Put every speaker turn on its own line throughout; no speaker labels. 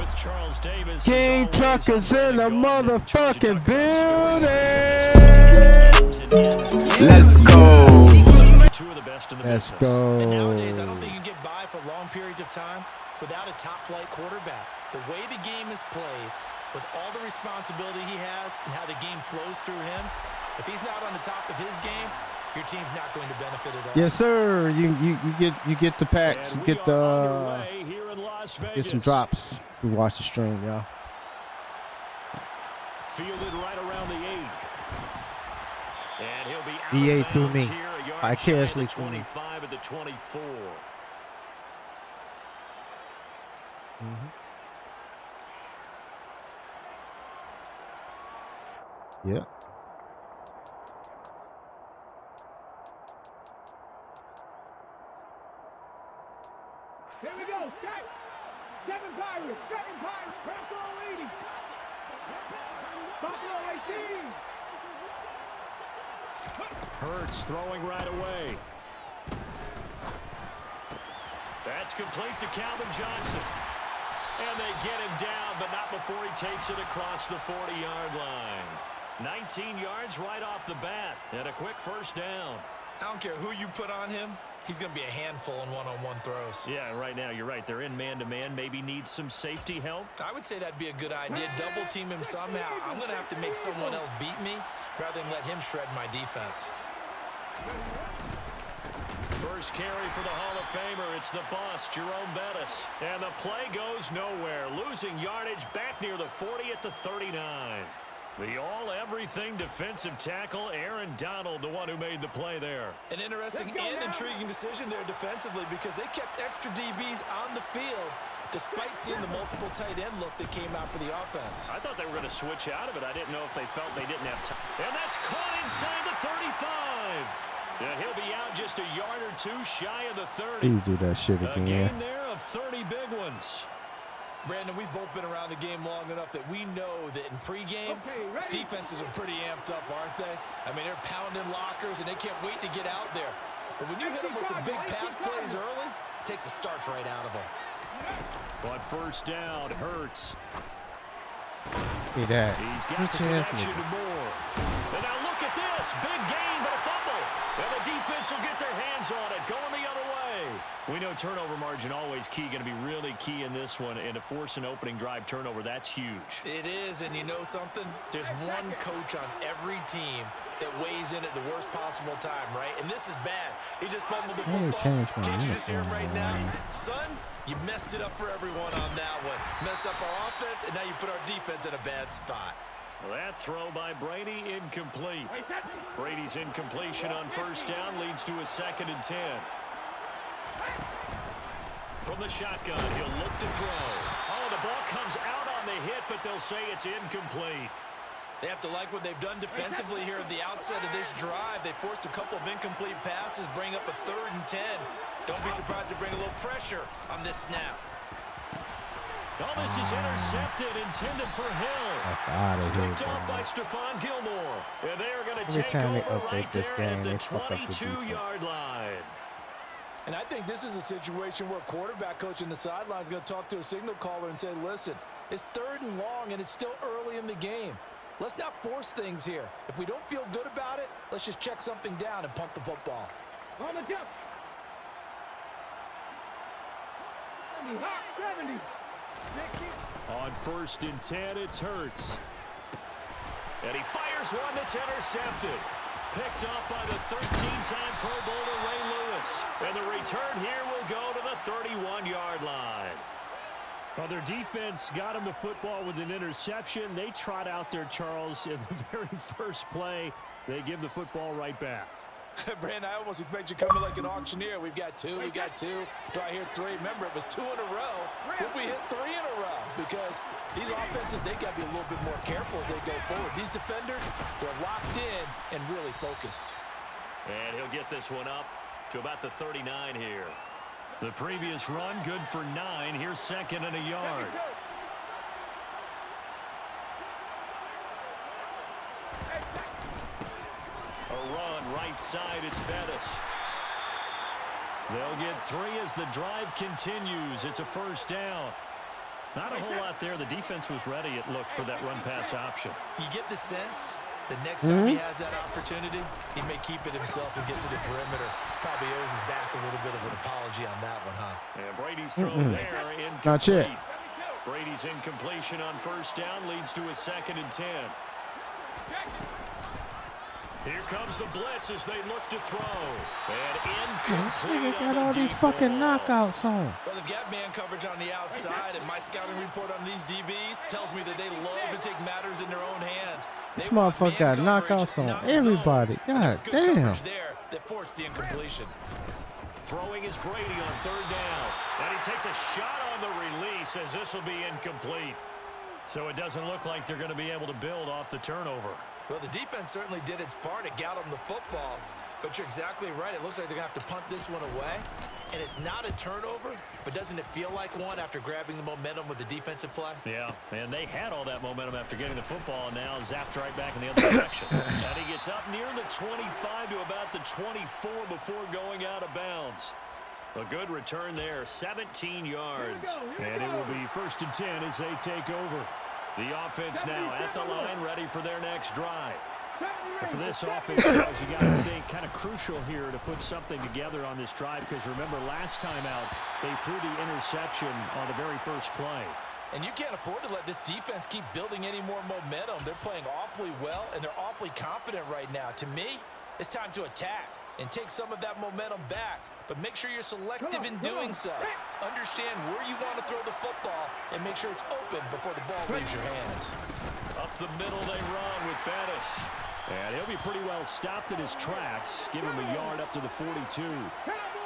with Charles Davis.
King Tucker's in the motherfucking building.
Let's go.
Two of the best in the
Let's
business.
go.
And nowadays, I don't think you can get by for long periods of time without a top-flight quarterback. The way the game is played, with all the responsibility he has and how the game flows through him, if he's not on the top of his game, your team's not going to benefit at all.
Yes, sir. You get the packs. You get the get some drops. You watch the stream, y'all.
Fielded right around the 8. And he'll be out
EA
of
through
bounds
me.
here, a yard
Vicariously
shy of the
through me.
25 at the 24.
Yeah.
Here we go. Seven Pirates. Buffalo leading. Buffalo 18.
Hurts throwing right away. That's complete to Calvin Johnson. And they get him down, but not before he takes it across the 40-yard line. 19 yards right off the bat, and a quick first down.
I don't care who you put on him, he's going to be a handful in one-on-one throws.
Yeah, right now, you're right. They're in man-to-man. Maybe needs some safety help.
I would say that'd be a good idea. Double team him somehow. I'm going to have to make someone else beat me rather than let him shred my defense.
First carry for the Hall of Famer. It's the boss, Jerome Bettis. And the play goes nowhere. Losing yardage back near the 40 at the 39. The all-everything defensive tackle, Aaron Donald, the one who made the play there.
An interesting and intriguing decision there defensively because they kept extra DBs on the field despite seeing the multiple tight end look that came out for the offense.
I thought they were going to switch out of it. I didn't know if they felt they didn't have time. And that's caught inside the 35. And he'll be out just a yard or two shy of the 30.
Please do that shit
A
again.
gain there of 30 big ones.
Brandon, we've both been around the game long enough that we know that in pregame, defenses are pretty amped up, aren't they? I mean, they're pounding lockers, and they can't wait to get out there. But when you hit them with some big pass plays early, it takes the starch right out of them.
On first down, Hurts.
Hey, that.
He's got the connection to Moore. And now look at this. Big gain, but a fumble. And the defense will get their hands on it, going the other way. We know turnover margin always key, going to be really key in this one. And to force an opening drive turnover, that's huge.
It is, and you know something? There's one coach on every team that weighs in at the worst possible time, right? And this is bad. He just fumbled the football. Can't you just hear him right now? Son, you messed it up for everyone on that one. Messed up our offense, and now you put our defense in a bad spot.
Well, that throw by Brady incomplete. Brady's incompletion on first down leads to a 2nd and 10. From the shotgun, he'll look to throw. Oh, the ball comes out on the hit, but they'll say it's incomplete.
They have to like what they've done defensively here at the outset of this drive. They forced a couple of incomplete passes, bring up a 3rd and 10. Don't be surprised to bring a little pressure on this snap.
Oh, this is intercepted, intended for Hill. Picked off by Stephon Gilmore. And they are going to take over right there at the 22-yard line.
And I think this is a situation where a quarterback coach in the sideline is going to talk to a signal caller and say, listen, it's 3rd and long, and it's still early in the game. Let's not force things here. If we don't feel good about it, let's just check something down and punt the football.
On the jump. 70.
On 1st and 10, it's Hurts. And he fires one that's intercepted. Picked up by the 13-time Pro Bowler Ray Lewis. And the return here will go to the 31-yard line. Well, their defense got him the football with an interception. They trot out there, Charles, in the very first play. They give the football right back.
Brandon, I almost expect you coming like an auctioneer. We've got 2, we got 2. Do I hear 3? Remember, it was 2 in a row. Could we hit 3 in a row? Because these offenses, they got to be a little bit more careful as they go forward. These defenders, they're locked in and really focused.
And he'll get this one up to about the 39 here. The previous run, good for 9. Here's 2nd and a yard. A run right side, it's Bettis. They'll get 3 as the drive continues. It's a first down. Not a whole lot there. The defense was ready, it looked, for that run-pass option.
You get the sense the next time he has that opportunity, he may keep it himself and get to the perimeter. Probably owes his back a little bit of an apology on that one, huh?
And Brady's throw there, incomplete.
Not yet.
Brady's incompletion on first down leads to a 2nd and 10. Here comes the blitz as they look to throw. And
This nigga got all these fucking knockouts on.
Well, they've got man coverage on the outside, and my scouting report on these DBs tells me that they love to take matters in their own hands.
This motherfucker got knockouts on everybody. God damn.
There that forced the incompletion.
throwing is Brady on 3rd down. And he takes a shot on the release as this will be incomplete. So it doesn't look like they're going to be able to build off the turnover.
Well, the defense certainly did its part to got them the football. But you're exactly right. It looks like they're going to have to punt this one away. And it's not a turnover, but doesn't it feel like one after grabbing the momentum with the defensive play?
Yeah, and they had all that momentum after getting the football, and now zapped right back in the other direction. And he gets up near the 25 to about the 24 before going out of bounds. A good return there, 17 yards. And it will be 1st and 10 as they take over. The offense now at the line, ready for their next drive. And for this offense, guys, you got to think kind of crucial here to put something together on this drive, because remember, last time out, they threw the interception on the very first play.
And you can't afford to let this defense keep building any more momentum. They're playing awfully well, and they're awfully confident right now. To me, it's time to attack and take some of that momentum back. But make sure you're selective in doing so. Understand where you want to throw the football and make sure it's open before the ball leaves your hands.
Up the middle they run with Bettis. And he'll be pretty well stopped in his tracks. Give him a yard up to the 42.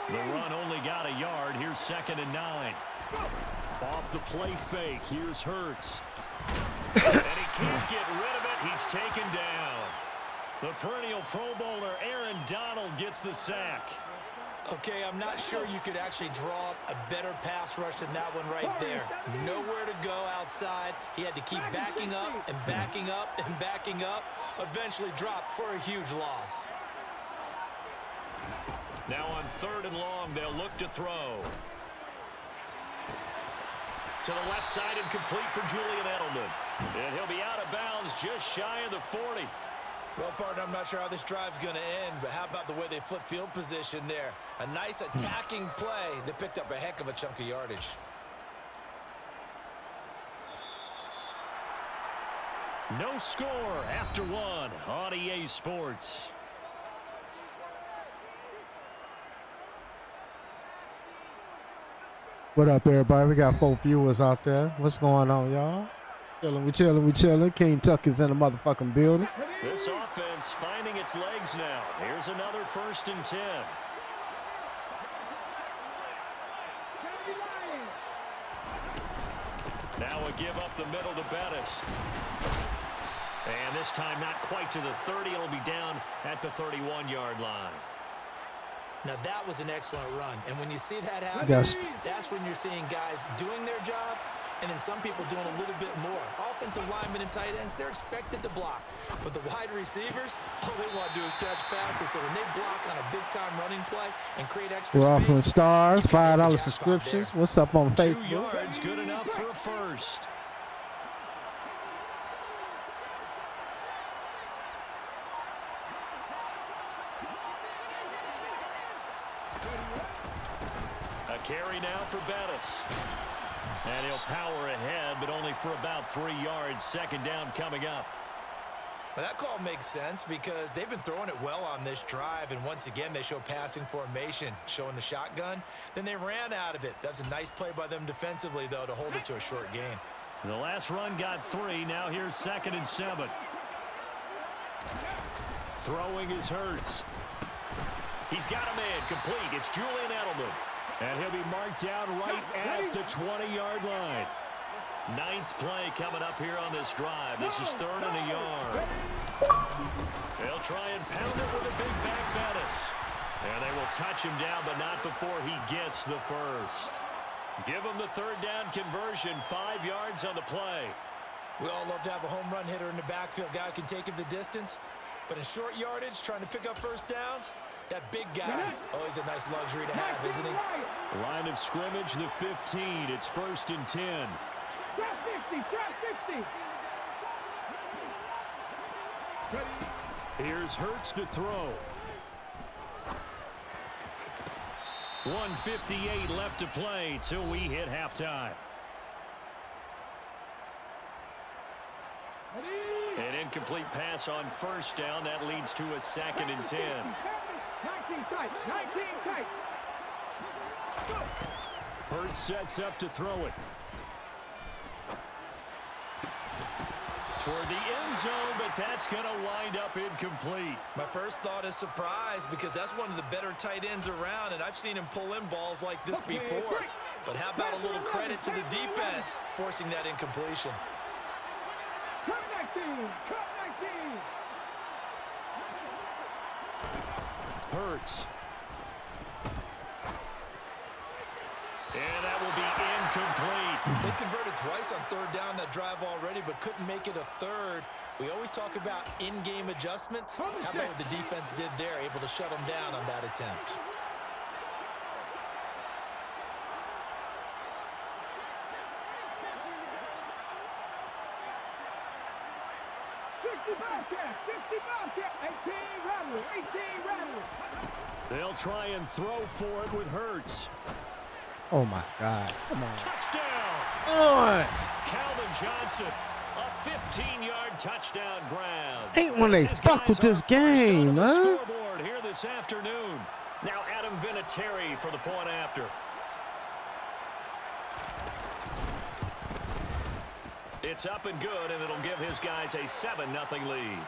The run only got a yard. Here's 2nd and 9. Off the play fake. Here's Hurts. And he can't get rid of it. He's taken down. The perennial Pro Bowler Aaron Donald gets the sack.
Okay, I'm not sure you could actually draw up a better pass rush than that one right there. Nowhere to go outside. He had to keep backing up and backing up and backing up. Eventually dropped for a huge loss.
Now on 3rd and long, they'll look to throw. To the left side and complete for Julian Edelman. And he'll be out of bounds just shy of the 40.
Well, partner, I'm not sure how this drive's going to end, but how about the way they flip field position there? A nice attacking play that picked up a heck of a chunk of yardage.
No score after 1 on EA Sports.
What up, everybody? We got 4 viewers out there. What's going on, y'all? We chilling. King Tucker's in the motherfucking building.
This offense finding its legs now. Here's another 1st and 10. Now a give up the middle to Bettis. And this time not quite to the 30. It'll be down at the 31-yard line.
Now that was an excellent run. And when you see that happen, that's when you're seeing guys doing their job and then some people doing a little bit more. Offensive linemen and tight ends, they're expected to block. But the wide receivers, all they want to do is catch passes. So when they block on a big-time running play and create extra space.
We're offering stars, $5 subscriptions. What's up on Facebook?
2 yards, good enough for a first. A carry now for Bettis. And he'll power ahead, but only for about 3 yards. 2nd down coming up.
But that call makes sense because they've been throwing it well on this drive. And once again, they show passing formation, showing the shotgun. Then they ran out of it. That's a nice play by them defensively, though, to hold it to a short gain.
The last run got 3. Now here's 2nd and 7. Throwing is Hurts. He's got him in. Complete. It's Julian Edelman. And he'll be marked down right at the 20-yard line. 9th play coming up here on this drive. This is 3rd and a yard. They'll try and pound it with a big back Bettis. And they will touch him down, but not before he gets the first. Give him the 3rd down conversion. 5 yards on the play.
We all love to have a home run hitter in the backfield. Guy can take it the distance. But in short yardage, trying to pick up first downs, that big guy, always a nice luxury to have, isn't he?
Line of scrimmage, the 15. It's 1st and 10.
Trap 50, trap 50.
Here's Hurts to throw. 1:58 left to play till we hit halftime. An incomplete pass on first down. That leads to a 2nd and 10.
19 tight, 19 tight.
Hurts sets up to throw it. Toward the end zone, but that's going to wind up incomplete.
My first thought is surprise because that's one of the better tight ends around, and I've seen him pull in balls like this before. But how about a little credit to the defense forcing that incompletion?
Cut 19, cut 19.
Hurts. And that will be incomplete.
They converted twice on 3rd down that drive already, but couldn't make it a 3rd. We always talk about in-game adjustments. How about what the defense did there, able to shut them down on that attempt?
They'll try and throw for it with Hurts.
Oh my God! Come on!
Touchdown!
On!
Calvin Johnson, a 15-yard touchdown grab.
Hate when they
His
fuck with
guys
this
are first down
game,
on the
man.
scoreboard here this afternoon. Now Adam Vinatieri for the point after. It's up and good, and it'll give his guys a 7-0 lead.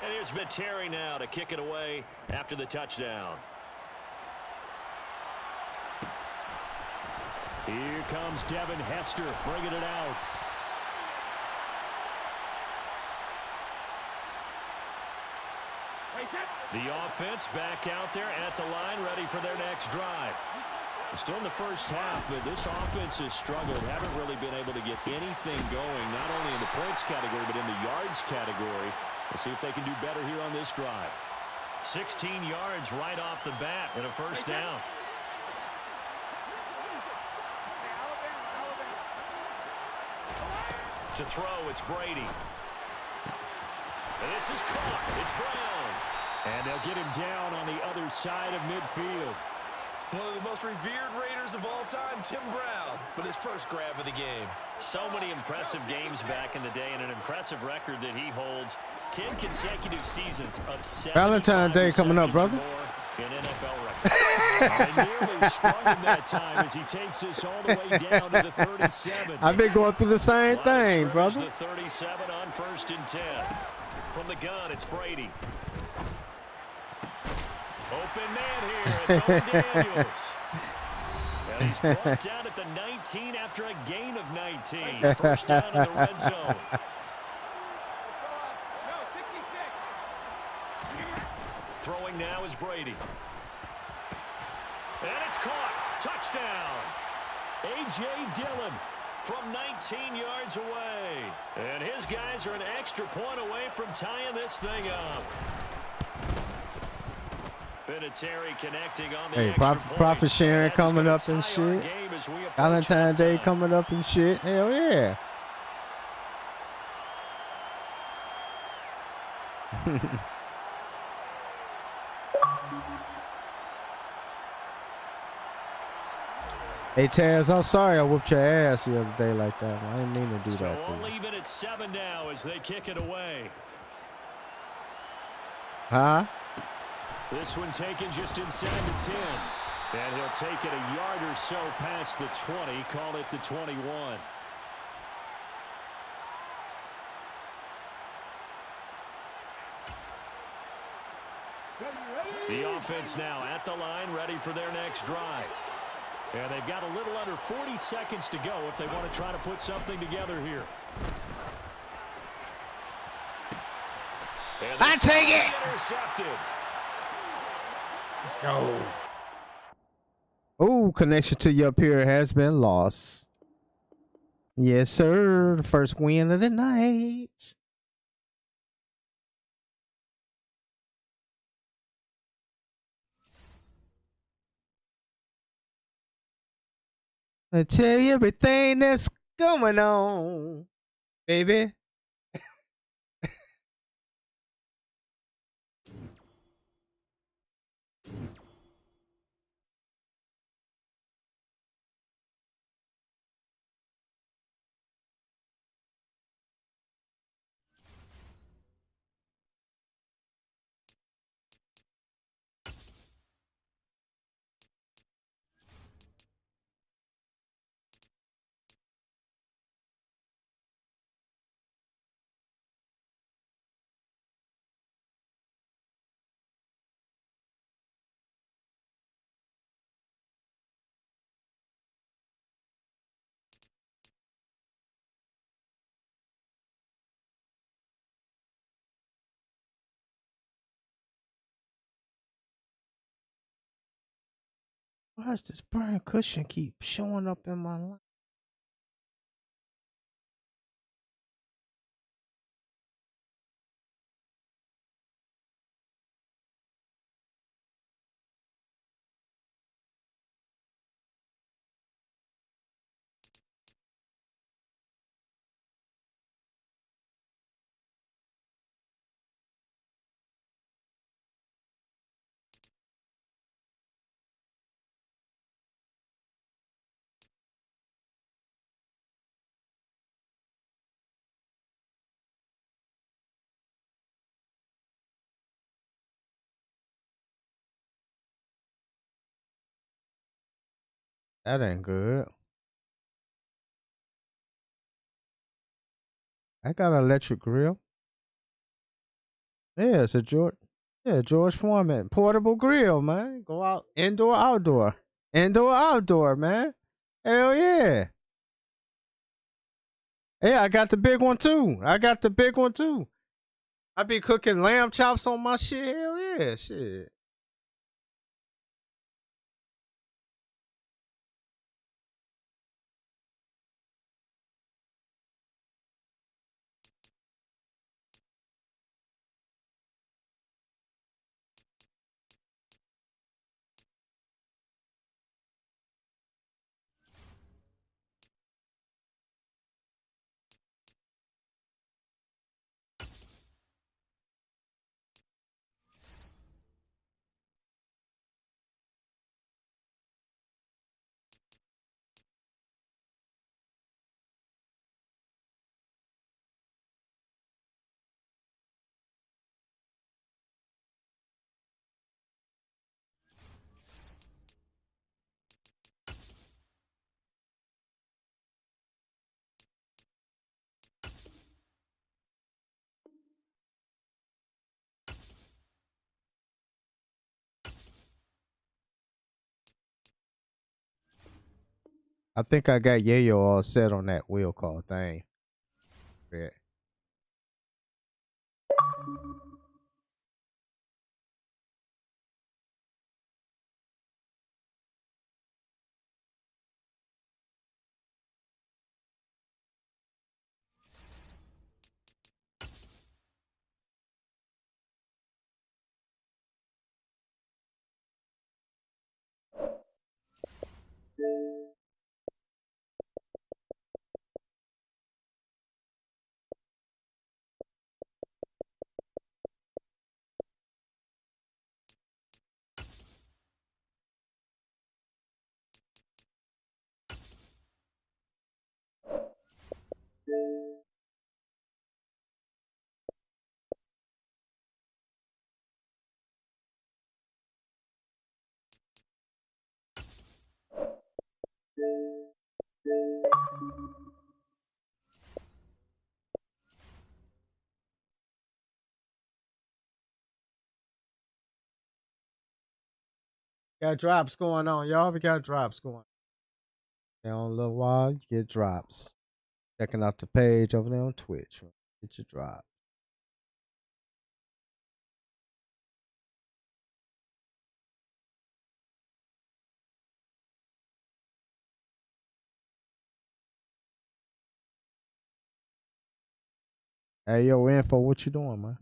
And here's Vinatieri now to kick it away after the touchdown. Here comes Devin Hester bringing it out. The offense back out there at the line, ready for their next drive. Still in the first half, but this offense has struggled. Haven't really been able to get anything going, not only in the points category, but in the yards category. We'll see if they can do better here on this drive. 16 yards right off the bat and a first down. To throw, it's Brady. And this is caught. It's Brown. And they'll get him down on the other side of midfield.
One of the most revered Raiders of all time, Tim Brown, with his first grab of the game.
So many impressive games back in the day and an impressive record that he holds. 10 consecutive seasons of 75
Valentine's Day coming up, brother.
In NFL record. And nearly sprung him that time as he takes this all the way down to the 37.
I've been going through the same thing, brother.
The 37 on 1st and 10. From the gun, it's Brady. Open man here. It's Owen Daniels. And he's brought down at the 19 after a gain of 19. First down in the red zone. Throwing now is Brady. And it's caught. Touchdown. A.J. Dillon from 19 yards away. And his guys are an extra point away from tying this thing up. Vinatieri connecting on the extra point.
Profit sharing coming up and shit. Valentine's Day coming up and shit. Hell yeah. Hey Taz, I'm sorry I whooped your ass the other day like that. I didn't mean to do that to
So we'll
you.
leave it at 7 now as they kick it away.
Huh?
This one taken just inside the 10. And he'll take it a yard or so past the 20. Call it the 21. The offense now at the line, ready for their next drive. And they've got a little under 40 seconds to go if they want to try to put something together here.
I take it.
Intercepted.
Let's go. Oh, connection to your peer has been lost. Yes, sir. The first win of the night. I tell you everything that's going on, baby. Why does this burn cushion keep showing up in my life? That ain't good. I got an electric grill. Yeah, it's a George. Yeah, George Foreman portable grill, man. Go out indoor, outdoor, indoor, outdoor, man. Hell yeah. Yeah, I got the big one too. I got the big one too. I be cooking lamb chops on my shit. Hell yeah, shit. I think I got Yayo all set on that wheel call thing. Yeah. Got drops going on, y'all. We got drops going. Yeah, on a little while, you get drops. Checking out the page over there on Twitch. Get your drop. Hey, yo, Info, what you doing, man?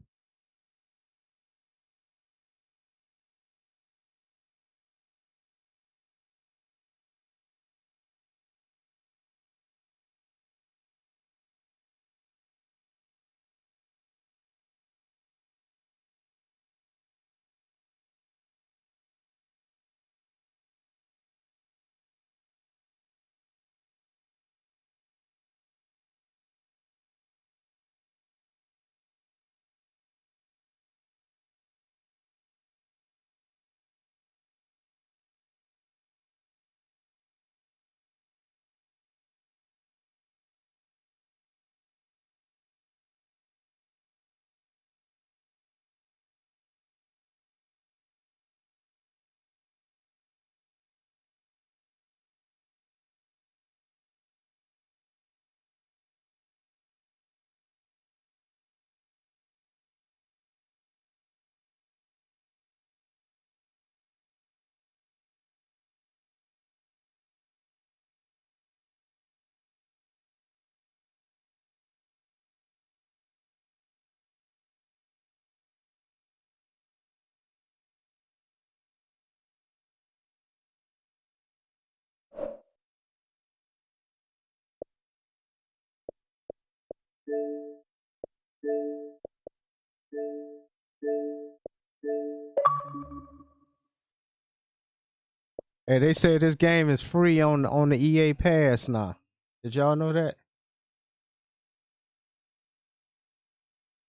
Hey, they say this game is free on the EA Pass now. Did y'all know that?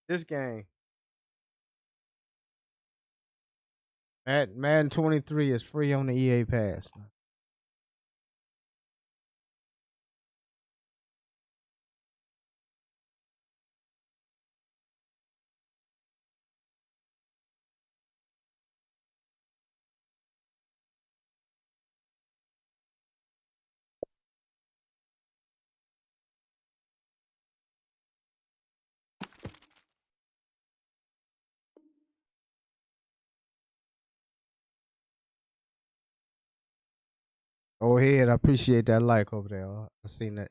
This game, Madden 23, is free on the EA Pass now. Go ahead, I appreciate that like over there. I seen that.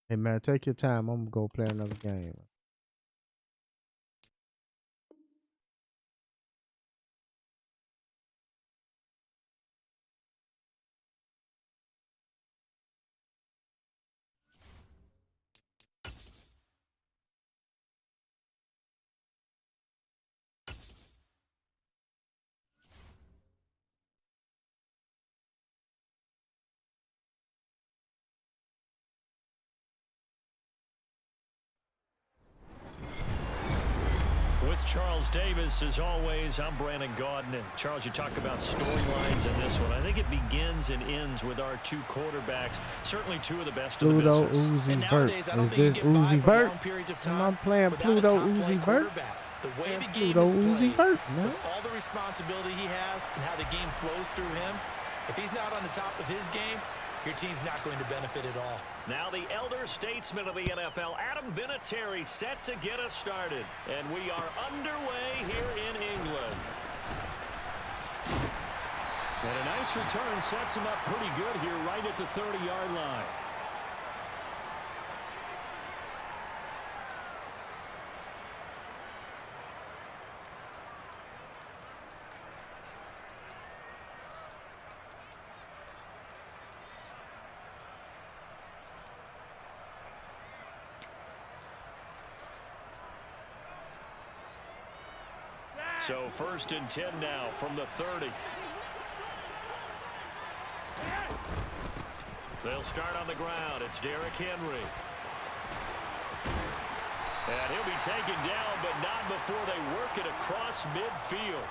Hey man, take your time. I'm gonna go play another game.
With Charles Davis, as always, I'm Brandon Gaudin. And Charles, you talk about storylines in this one. I think it begins and ends with our two quarterbacks. Certainly two of the best in the
Pluto
business.
Uzi Vert. Is this Uzi Vert? Am I playing Pluto Uzi Vert?
The way the game
Pluto
is
Uzi
played,
Vert, man.
with all the responsibility he has and how the game flows through him, if he's not on the top of his game, your team's not going to benefit at all.
Now the elder statesman of the NFL, Adam Vinatieri, set to get us started. And we are underway here in England. And a nice return sets him up pretty good here right at the 30-yard line. So 1st and 10 now from the 30. They'll start on the ground. It's Derrick Henry. And he'll be taken down, but not before they work it across midfield.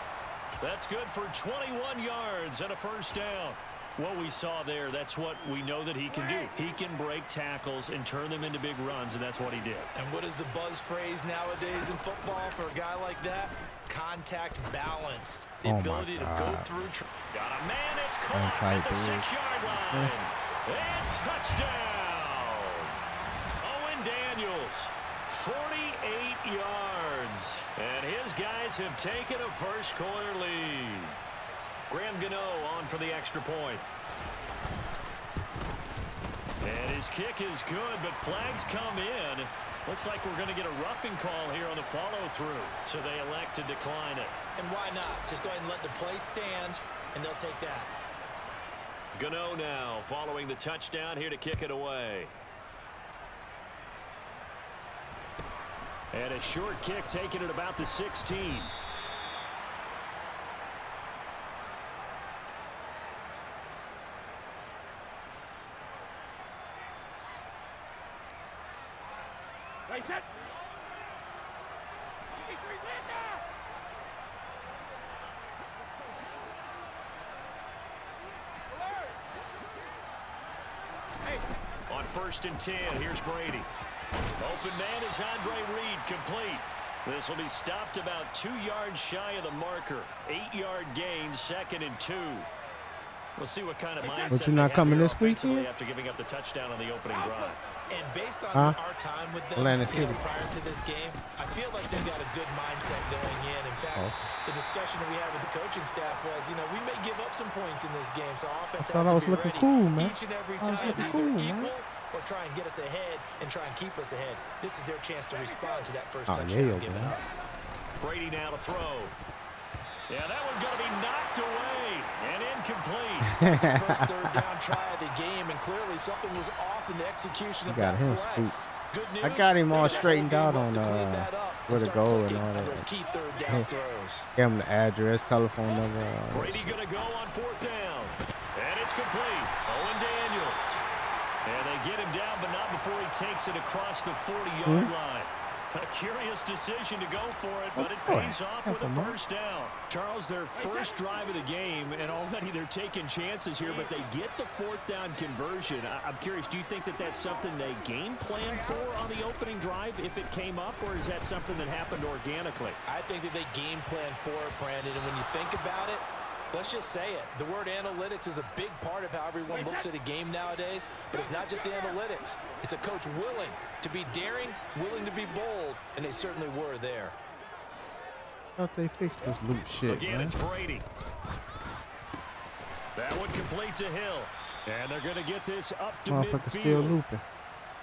That's good for 21 yards and a first down. What we saw there, that's what we know that he can do. He can break tackles and turn them into big runs, and that's what he did.
And what is the buzz phrase nowadays in football for a guy like that? Contact balance. The ability to go through.
Got a man, it's caught at the 6-yard line. And touchdown. Owen Daniels 48 yards. And his guys have taken a first quarter lead. Graham Gano on for the extra point. And his kick is good, but flags come in. Looks like we're going to get a roughing call here on the follow-through. So they elect to decline it.
And why not? Just go ahead and let the play stand, and they'll take that.
Gano now following the touchdown here to kick it away. And a short kick taken at about the 16.
Right set.
On 1st and 10, here's Brady. Open man is Andre Reed, complete. This will be stopped about 2 yards shy of the marker. 8-yard gain, 2nd and 2. We'll see what kind of mindset.
But you're not coming this weekend?
After giving up the touchdown on the opening drive.
And based on our time with them
Atlanta City.
prior to this game, I feel like they've got a good mindset going in. In fact, the discussion that we had with the coaching staff was, you know, we may give up some points in this game, so our offense has to be ready each and every time, either equal or try and get us ahead and try and keep us ahead. This is their chance to respond to that first touchdown given up.
Brady now to throw. Yeah, that one's going to be knocked away and incomplete.
That's the first third down try of the game, and clearly something was off in the execution of that
him
play.
spooked.
Good news,
I got him all
they're gonna
straightened out on
clean that up
where to
start
go and
clicking
all
on those
that.
key third down throws.
Give him the address, telephone number.
Brady going to go on 4th down. And it's complete. Owen Daniels. And they get him down, but not before he takes it across the 40-yard line. A curious decision to go for it, but it pays off with a first down. Charles, their first drive of the game, and already they're taking chances here, but they get the 4th down conversion. I'm curious, do you think that that's something they game plan for on the opening drive if it came up, or is that something that happened organically?
I think that they game plan for it, Brandon, and when you think about it, let's just say it. The word analytics is a big part of how everyone looks at a game nowadays, but it's not just the analytics. It's a coach willing to be daring, willing to be bold, and they certainly were there.
I thought they fixed this loop shit,
Again,
man.
it's Brady. That one complete to Hill. And they're going to get this up to
Motherfucker still
midfield.
looping.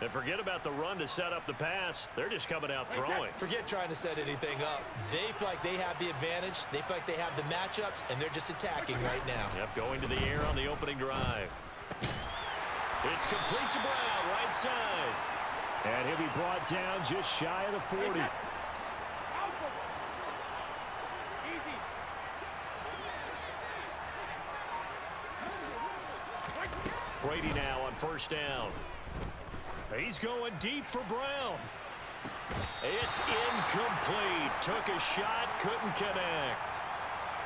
And forget about the run to set up the pass. They're just coming out throwing.
Forget trying to set anything up. They feel like they have the advantage. They feel like they have the matchups, and they're just attacking right now.
Yep, going to the air on the opening drive. It's complete to Brown, right side. And he'll be brought down just shy of the 40. Brady now on 1st down. He's going deep for Brown. It's incomplete. Took a shot, couldn't connect.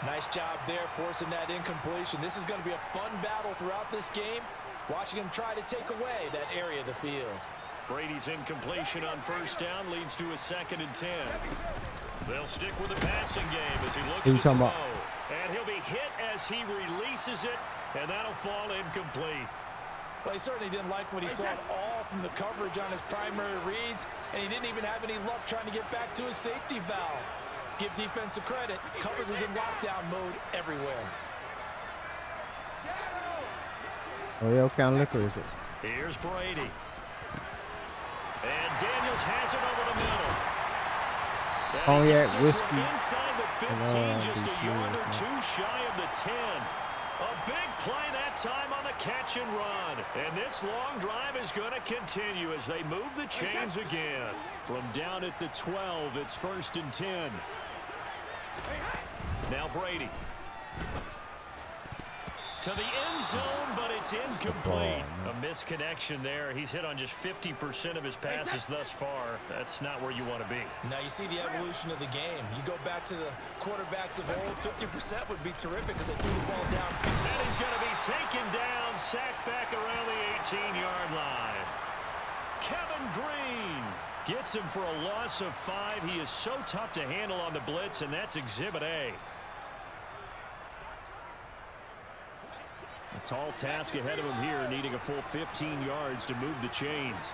Nice job there forcing that incompletion. This is going to be a fun battle throughout this game, watching him try to take away that area of the field.
Brady's incompletion on 1st down leads to a 2nd and 10. They'll stick with the passing game as he looks to throw. And he'll be hit as he releases it, and that'll fall incomplete.
Well, he certainly didn't like what he saw at all from the coverage on his primary reads, and he didn't even have any luck trying to get back to his safety valve. Give defense a credit. Coverage was in lockdown mode everywhere.
Oh, yeah, what kind of liquor is it?
Here's Brady. And Daniels has it over the middle.
Oh, yeah, whiskey.
Inside the 15, just a yard or two shy of the 10. A big play that time on the catch and run. And this long drive is going to continue as they move the chains again. From down at the 12, it's 1st and 10. Now Brady. To the end zone, but it's incomplete. A misconnection there. He's hit on just 50% of his passes thus far. That's not where you want to be.
Now you see the evolution of the game. You go back to the quarterbacks of old, 50% would be terrific because they threw the ball down.
And he's going to be taken down, sacked back around the 18-yard line. Kevin Green gets him for a loss of 5. He is so tough to handle on the blitz, and that's Exhibit A. A tall task ahead of him here, needing a full 15 yards to move the chains.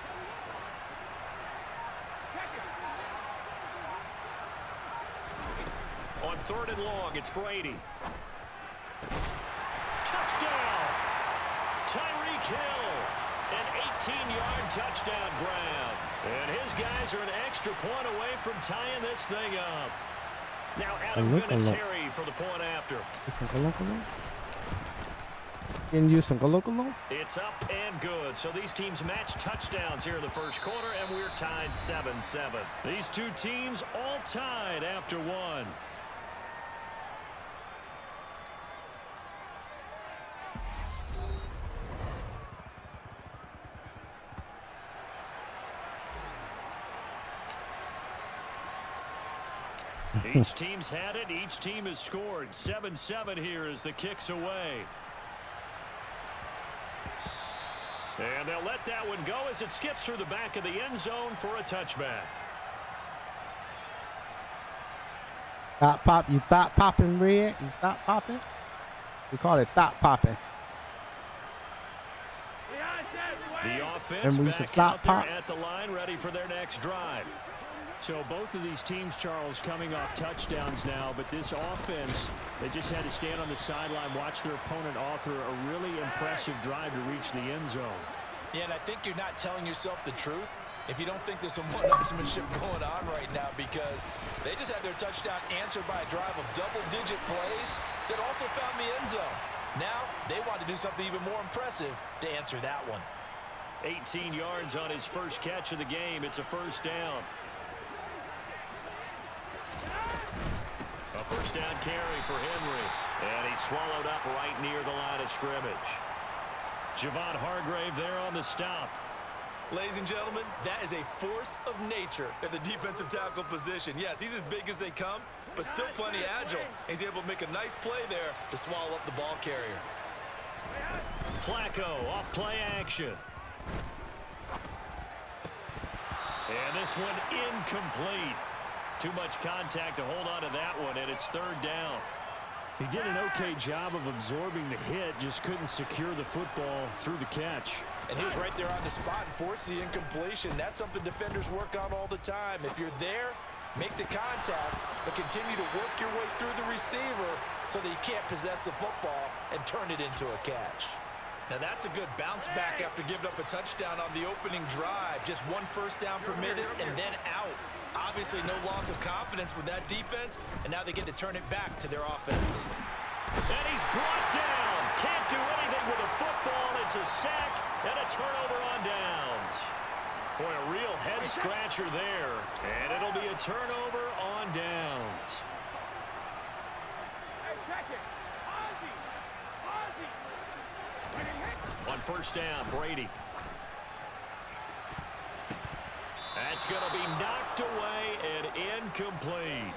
3rd and long. It's Brady. Touchdown! Tyreek Hill. An 18-yard touchdown grab. And his guys are an extra point away from tying this thing up. Now Adam Vinatieri for the point after.
Can use some golo.
It's up and good. So these teams match touchdowns here in the first quarter, and we're tied 7-7. These two teams all tied after one. Each team's had it. Each team has scored. 7-7 here as the kick's away. And they'll let that one go as it skips through the back of the end zone for a touchback.
Thought pop, you thought popping, Red? You thought popping? We call it thought popping.
The offense back out there at the line, ready for their next drive. So both of these teams, Charles, coming off touchdowns now, but this offense, they just had to stand on the sideline, watch their opponent author a really impressive drive to reach the end zone.
Yeah, and I think you're not telling yourself the truth if you don't think there's some one-upsmanship going on right now, because they just had their touchdown answered by a drive of double-digit plays that also found the end zone. Now they want to do something even more impressive to answer that one.
18 yards on his first catch of the game. It's a first down. A first down carry for Henry. And he's swallowed up right near the line of scrimmage. Javon Hargrave there on the stop.
Ladies and gentlemen, that is a force of nature at the defensive tackle position. Yes, he's as big as they come, but still plenty agile. He's able to make a nice play there to swallow up the ball carrier.
Flacco off play action. And this one incomplete. Too much contact to hold on to that one, and it's 3rd down.
He did an okay job of absorbing the hit, just couldn't secure the football through the catch.
And he was right there on the spot and forced the incompletion. That's something defenders work on all the time. If you're there, make the contact, but continue to work your way through the receiver so that you can't possess the football and turn it into a catch. Now that's a good bounce back after giving up a touchdown on the opening drive. Just one first down permitted and then out. Obviously no loss of confidence with that defense, and now they get to turn it back to their offense.
And he's brought down. Can't do anything with a football. It's a sack and a turnover on downs. Boy, a real head scratcher there. And it'll be a turnover on downs. On first down, Brady. That's going to be knocked away and incomplete.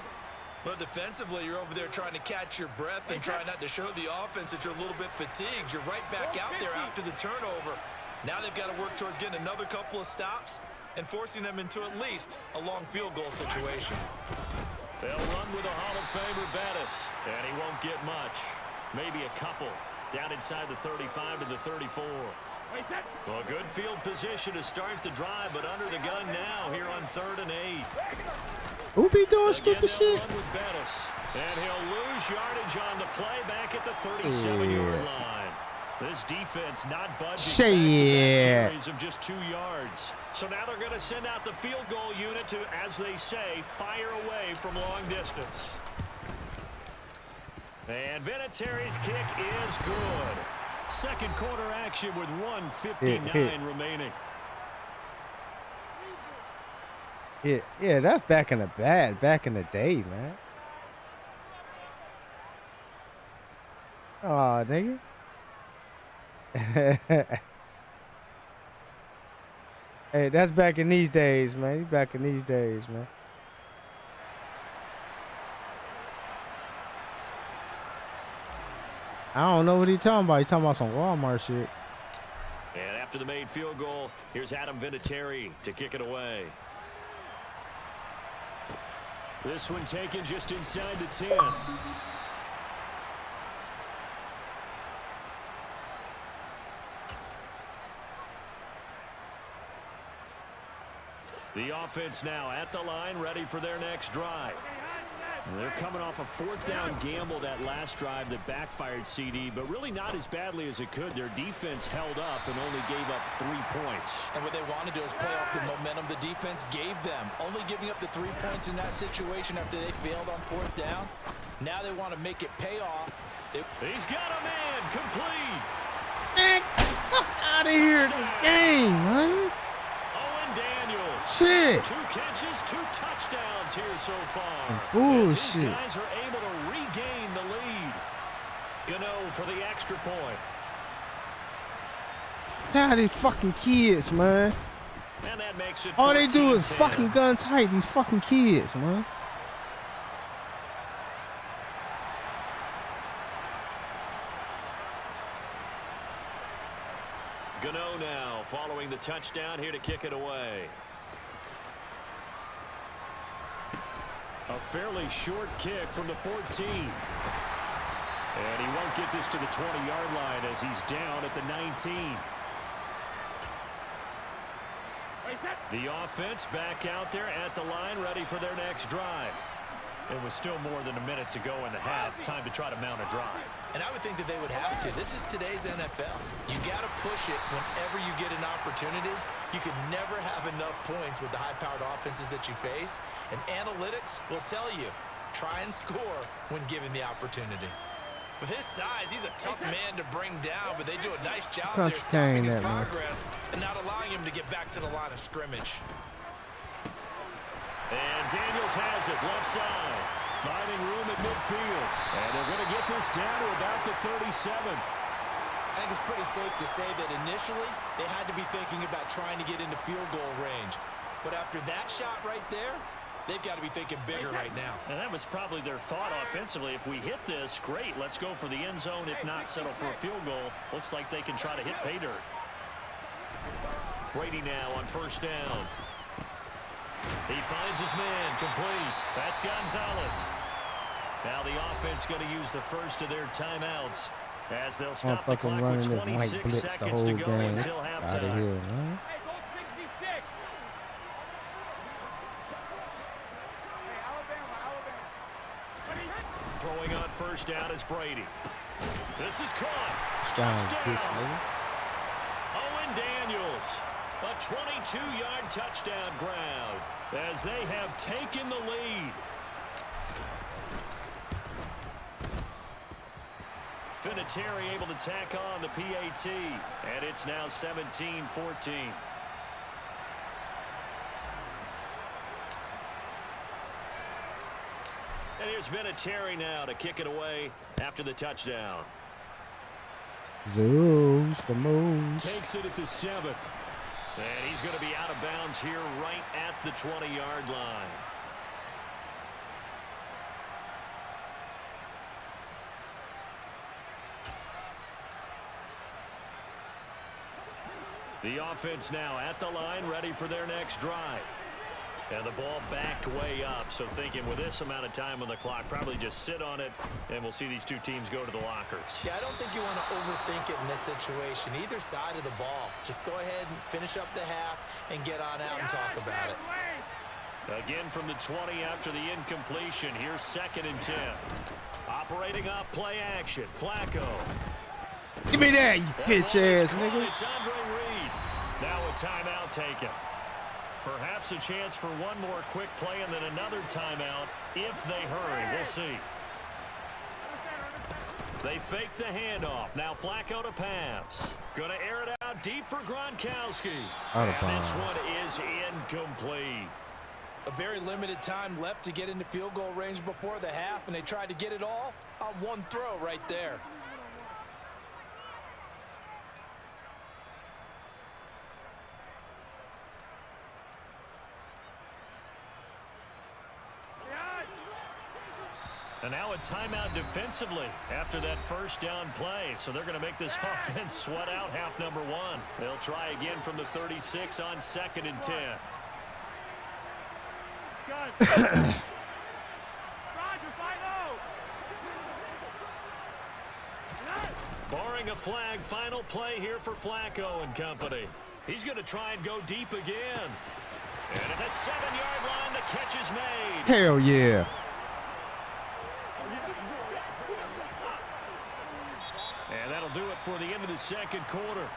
Well, defensively, you're over there trying to catch your breath and try not to show the offense that you're a little bit fatigued. You're right back out there after the turnover. Now they've got to work towards getting another couple of stops and forcing them into at least a long field goal situation.
They'll run with a Hall of Famer, Bettis, and he won't get much. Maybe a couple down inside the 35 to the 34. Well, good field position to start the drive, but under the gun now here on 3rd and 8.
Who be doing stupid shit?
Run with Bettis, and he'll lose yardage on the play back at the 37-yard line. This defense not budging. Back-to-back carries of just 2 yards. So now they're going to send out the field goal unit to, as they say, fire away from long distance. And Vinatieri's kick is good. Second quarter action with 1:59 remaining.
Yeah, that's back in the day, man. Aw, nigga. Hey, that's back in these days, man. He's back in these days, man. I don't know what he's talking about. He's talking about some Walmart shit.
And after the made field goal, here's Adam Vinatieri to kick it away. This one taken just inside the 10. The offense now at the line, ready for their next drive.
They're coming off a 4th down gamble that last drive that backfired, CD, but really not as badly as it could. Their defense held up and only gave up 3 points.
And what they want to do is play off the momentum the defense gave them. Only giving up the 3 points in that situation after they failed on 4th down. Now they want to make it pay off.
He's got a man complete.
Get the fuck out of here this game, man.
Owen Daniels.
Shit.
2 catches, 2 touchdowns here so far.
Bullshit.
These guys are able to regain the lead. Gano for the extra point.
How these fucking kids, man.
And that makes it
All they do is
14-10.
fucking gun tight. These fucking kids, man.
Gano now following the touchdown here to kick it away.
A fairly short kick from the 14. And he won't get this to the 20-yard line as he's down at the 19. The offense back out there at the line, ready for their next drive. It was still more than a minute to go in the half. Time to try to mount a drive.
And I would think that they would have to. This is today's NFL. You got to push it whenever you get an opportunity. You could never have enough points with the high-powered offenses that you face. And analytics will tell you, try and score when given the opportunity. With his size, he's a tough man to bring down, but they do a nice job there stopping his progress and not allowing him to get back to the line of scrimmage.
And Daniels has it left side. Finding room at midfield. And they're going to get this down to about the 37.
I think it's pretty safe to say that initially they had to be thinking about trying to get into field goal range. But after that shot right there, they've got to be thinking bigger right now.
And that was probably their thought offensively. If we hit this, great. Let's go for the end zone. If not, settle for a field goal. Looks like they can try to hit pay dirt. Brady now on 1st down. He finds his man complete. That's Gonzalez. Now the offense going to use the first of their timeouts as they'll stop the clock with 26 seconds to go until halftime. Throwing on 1st down is Brady. This is caught. Touchdown. Owen Daniels. A 22-yard touchdown ground as they have taken the lead. Vinatieri able to tack on the PAT, and it's now 17-14. And here's Vinatieri now to kick it away after the touchdown.
Zeus, the moves.
Takes it at the 7. And he's going to be out of bounds here right at the 20-yard line. The offense now at the line, ready for their next drive. And the ball backed way up, so thinking with this amount of time on the clock, probably just sit on it, and we'll see these two teams go to the lockers.
Yeah, I don't think you want to overthink it in this situation. Either side of the ball. Just go ahead and finish up the half and get on out and talk about it.
Again from the 20 after the incompletion. Here's 2nd and 10. Operating off play action. Flacco.
Give me that, you bitch ass nigga.
It's Andre Reed. Now a timeout taken. Perhaps a chance for one more quick play and then another timeout if they hurry. We'll see. They fake the handoff. Now Flacco to pass. Going to air it out deep for Gronkowski. And this one is incomplete.
A very limited time left to get into field goal range before the half, and they tried to get it all on one throw right there.
And now a timeout defensively after that 1st down play. So they're going to make this offense sweat out half number 1. They'll try again from the 36 on 2nd and 10. Barring a flag, final play here for Flacco and company. He's going to try and go deep again. And at the 7-yard line, the catch is made.
Hell yeah.
And that'll do it for the end of the second quarter.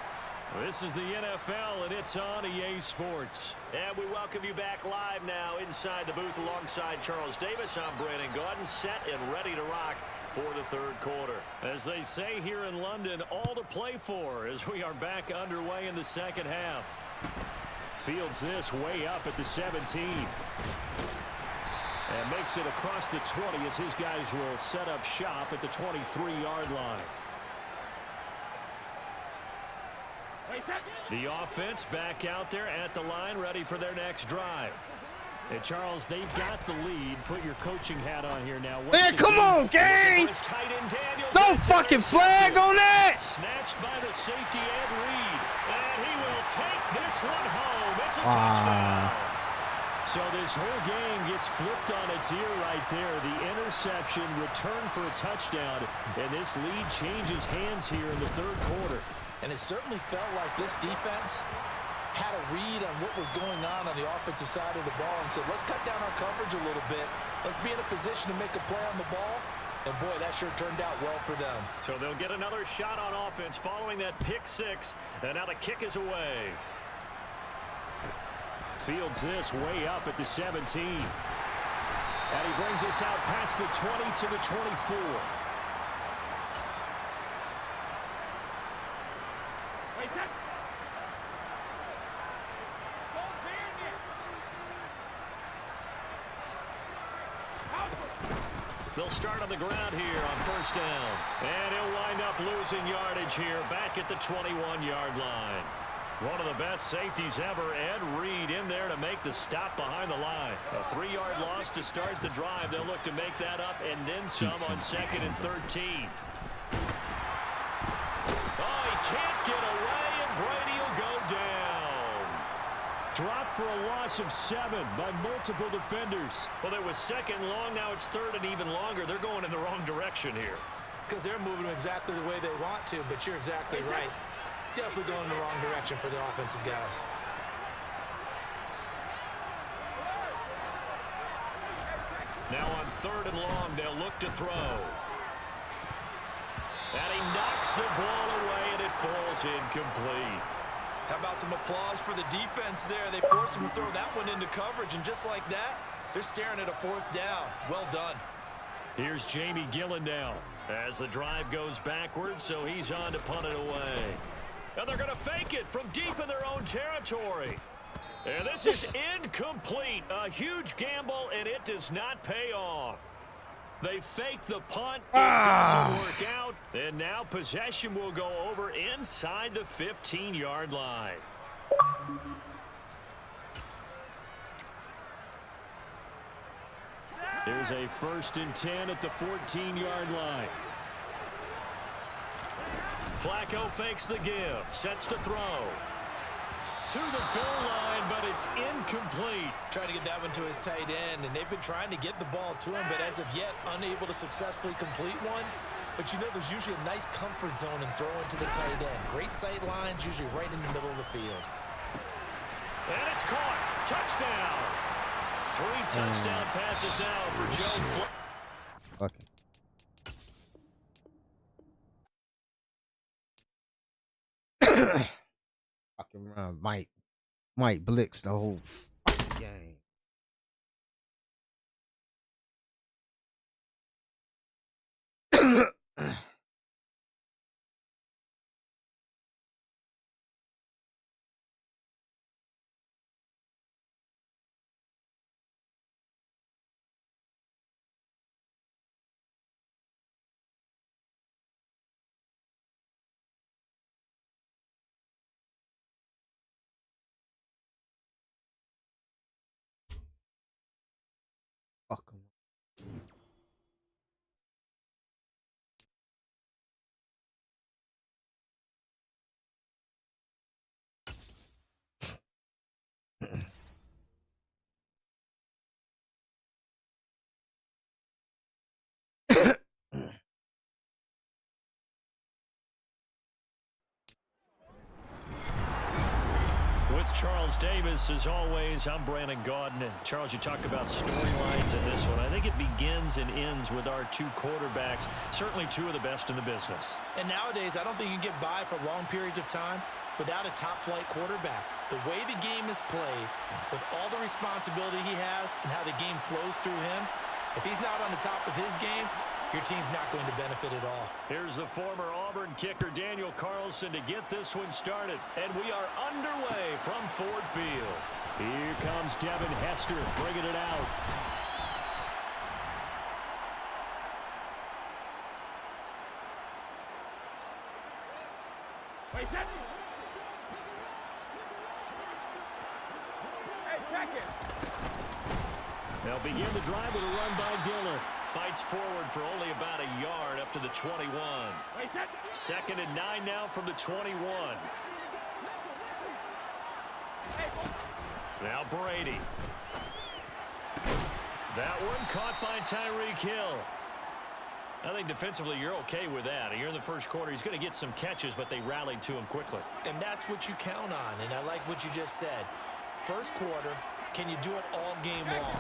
This is the NFL, and it's on EA Sports.
And we welcome you back live now inside the booth alongside Charles Davis. I'm Brandon Gaudin, set and ready to rock for the third quarter.
As they say here in London, all to play for as we are back underway in the second half. Fields this way up at the 17. And makes it across the 20 as his guys will set up shop at the 23-yard line. The offense back out there at the line, ready for their next drive. And Charles, they've got the lead. Put your coaching hat on here now.
Man, come on, gang! No fucking flag on that!
Snatched by the safety Ed Reed. And he will take this one home. It's a touchdown. So this whole game gets flipped on its ear right there. The interception, return for a touchdown. And this lead changes hands here in the third quarter.
And it certainly felt like this defense had a read on what was going on the offensive side of the ball and said, let's cut down our coverage a little bit. Let's be in a position to make a play on the ball. And, boy, that sure turned out well for them.
So they'll get another shot on offense following that pick six. And now the kick is away. Fields this way up at the 17. And he brings us out past the 20 to the 24. They'll start on the ground here on first down. And he'll wind up losing yardage here back at the 21-yard line. One of the best safeties ever, Ed Reed, in there to make the stop behind the line. A 3-yard loss to start the drive. They'll look to make that up and then some on 2nd and 13. Oh, he can't get away, and Brady will go down. Dropped for a loss of 7 by multiple defenders. Well, it was second long. Now it's third and even longer. They're going in the wrong direction here.
Because they're moving exactly the way they want to, but you're exactly right. Definitely going in the wrong direction for the offensive guys.
Now on third and long, they'll look to throw. And he knocks the ball away, and it falls incomplete.
How about some applause for the defense there? They forced him to throw that one into coverage, and just like that, they're staring at a 4th down. Well done.
Here's Jamie Gillen now as the drive goes backwards, so he's on to punt it away. And they're going to fake it from deep in their own territory. And this is incomplete. A huge gamble, and it does not pay off. They fake the punt. It doesn't work out. And now possession will go over inside the 15-yard line. There's a 1st and 10 at the 14-yard line. Flacco fakes the give, sets to throw. To the goal line, but it's incomplete.
Trying to get that one to his tight end, and they've been trying to get the ball to him, but as of yet, unable to successfully complete one. But you know there's usually a nice comfort zone in throwing to the tight end. Great sight lines, usually right in the middle of the field.
And it's caught. Touchdown. 3 touchdown passes now for Joe Flacco.
Okay. Fucking around, might blitz the whole game. Fuck 'em.
Charles Davis, as always. I'm Brandon Gaudin. Charles, you talk about storylines in this one. I think it begins and ends with our two quarterbacks, certainly two of the best in the business.
And nowadays, I don't think you can get by for long periods of time without a top-flight quarterback. The way the game is played, with all the responsibility he has and how the game flows through him, if he's not on the top of his game, your team's not going to benefit at all.
Here's the former Auburn kicker, Daniel Carlson, to get this one started. And we are underway from Ford Field. Here comes Devin Hester bringing it out.
Wait, that... Hey, check it.
They'll begin the drive with a run by Dillon. Fights forward for only about a yard up to the 21.
Wait, that...
2nd and 9 now from the 21. Now Brady. That one caught by Tyreek Hill. I think defensively you're okay with that. You're in the first quarter. He's going to get some catches, but they rallied to him quickly.
And that's what you count on, and I like what you just said. First quarter, can you do it all game long?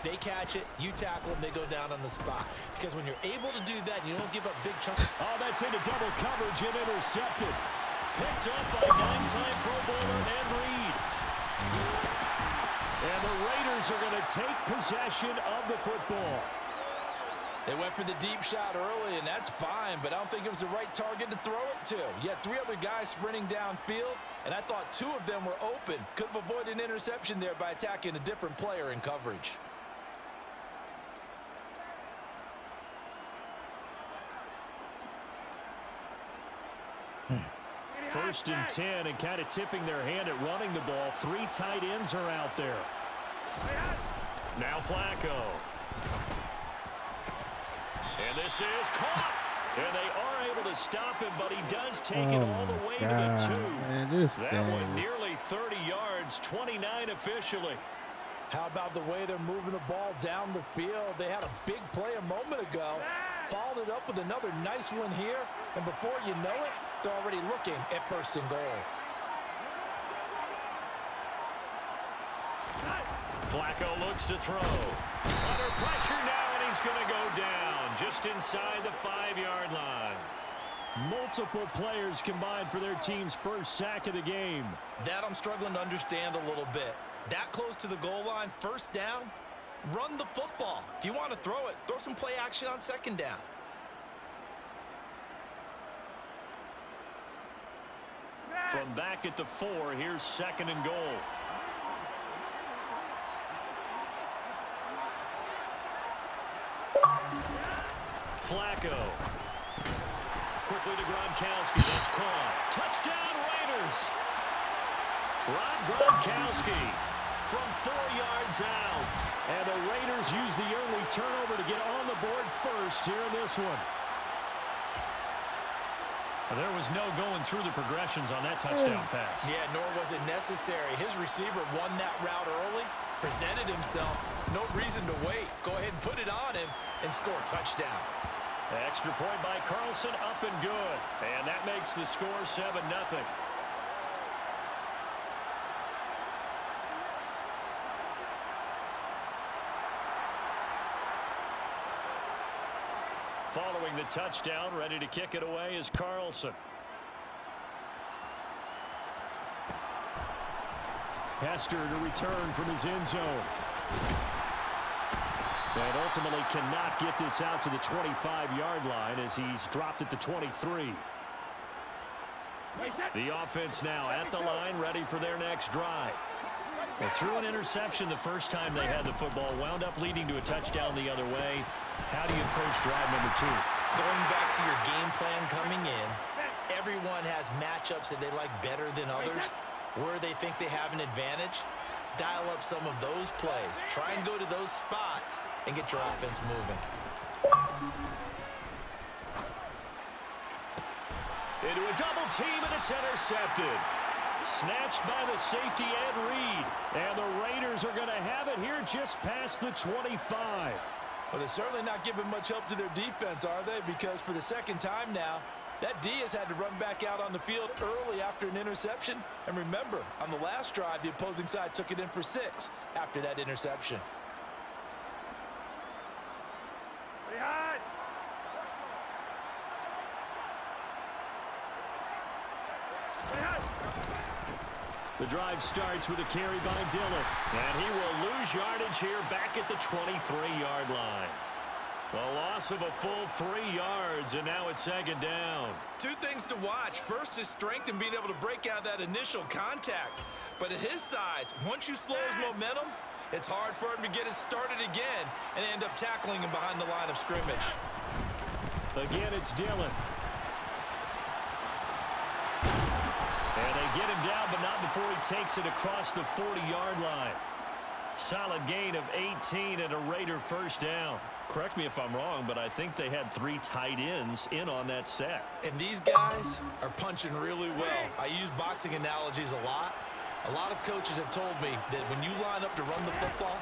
They catch it, you tackle them, they go down on the spot. Because when you're able to do that, you don't give up big chunks.
Oh, that's into double coverage and intercepted. Picked up by 9-time Pro Bowler Ed Reed. And the Raiders are going to take possession of the football.
They went for the deep shot early, and that's fine, but I don't think it was the right target to throw it to. You had 3 other guys sprinting downfield, and I thought 2 of them were open. Could have avoided an interception there by attacking a different player in coverage.
First and 10, and kind of tipping their hand at running the ball. 3 tight ends are out there. Now Flacco. And this is caught. And they are able to stop him, but he does take it all the way to the 2.
Man,
that one nearly 30 yards, 29 officially.
How about the way they're moving the ball down the field? They had a big play a moment ago. Followed it up with another nice one here. And before you know it, they're already looking at 1st and goal.
Flacco looks to throw. Under pressure now, and he's going to go down just inside the 5-yard line. Multiple players combined for their team's first sack of the game.
That I'm struggling to understand a little bit. That close to the goal line, 1st down, run the football. If you want to throw it, throw some play action on 2nd down.
From back at the 4, here's 2nd and goal. Flacco. Quickly to Gronkowski. That's caught. Touchdown Raiders. Rob Gronkowski from 4 yards out. And the Raiders use the early turnover to get on the board first here in this one. There was no going through the progressions on that touchdown pass.
Yeah, nor was it necessary. His receiver won that route early, presented himself. No reason to wait. Go ahead and put it on him and score a touchdown.
Extra point by Carlson, up and good. And that makes the score 7-0. Following the touchdown, ready to kick it away is Carlson. Hester to return from his end zone. And ultimately cannot get this out to the 25-yard line as he's dropped at the 23. The offense now at the line, ready for their next drive. They threw an interception the first time they had the football, wound up leading to a touchdown the other way. How do you approach drive number 2?
Going back to your game plan coming in, everyone has matchups that they like better than others, where they think they have an advantage. Dial up some of those plays. Try and go to those spots and get your offense moving.
Into a double team, and it's intercepted. Snatched by the safety Ed Reed. And the Raiders are going to have it here just past the 25.
Well, they're certainly not giving much help to their defense, are they? Because for the 2nd time now, That Diaz had to run back out on the field early after an interception. And remember, on the last drive, the opposing side took it in for 6 after that interception.
The drive starts with a carry by Dillon. And he will lose yardage here back at the 23-yard line. The loss of a full 3 yards, and now it's 2nd down.
2 things to watch. First, his strength and being able to break out that initial contact. But at his size, once you slow his momentum, it's hard for him to get it started again and end up tackling him behind the line of scrimmage.
Again, it's Dillon. And they get him down, but not before he takes it across the 40-yard line. Solid gain of 18 and a Raider 1st down. Correct me if I'm wrong, but I think they had 3 tight ends in on that set.
And these guys are punching really well. I use boxing analogies a lot. A lot of coaches have told me that when you line up to run the football,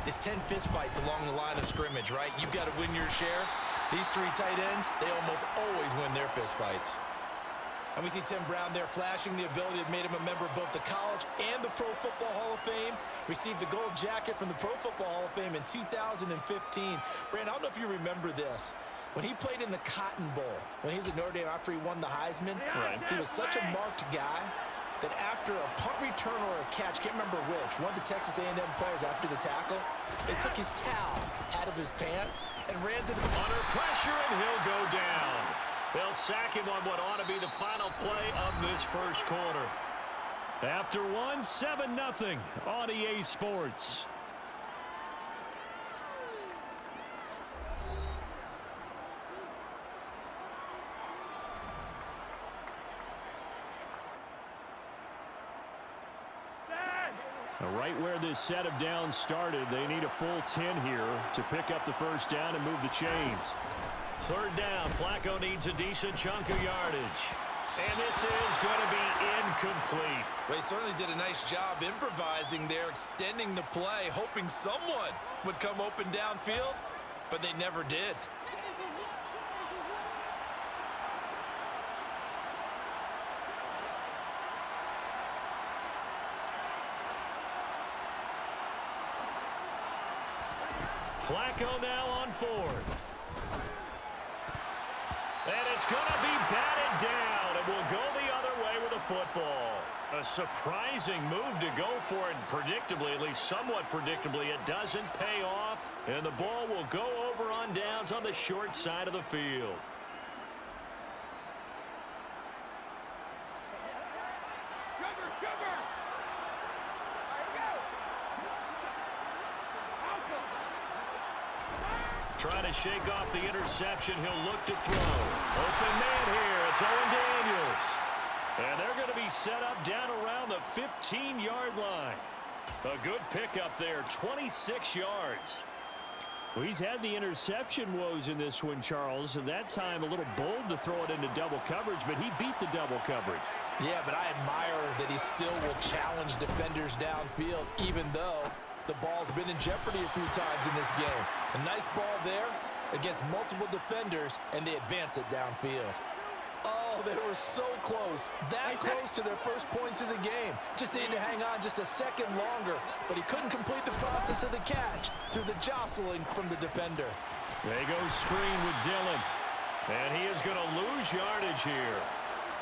it's 10 fistfights along the line of scrimmage, right? You've got to win your share. These 3 tight ends, they almost always win their fistfights. And we see Tim Brown there flashing the ability that made him a member of both the College and the Pro Football Hall of Fame. Received the gold jacket from the Pro Football Hall of Fame in 2015. Brand, I don't know if you remember this. When he played in the Cotton Bowl, when he was at Notre Dame after he won the Heisman, he was such a marked guy that after a punt return or a catch, can't remember which, one of the Texas A&M players after the tackle, they took his towel out of his pants and ran to the...
Under pressure, and he'll go down. They'll sack him on what ought to be the final play of this first quarter. After 1, 7-0 on EA Sports. Right where this set of downs started, they need a full 10 here to pick up the 1st down and move the chains. 3rd down, Flacco needs a decent chunk of yardage. And this is going to be incomplete.
Well, he certainly did a nice job improvising there, extending the play, hoping someone would come open downfield, but they never did.
Flacco now on 4th. And it's going to be batted down, and will go the other way with the football. A surprising move to go for it, predictably, at least somewhat predictably. It doesn't pay off, and the ball will go over on downs on the short side of the field. Trying to shake off the interception. He'll look to throw. Open man here. It's Owen Daniels. And they're going to be set up down around the 15-yard line. A good pickup there, 26 yards. Well, he's had the interception woes in this one, Charles, and that time a little bold to throw it into double coverage, but he beat the double coverage.
Yeah, but I admire that he still will challenge defenders downfield, even though the ball's been in jeopardy a few times in this game. A nice ball there against multiple defenders, and they advance it downfield. Oh, they were so close. That close to their first points of the game. Just needed to hang on just a second longer, but he couldn't complete the process of the catch through the jostling from the defender.
They go screen with Dillon, and he is going to lose yardage here.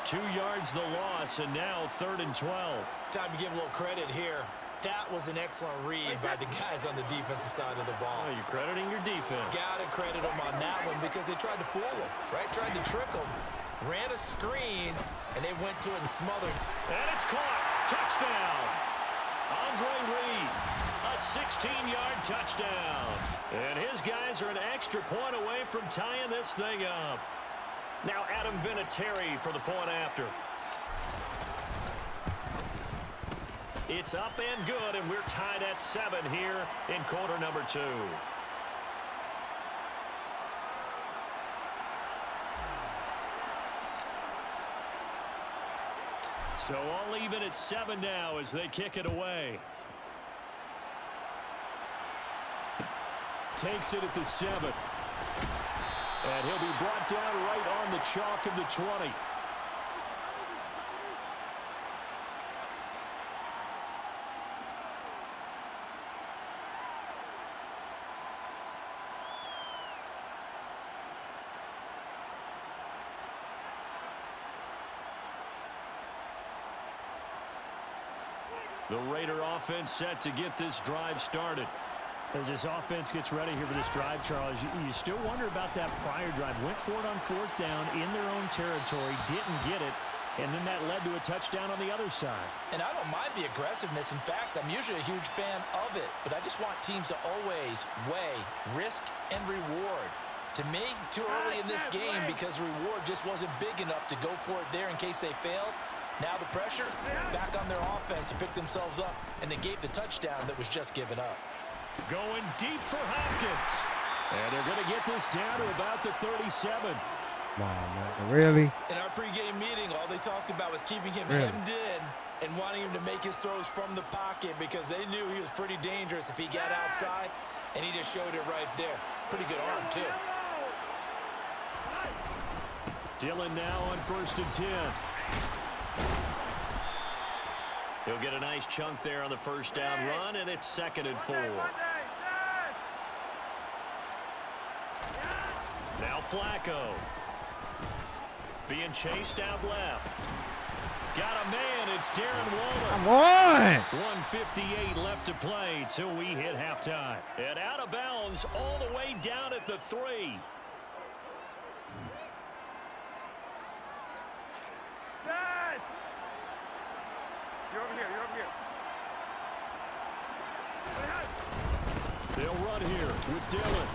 2 yards the loss, and now 3rd and 12.
Time to give a little credit here. That was an excellent read by the guys on the defensive side of the ball.
Oh, you're crediting your defense.
Gotta credit them on that one because they tried to fool him, right? Tried to trick him. Ran a screen, and they went to it and smothered.
And it's caught. Touchdown. Andre Reed, a 16-yard touchdown. And his guys are an extra point away from tying this thing up. Now Adam Vinatieri for the point after. It's up and good, and we're tied at 7 here in quarter number 2. So all even at 7 now as they kick it away. Takes it at the 7. And he'll be brought down right on the chalk of the 20. The Raider offense set to get this drive started.
As this offense gets ready here for this drive, Charles, you still wonder about that prior drive. Went for it on 4th down in their own territory, didn't get it, and then that led to a touchdown on the other side.
And I don't mind the aggressiveness. In fact, I'm usually a huge fan of it, but I just want teams to always weigh risk and reward. To me, too early in this game because the reward just wasn't big enough to go for it there in case they failed. Now the pressure back on their offense to pick themselves up, and they gave the touchdown that was just given up.
Going deep for Hopkins. And they're going to get this down to about the 37.
Come on, man. Really?
In our pregame meeting, all they talked about was keeping him hemmed in and wanting him to make his throws from the pocket because they knew he was pretty dangerous if he got outside, and he just showed it right there. Pretty good arm, too.
Dillon now on 1st and 10. He'll get a nice chunk there on the 1st down run, and it's 2nd and 4. Now Flacco. Being chased out left. Got a man. It's Darren Waller.
Come on!
1:58 left to play till we hit halftime. And out of bounds all the way down at the 3. They'll run here with Dillon.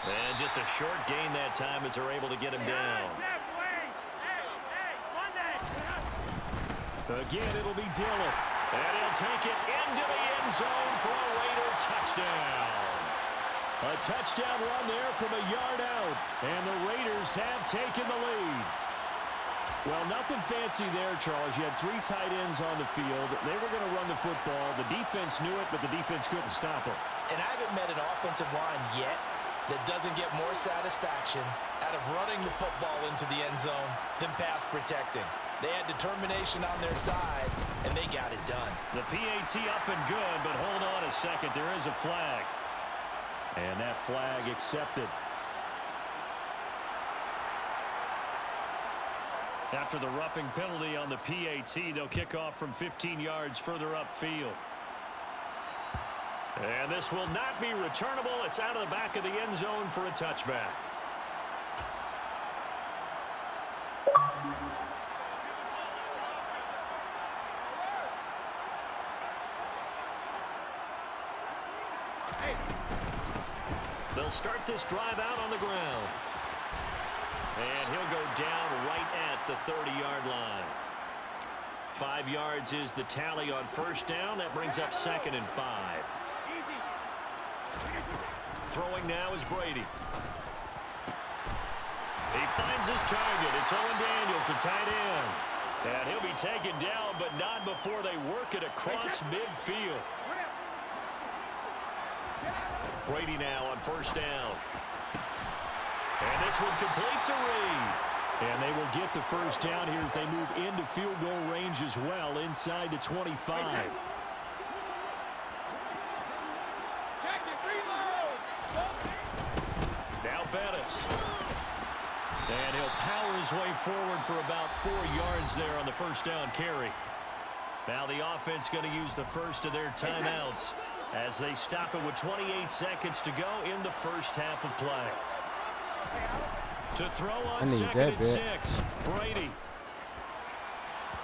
And just a short gain that time as they're able to get him down. Again, it'll be Dillon. And he'll take it into the end zone for a Raider touchdown. A touchdown run there from a yard out. And the Raiders have taken the lead. Well, nothing fancy there, Charles. You had 3 tight ends on the field. They were going to run the football. The defense knew it, but the defense couldn't stop it.
And I haven't met an offensive line yet that doesn't get more satisfaction out of running the football into the end zone than pass protecting. They had determination on their side, and they got it done.
The PAT up and good, but hold on a second. There is a flag. And that flag accepted. After the roughing penalty on the PAT, they'll kick off from 15 yards further upfield. And this will not be returnable. It's out of the back of the end zone for a touchback. They'll start this drive out on the ground. And he'll go down right at the 30-yard line. 5 yards is the tally on 1st down. That brings up 2nd and 5. Throwing now is Brady. He finds his target. It's Owen Daniels, a tight end. And he'll be taken down, but not before they work it across midfield. Brady now on 1st down. And this one complete to Reed. And they will get the 1st down here as they move into field goal range as well inside the 25. Now Bettis. And he'll power his way forward for about 4 yards there on the 1st down carry. Now the offense going to use the first of their timeouts as they stop it with 28 seconds to go in the 1st half of play. To throw on 2nd and 6. Brady.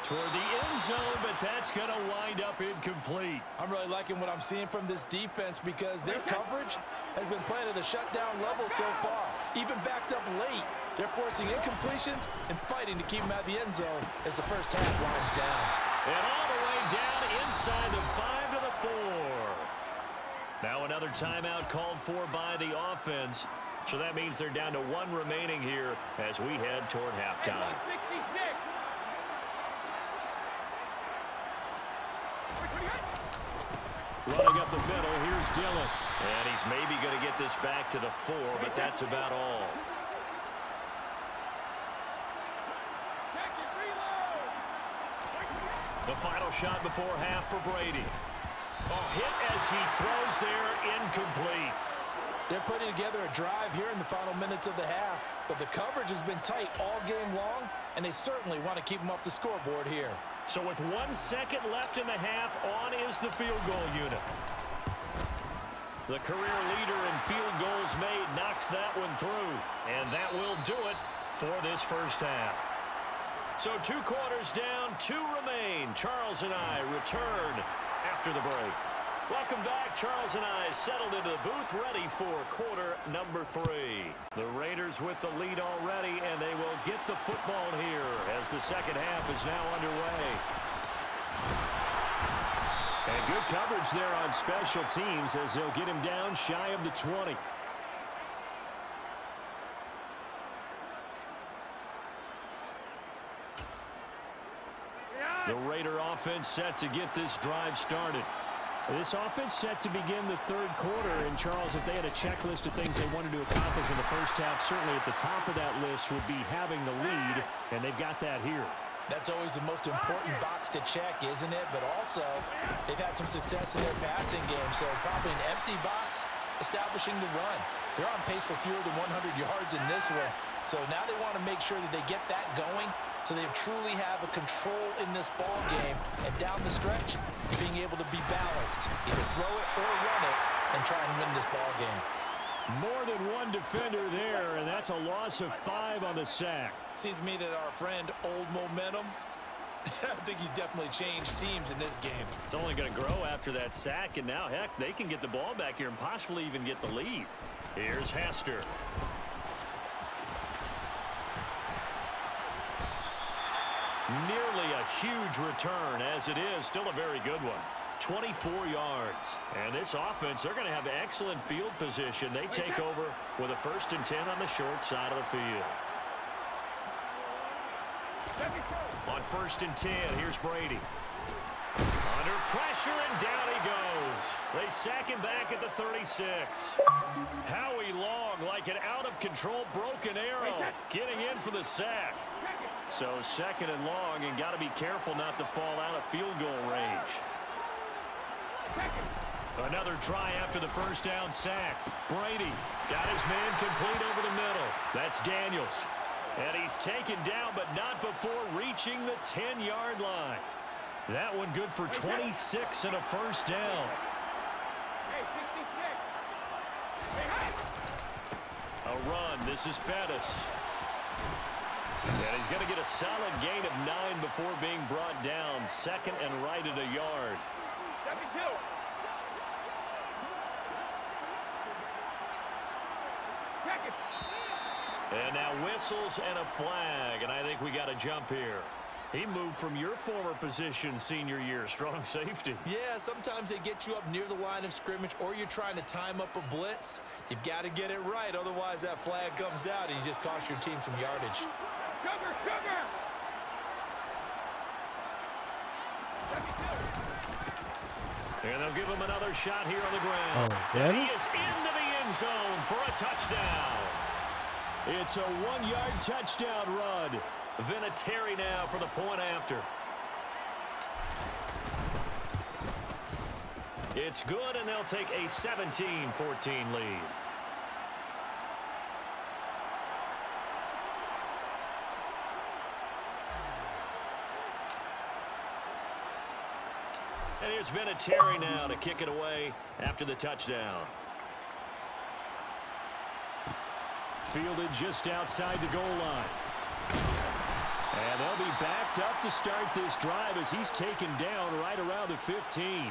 Toward the end zone, but that's going to wind up incomplete.
I'm really liking what I'm seeing from this defense because their coverage has been playing at a shutdown level so far. Even backed up late, they're forcing incompletions and fighting to keep them out of the end zone as the 1st half winds down.
And all the way down inside the 5 to the 4. Now another timeout called for by the offense. So that means they're down to 1 remaining here as we head toward halftime. Running up the middle, here's Dillon. And he's maybe going to get this back to the 4, but that's about all. The final shot before half for Brady. Oh, hit as he throws there, incomplete.
They're putting together a drive here in the final minutes of the half, but the coverage has been tight all game long, and they certainly want to keep them off the scoreboard here.
So with 1 second left in the half, on is the field goal unit. The career leader in field goals made knocks that one through, and that will do it for this first half. So 2 quarters down, 2 remain. Charles and I return after the break. Welcome back. Charles and I settled into the booth, ready for quarter number 3. The Raiders with the lead already, and they will get the football here as the second half is now underway. And good coverage there on special teams as they'll get him down shy of the 20. The Raider offense set to get this drive started. This offense set to begin the third quarter. And, Charles, if they had a checklist of things they wanted to accomplish in the first half, certainly at the top of that list would be having the lead, and they've got that here.
That's always the most important box to check, isn't it? But also, they've had some success in their passing game, so probably an empty box establishing the run. They're on pace for fewer than 100 yards in this one, so now they want to make sure that they get that going so they truly have a control in this ball game, and down the stretch, being able to be balanced, either throw it or run it, and try and win this ball game.
More than one defender there, and that's a loss of 5 on the sack.
Seems to me that our friend Old Momentum, I think he's definitely changed teams in this game.
It's only going to grow after that sack, and now, heck, they can get the ball back here and possibly even get the lead. Here's Hester. Nearly a huge return, as it is still a very good one. 24 yards. And this offense, they're going to have excellent field position. They take over with a 1st and 10 on the short side of the field. On 1st and 10, here's Brady. Under pressure, and down he goes. They sack him back at the 36. Howie Long, like an out-of-control broken arrow, getting in for the sack. So 2nd and long, and got to be careful not to fall out of field goal range. Another try after the 1st down sack. Brady got his man complete over the middle. That's Daniels. And he's taken down, but not before reaching the 10-yard line. That one good for 26 and a 1st down. A run. This is Bettis. And he's going to get a solid gain of 9 before being brought down. 2nd and right at a yard. And now whistles and a flag, and I think we got a jump here. He moved from your former position senior year, strong safety.
Yeah, sometimes they get you up near the line of scrimmage, or you're trying to time up a blitz. You've got to get it right, otherwise that flag comes out and you just cost your team some yardage.
And they'll give him another shot here on the ground.
Oh,
and he is into the end zone for a touchdown. It's a 1-yard touchdown run. Vinatieri now for the point after. It's good, and they'll take a 17-14 lead. And here's Vinatieri now to kick it away after the touchdown. Fielded just outside the goal line. And they'll be backed up to start this drive as he's taken down right around the 15.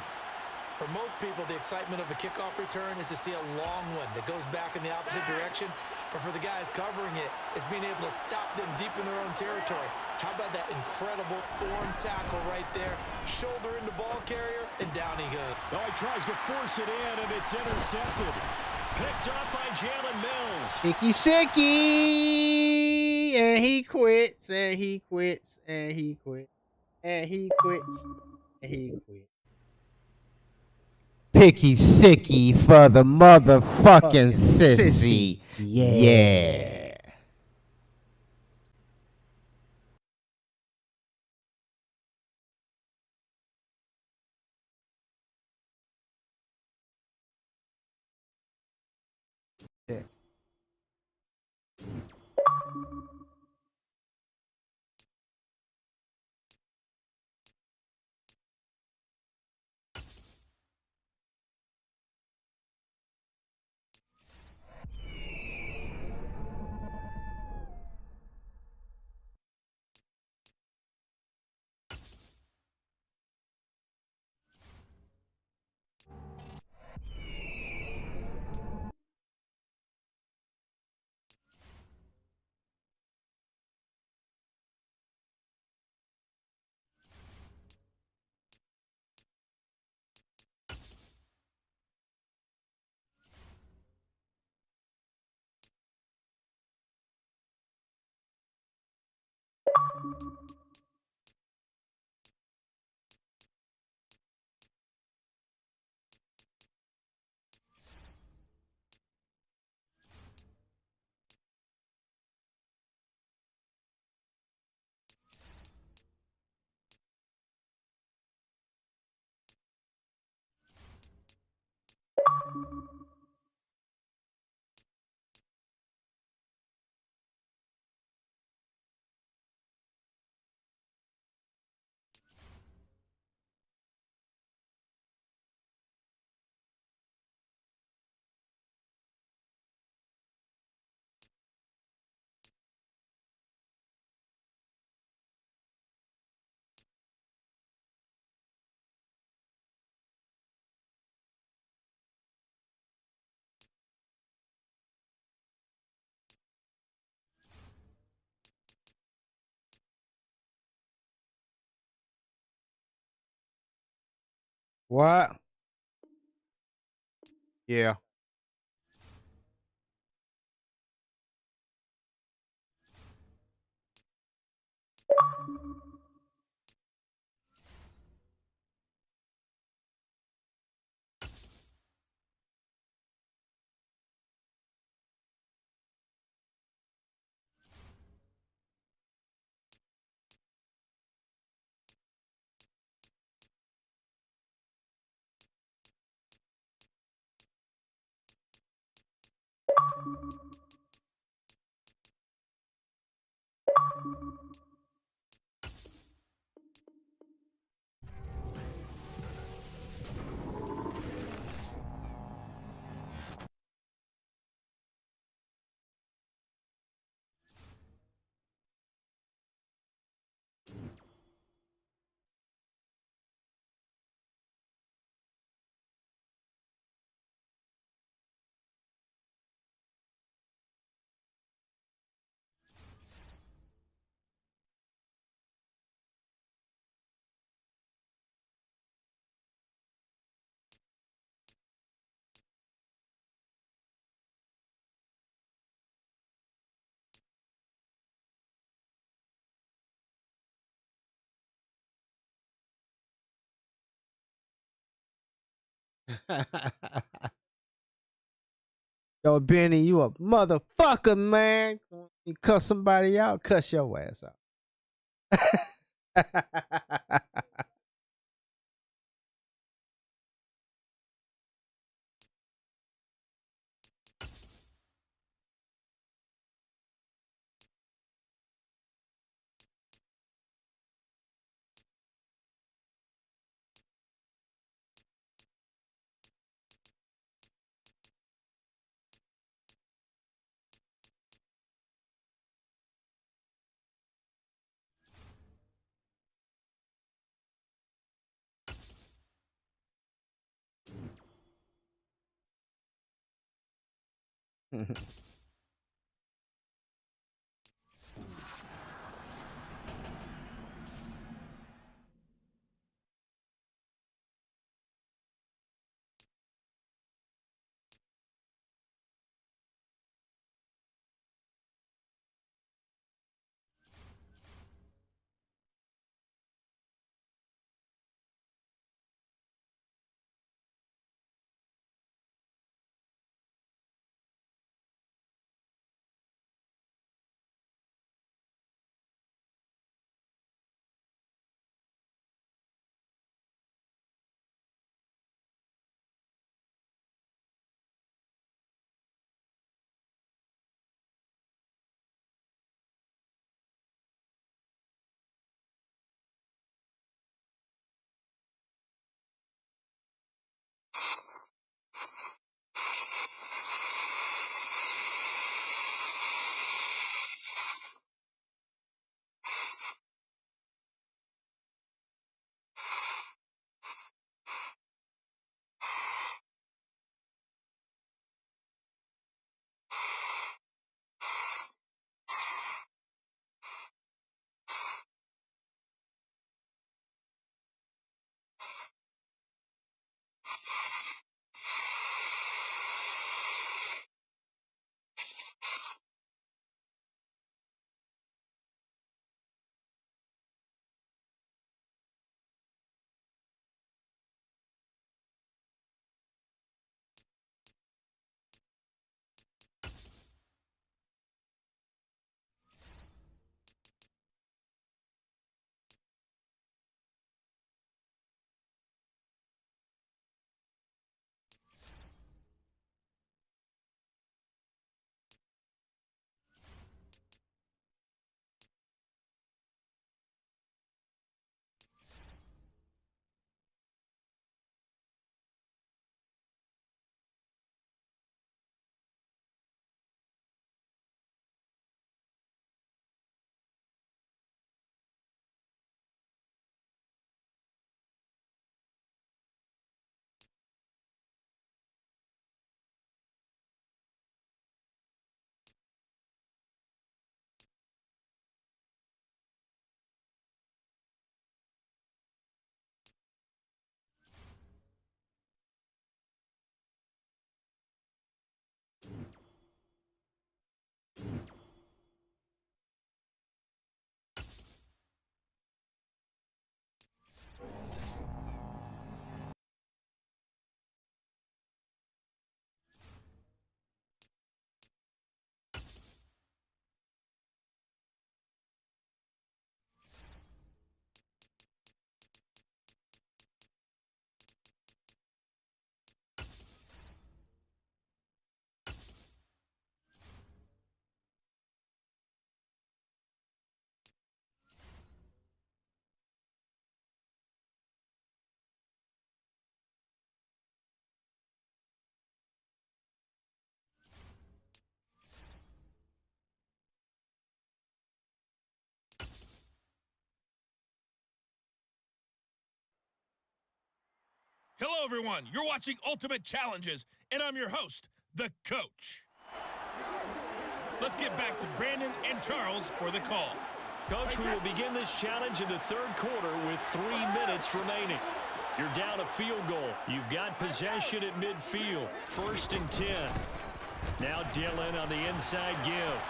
For most people, the excitement of a kickoff return is to see a long one that goes back in the opposite direction. But for the guys covering it, it's being able to stop them deep in their own territory. How about that incredible form tackle right there? Shoulder in the ball carrier, and down he goes.
Oh, he tries to force it in, and it's intercepted. Picked up by Jalen Mills.
Sicky, and he quits, and he quits, and he quits, and he quits, and he quits. Picky sicky for the motherfucking sissy. Yeah. Yeah. What? Yeah. Yo, Benny, you a motherfucker, man. You cuss somebody out, cuss your ass out.
Hello, everyone. You're watching Ultimate Challenges, and I'm your host, the Coach. Let's get back to Brandon and Charles for the call.
Coach, we will begin this challenge in the third quarter with 3 minutes remaining. You're down a field goal. You've got possession at midfield. 1st and 10. Now Dillon on the inside give.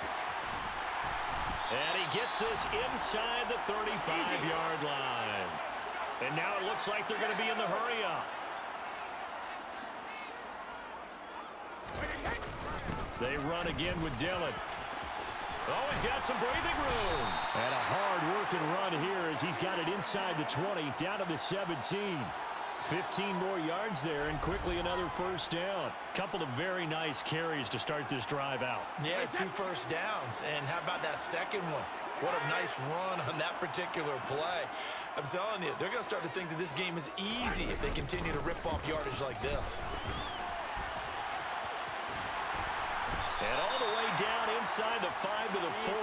And he gets this inside the 35-yard line. And now it looks like they're going to be in the hurry-up. They run again with Dillon. Oh, he's got some breathing room. And a hard-working run here as he's got it inside the 20, down to the 17. 15 more yards there, and quickly another 1st down. Couple of very nice carries to start this drive out.
Yeah, 2 first downs. And how about that second one? What a nice run on that particular play. I'm telling you, they're going to start to think that this game is easy if they continue to rip off yardage like this.
And all the way down inside the 5 to the 4.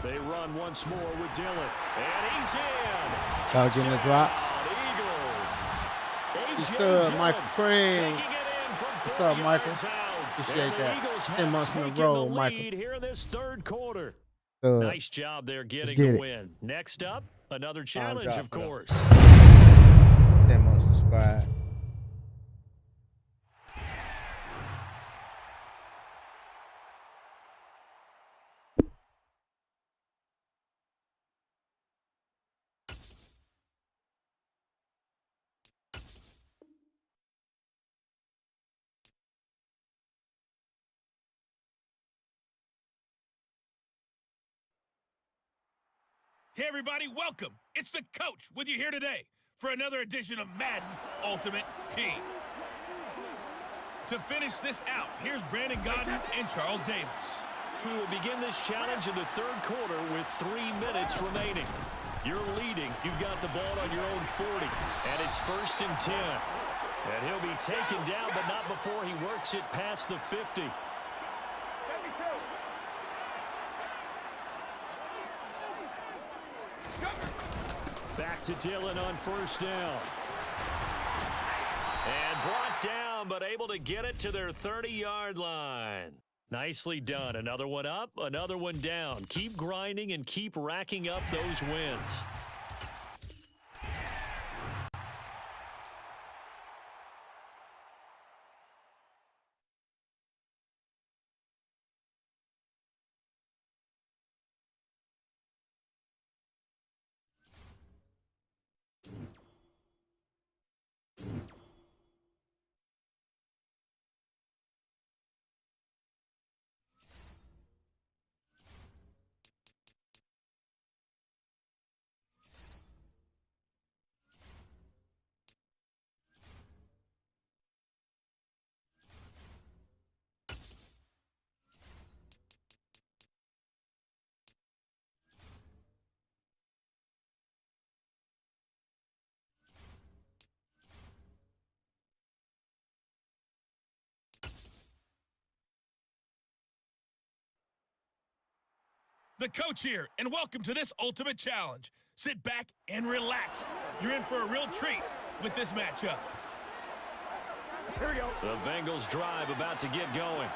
They run once more with Dillon. And he's in.
Getting the drops.
Eagles.
Yes, sir, Michael Crane. What's up, Michael? Appreciate that. 10 months in a row, Michael.
Here in this third quarter. Nice job there getting the win. Next up, another challenge, of course.
10 months subscribe.
Hey, everybody, welcome. It's the Coach with you here today for another edition of Madden Ultimate Team. To finish this out, here's Brandon Godden and Charles Davis.
We will begin this challenge in the third quarter with 3 minutes remaining. You're leading. You've got the ball on your own 40, and it's 1st and 10. And he'll be taken down, but not before he works it past the 50. Back to Dillon on 1st down. And brought down, but able to get it to their 30-yard line. Nicely done. Another one up, another one down. Keep grinding and keep racking up those wins.
The coach here, and welcome to this ultimate challenge. Sit back and relax. You're in for a real treat with this matchup.
Here we go. The Bengals drive about to get going.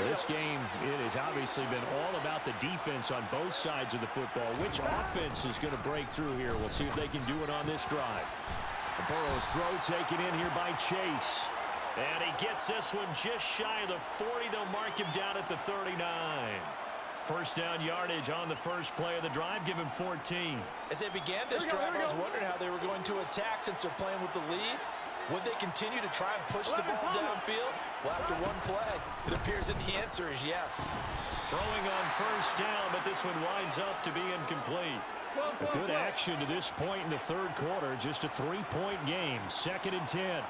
This game, it has obviously been all about the defense on both sides of the football. Which offense is going to break through here? We'll see if they can do it on this drive. Burrow's throw taken in here by Chase. And he gets this one just shy of the 40. They'll mark him down at the 39. First down yardage on the first play of the drive. Give him 14.
As they began this drive, I was wondering how they were going to attack since they're playing with the lead. Would they continue to try and push the ball downfield? Well, after one play, it appears that the answer is yes.
Throwing on first down, but this one winds up to be incomplete. A good action to this point in the third quarter. Just a 3-point game. 2nd and 10.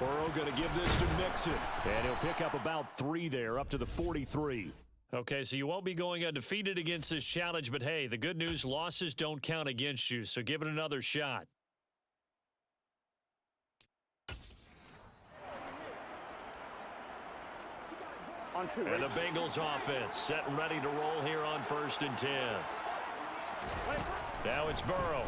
Burrow going to give this to Mixon. And he'll pick up about 3 there, up to the 43. Okay, so you won't be going undefeated against this challenge, but hey, the good news, losses don't count against you, so give it another shot. And the Bengals offense set and ready to roll here on 1st and 10. Now it's Burrow.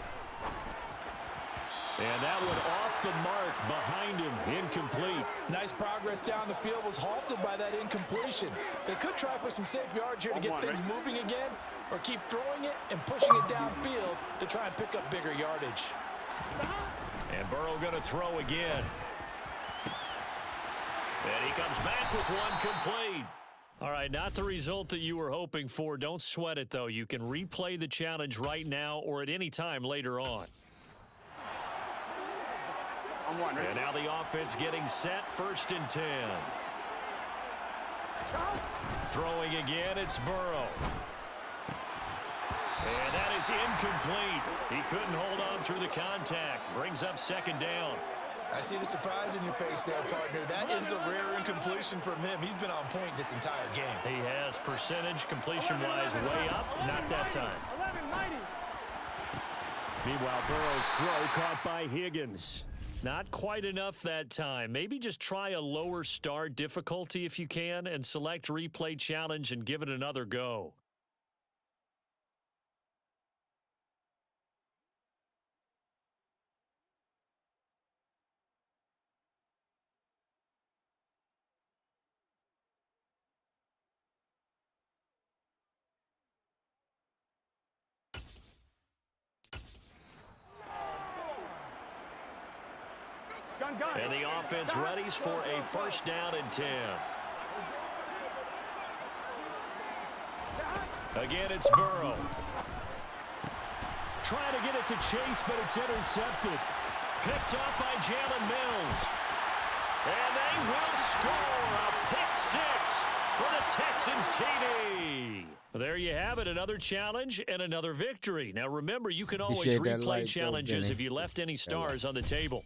And that one off the mark behind him, incomplete.
Nice progress down the field was halted by that incompletion. They could try for some safe yards here to get things moving again, or keep throwing it and pushing it downfield to try and pick up bigger yardage.
And Burrow going to throw again. And he comes back with one complete. All right, not the result that you were hoping for. Don't sweat it, though. You can replay the challenge right now or at any time later on. And now the offense getting set, 1st and 10. Throwing again, it's Burrow. And that is incomplete. He couldn't hold on through the contact. Brings up 2nd down.
I see the surprise in your face there, partner. That is a rare incompletion from him. He's been on point this entire game.
He has percentage completion-wise way up. Not that time. Meanwhile, Burrow's throw caught by Higgins. Not quite enough that time. Maybe just try a lower start difficulty if you can and select replay challenge and give it another go. And the offense readies for a 1st down and 10. Again, it's Burrow. Trying to get it to Chase, but it's intercepted. Picked up by Jalen Mills. And they will score a pick 6 for the Texans TD. There you have it, another challenge and another victory. Now remember, you can always replay challenges if you left any stars on the table.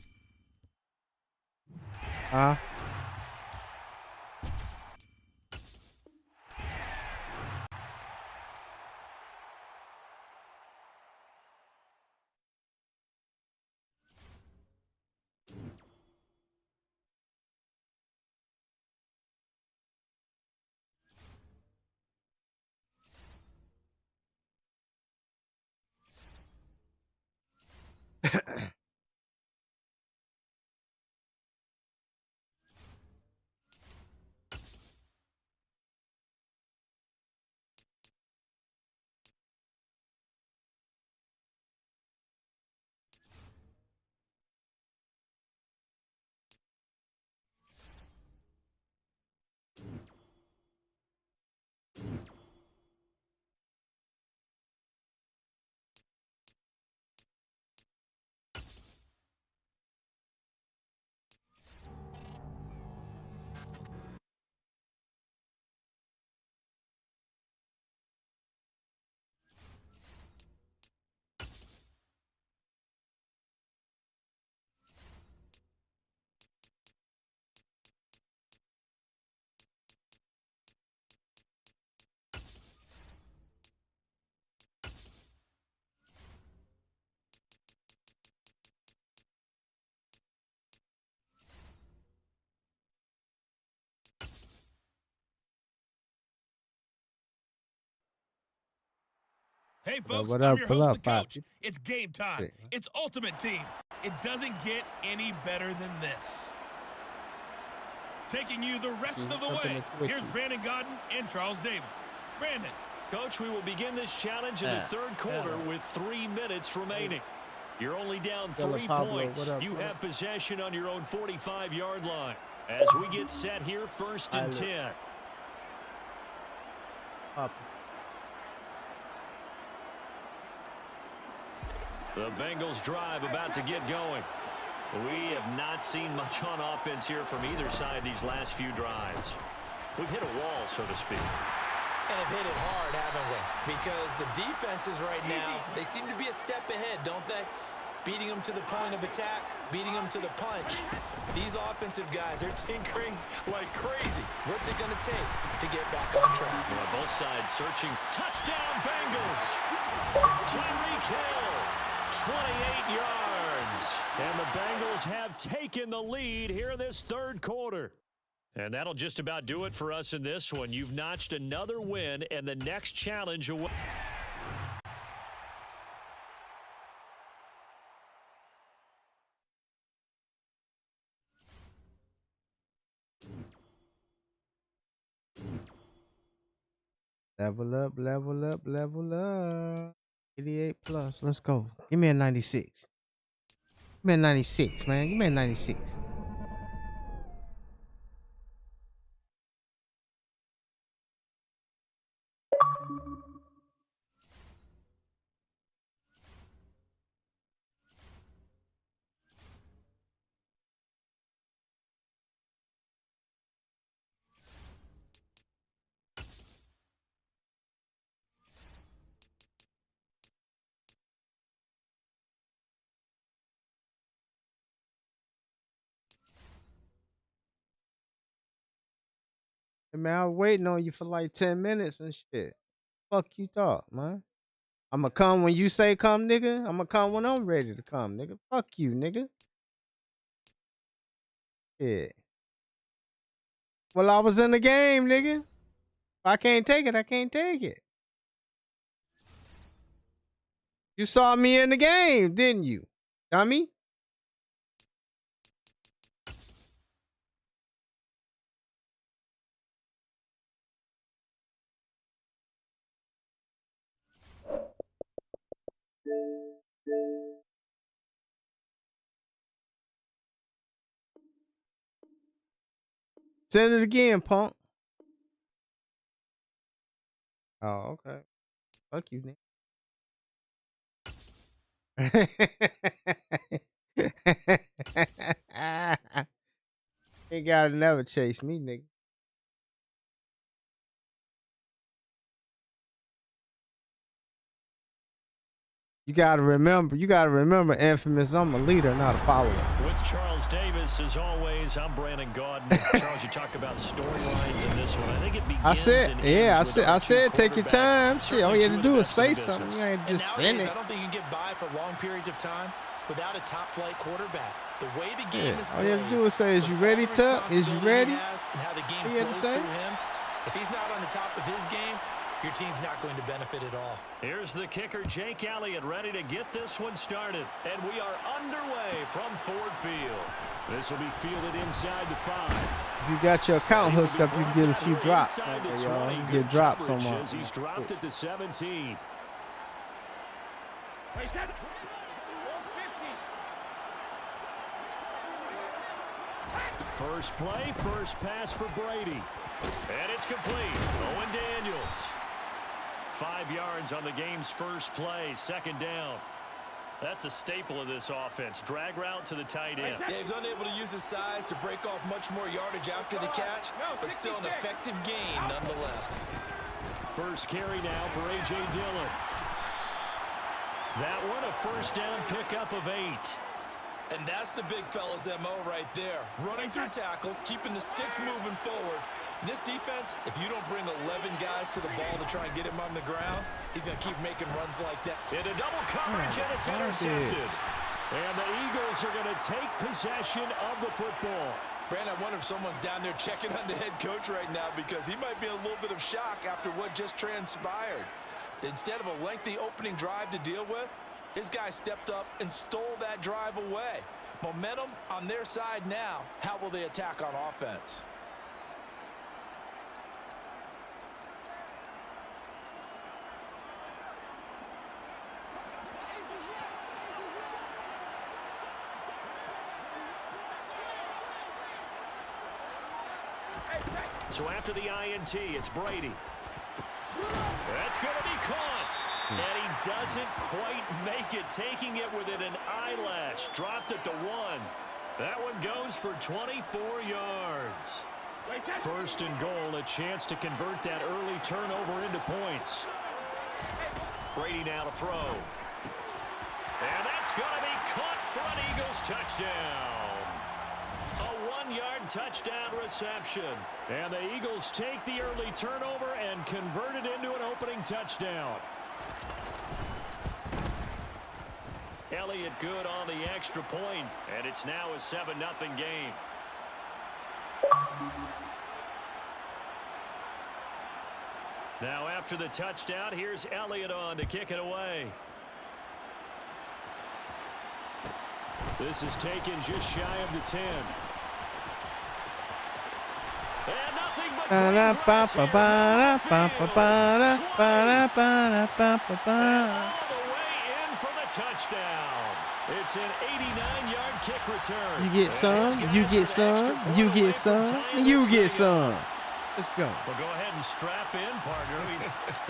Hey, folks,
What
I'm
up?
your
Pull
host,
up,
the coach.
Poppy.
It's game time. It's Ultimate Team. It doesn't get any better than this. Taking you the rest of the way, here's Brandon Gaudin and Charles Davis. Brandon.
Coach, we will begin this challenge in the third quarter with 3 minutes remaining. You're only down 3 points. You have possession on your own 45-yard line. As we get set here, 1st and 10. The Bengals drive about to get going. We have not seen much on offense here from either side these last few drives. We've hit a wall, so to speak.
And have hit it hard, haven't we? Because the defenses right now, they seem to be a step ahead, don't they? Beating them to the point of attack, beating them to the punch. These offensive guys are tinkering like crazy. What's it going to take to get back on track?
Well, both sides searching. Touchdown, Bengals! Tyreek Hill, 28 yards. And the Bengals have taken the lead here in this third quarter. And that'll just about do it for us in this one. You've notched another win and the next challenge away.
Level up, level up, level up. 88 plus. Let's go. Give me a 96. Give me a 96, man. Give me a 96. Hey, man, I was waiting on you for like 10 minutes and shit. Fuck you thought, man. I'ma come when you say come, nigga. I'ma come when I'm ready to come, nigga. Fuck you, nigga. Yeah. Well, I was in the game, nigga. If I can't take it, I can't take it. You saw me in the game, didn't you, dummy? Send it again, punk. Oh, okay. Fuck you, nigga. Ain't gotta never chase me, nigga. You gotta remember, Infamous, I'm a leader, not a follower.
With Charles Davis, as always, I'm Brandon Gaudin. Charles, you talk about storylines in this one. I think it begins
I said, take your time. Shit, all you had to do is say something. You ain't just send it.
I don't think you can get by for long periods of time without a top-flight quarterback. The way the game is played,
all you have to do is say, is you ready, Tuck? Is you ready?
And how the game flows through him. If he's not on the top of his game, your team's not going to benefit at all.
Here's the kicker, Jake Elliott, ready to get this one started. And we are underway from Ford Field. This will be fielded inside the 5.
If you got your account hooked up, you can get a few drops. You get drops on my.
He's dropped at the 17. First play, first pass for Brady. And it's complete. Owen Daniels. 5 yards on the game's first play. Second down. That's a staple of this offense. Drag route to the tight end.
Yeah, he's unable to use his size to break off much more yardage after the catch, but still an effective gain nonetheless.
First carry now for A.J. Dillon. That one, a first down pickup of 8.
And that's the big fella's MO right there. Running through tackles, keeping the sticks moving forward. This defense, if you don't bring 11 guys to the ball to try and get him on the ground, he's going to keep making runs like that.
Into double coverage, and it's intercepted. And the Eagles are going to take possession of the football.
Brandon, I wonder if someone's down there checking on the head coach right now because he might be in a little bit of shock after what just transpired. Instead of a lengthy opening drive to deal with, his guy stepped up and stole that drive away. Momentum on their side now. How will they attack on offense?
So after the INT, it's Brady. That's going to be caught. And he doesn't quite make it, taking it within an eyelash. Dropped at the 1. That one goes for 24 yards. First and goal, a chance to convert that early turnover into points. Brady now to throw. And that's going to be caught for an Eagles touchdown. A 1-yard touchdown reception. And the Eagles take the early turnover and convert it into an opening touchdown. Elliott good on the extra point, and it's now a 7-0 game. Now after the touchdown, here's Elliott on to kick it away. This is taken just shy of the 10. And nothing but touchdown. It's an 89-yard kick return.
You get some, you get some, you get some, you get some. Let's go.
Well, go ahead and strap in, partner.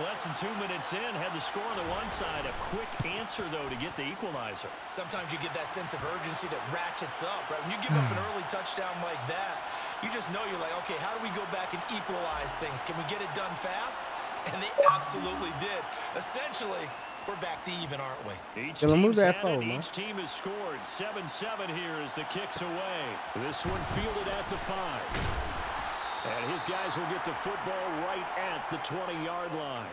Less than 2 minutes in, had the score on the one side. A quick answer, though, to get the equalizer.
Sometimes you get that sense of urgency that ratchets up, right? When you give up an early touchdown like that, you just know you're like, okay, how do we go back and equalize things? Can we get it done fast? And they absolutely did. Essentially, we're back to even, aren't we?
Each team's had it. Each team has scored. 7-7 here as the kick's away. This one fielded at the 5. And his guys will get the football right at the 20-yard line.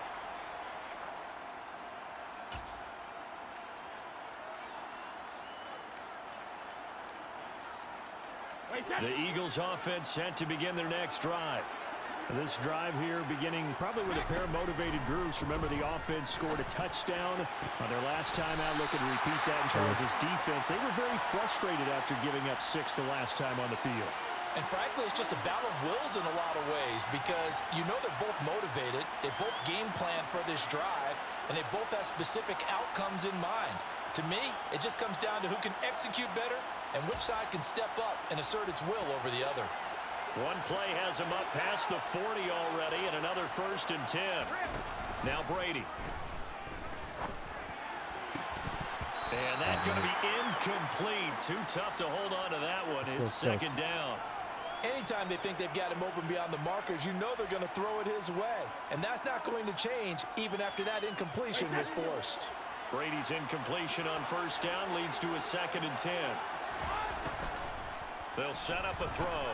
The Eagles offense set to begin their next drive. This drive here beginning probably with a pair of motivated groups. Remember, the offense scored a touchdown on their last time out. Looking to repeat that in Charles' defense. They were very frustrated after giving up 6 the last time on the field.
And frankly, it's just a battle of wills in a lot of ways because you know they're both motivated. They both game plan for this drive, and they both have specific outcomes in mind. To me, it just comes down to who can execute better and which side can step up and assert its will over the other.
One play has him up past the 40 already, and another 1st and 10. Now Brady. And that's going to be incomplete. Too tough to hold on to that one. It's 2nd down.
Anytime they think they've got him open beyond the markers, you know they're going to throw it his way. And that's not going to change even after that incompletion was forced.
Brady's incompletion on 1st down leads to a 2nd and 10. They'll set up a throw.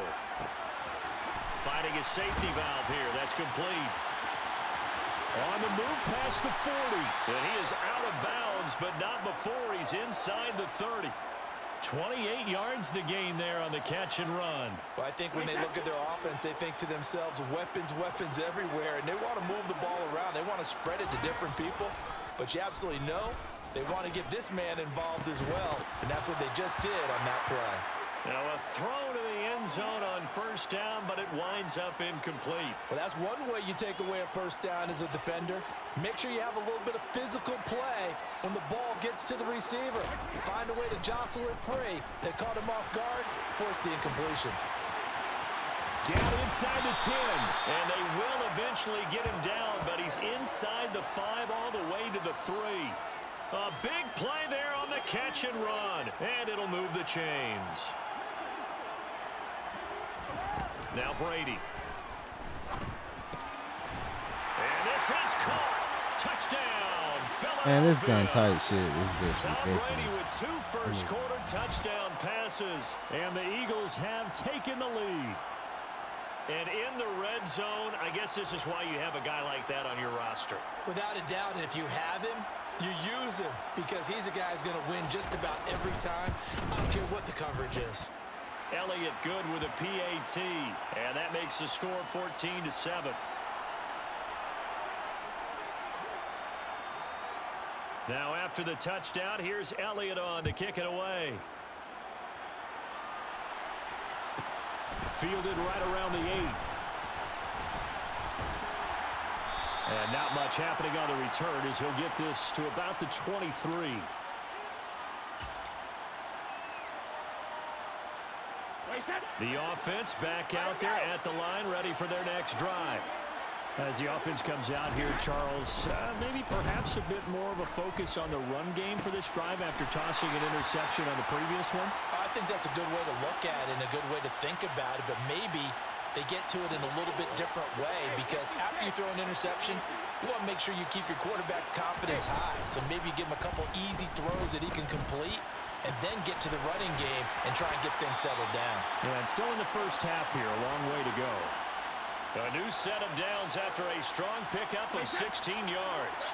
Finding a safety valve here. That's complete. On the move past the 40. And he is out of bounds, but not before he's inside the 30. 28 yards the gain there on the catch and run.
Well, I think when they look at their offense, they think to themselves, weapons, weapons everywhere, and they want to move the ball around. They want to spread it to different people, but you absolutely know they want to get this man involved as well, and that's what they just did on that play.
Now a throw to the end zone on 1st down, but it winds up incomplete.
Well, that's one way you take away a 1st down as a defender. Make sure you have a little bit of physical play when the ball gets to the receiver. Find a way to jostle it free. They caught him off guard, force the incompletion.
Down inside the 10, and they will eventually get him down, but he's inside the 5 all the way to the 3. A big play there on the catch and run, and it'll move the chains. Now Brady. And this is caught. Touchdown.
Man, this gun tight shit is just
Tom
ridiculous.
Brady with 2 first-quarter touchdown passes, and the Eagles have taken the lead. And in the red zone, I guess this is why you have a guy like that on your roster.
Without a doubt, and if you have him, you use him because he's a guy who's going to win just about every time. I don't care what the coverage is.
Elliott good with a PAT, and that makes the score 14-7. Now after the touchdown, here's Elliott on to kick it away. Fielded right around the 8. And not much happening on the return as he'll get this to about the 23. The offense back out there at the line, ready for their next drive. As the offense comes out here, Charles, maybe perhaps a bit more of a focus on the run game for this drive after tossing an interception on the previous one?
I think that's a good way to look at it and a good way to think about it, but maybe they get to it in a little bit different way because after you throw an interception, you want to make sure you keep your quarterback's confidence high. So maybe you give him a couple easy throws that he can complete and then get to the running game and try and get things settled down.
Yeah, and still in the first half here, a long way to go. A new set of downs after a strong pickup of 16 yards.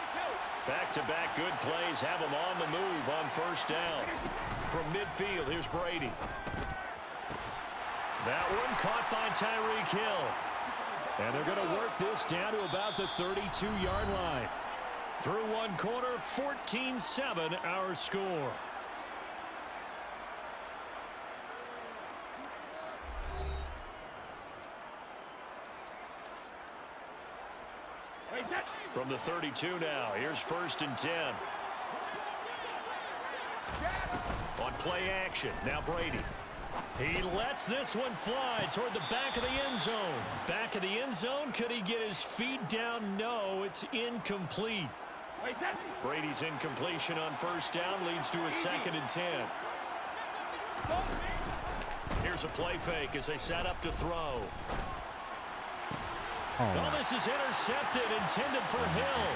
Back-to-back good plays have them on the move on first down. From midfield, here's Brady. That one caught by Tyreek Hill. And they're going to work this down to about the 32-yard line. Through one quarter, 14-7 our score. From the 32 now, here's 1st and 10. On play action, now Brady. He lets this one fly toward the back of the end zone. Back of the end zone, could he get his feet down? No, it's incomplete. Brady's incompletion on first down leads to a 2nd and 10. Here's a play fake as they set up to throw. Oh, this is intercepted, intended for Hill.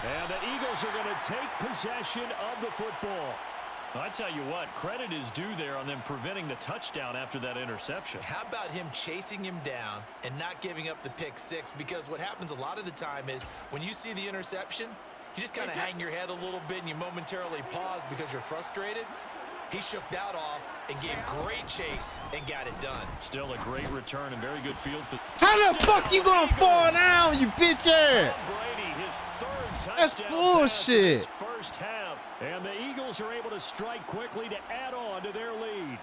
And the Eagles are going to take possession of the football. I tell you what, credit is due there on them preventing the touchdown after that interception.
How about him chasing him down and not giving up the pick six? Because what happens a lot of the time is when you see the interception, you just kind of hang your head a little bit and you momentarily pause because you're frustrated. He shook that off and gave great chase and got it done.
Still a great return and very good field.
How the fuck you gonna fall down, you bitch ass?
Brady, his 3rd touchdown.
That's bullshit.
Pass in his first half. And the Eagles are able to strike quickly to add on to their lead.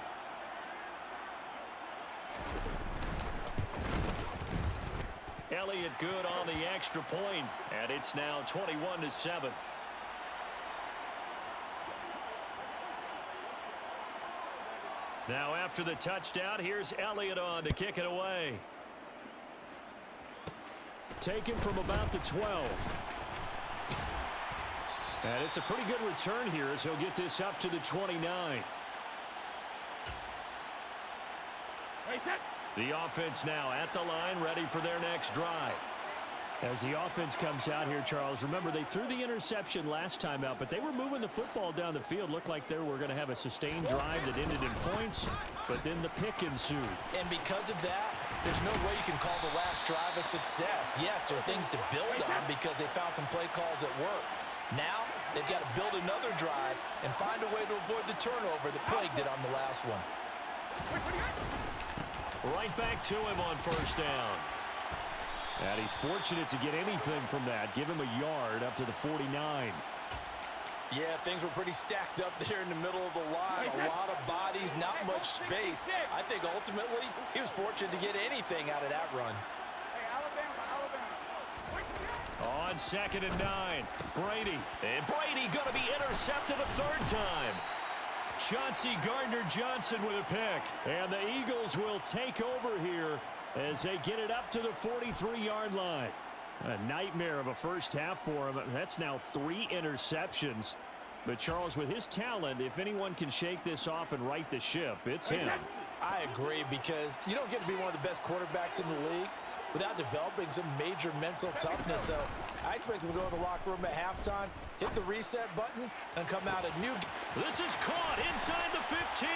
Elliott good on the extra point, and it's now 21-7. Now after the touchdown, here's Elliott on to kick it away. Taken from about the 12. And it's a pretty good return here as he'll get this up to the 29. The offense now at the line, ready for their next drive. As the offense comes out here, Charles, remember they threw the interception last time out, but they were moving the football down the field. Looked like they were going to have a sustained drive that ended in points, but then the pick ensued.
And because of that, there's no way you can call the last drive a success. Yes, there are things to build on because they found some play calls that work. Now, they've got to build another drive and find a way to avoid the turnover that plagued it on the last one.
Right back to him on first down. And he's fortunate to get anything from that. Give him a yard up to the 49.
Yeah, things were pretty stacked up there in the middle of the line. A lot of bodies, not much space. I think ultimately he was fortunate to get anything out of that run.
On 2nd and 9, Brady. And Brady going to be intercepted a 3rd time. Chauncey Gardner-Johnson with a pick. And the Eagles will take over here as they get it up to the 43-yard line. A nightmare of a first half for him. That's now 3 interceptions. But Charles, with his talent, if anyone can shake this off and right the ship, it's him.
I agree, because you don't get to be one of the best quarterbacks in the league without developing some major mental toughness. So I expect him to go to the locker room at halftime, hit the reset button, and come out a new.
This is caught inside the 15.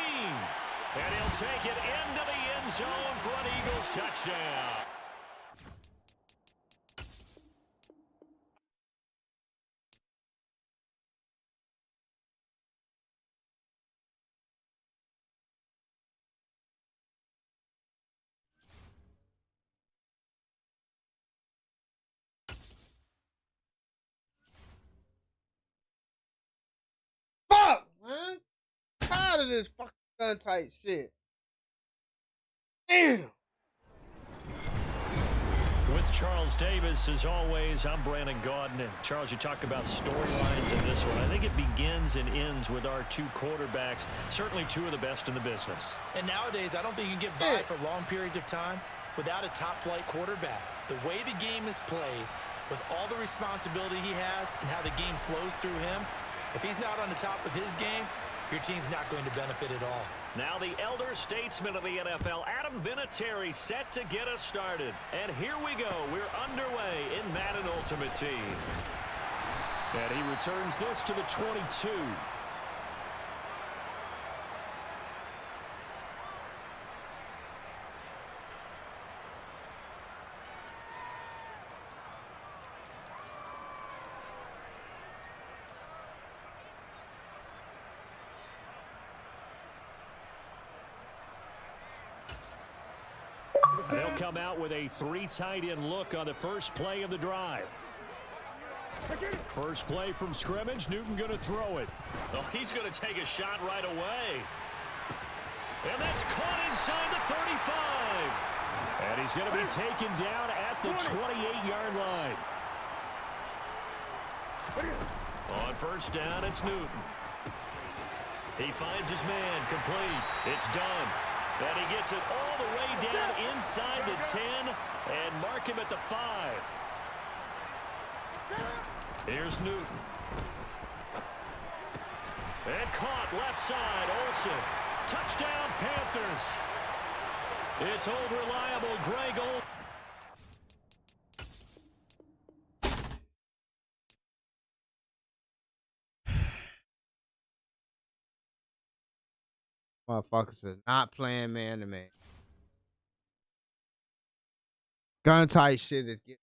And he'll take it into the end zone for an Eagles touchdown.
of this fucking gun tight shit. Damn.
With Charles Davis, as always, I'm Brandon Gaudin. And Charles, you talked about storylines in this one. I think it begins and ends with our two quarterbacks, certainly two of the best in the business.
And nowadays, I don't think you can get by for long periods of time without a top-flight quarterback. The way the game is played, with all the responsibility he has and how the game flows through him, if he's not on the top of his game, your team's not going to benefit at all.
Now the elder statesman of the NFL, Adam Vinatieri, set to get us started. And here we go. We're underway in Madden Ultimate Team. And he returns this to the 22. They'll come out with a three tight end look on the first play of the drive. First play from scrimmage. Newton going to throw it. Oh, he's going to take a shot right away. And that's caught inside the 35. And he's going to be taken down at the 28-yard line. On first down, it's Newton. He finds his man, complete. It's done. And he gets it all the way down inside the 10 and mark him at the 5. Here's Newton. And caught left side, Olsen. Touchdown, Panthers. It's old reliable Greg Olsen.
Motherfuckers is not playing man to man. Gun tight shit is getting.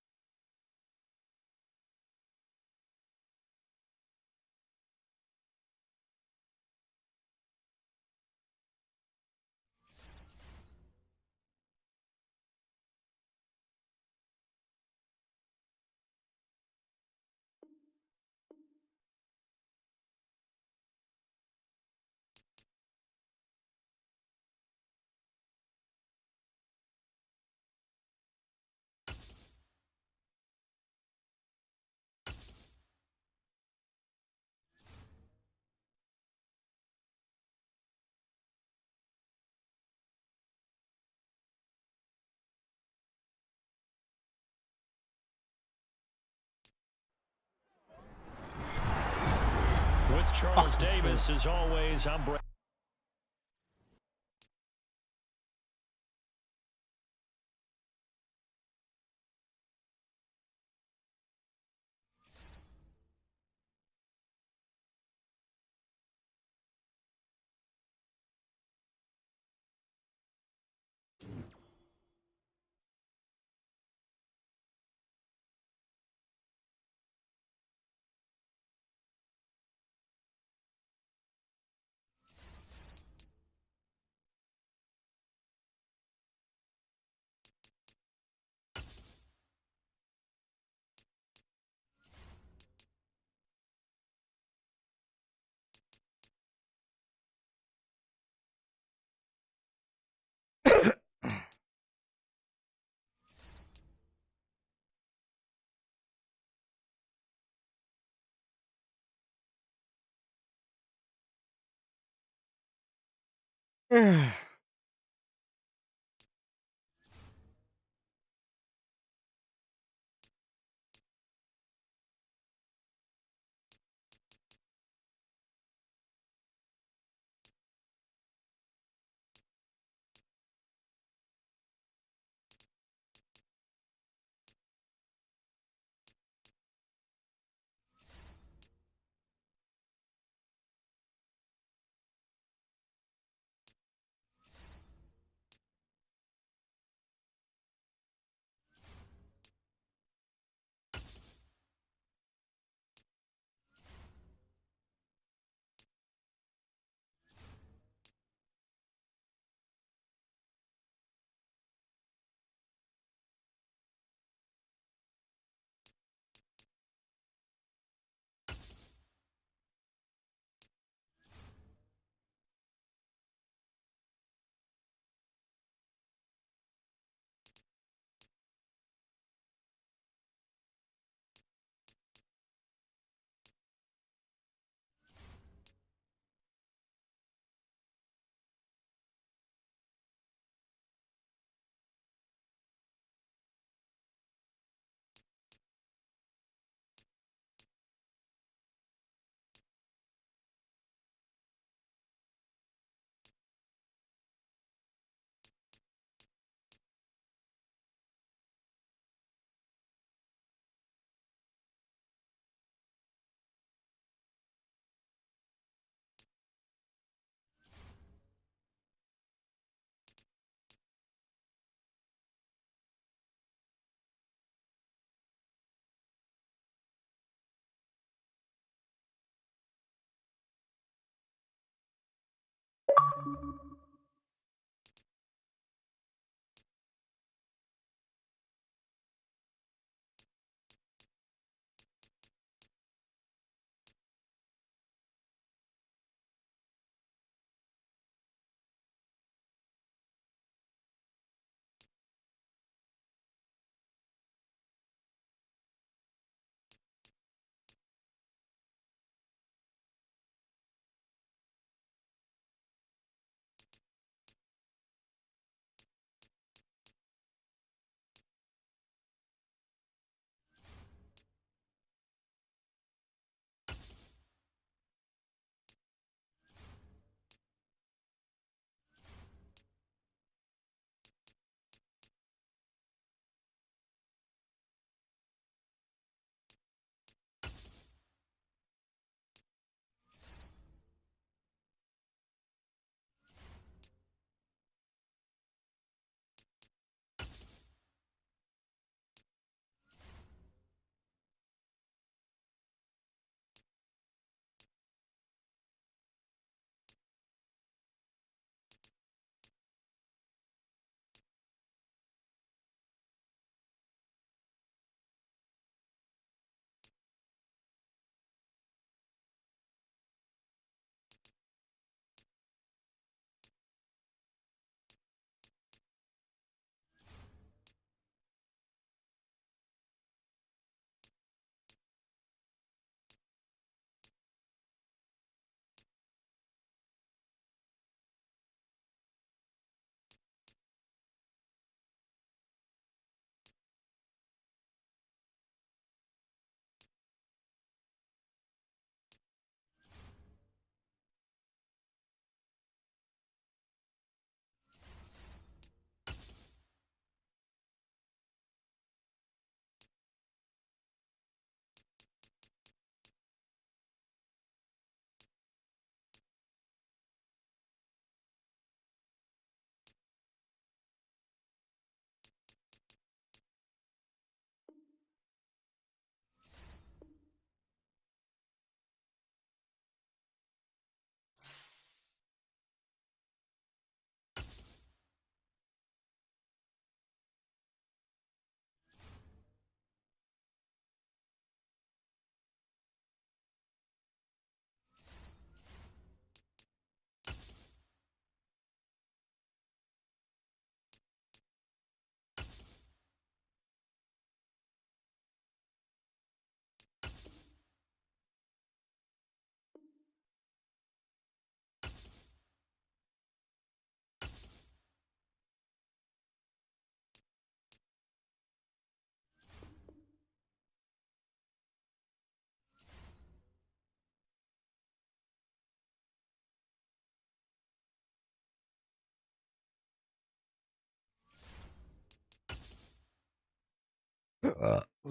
With Charles Davis, as always, I'm Brett.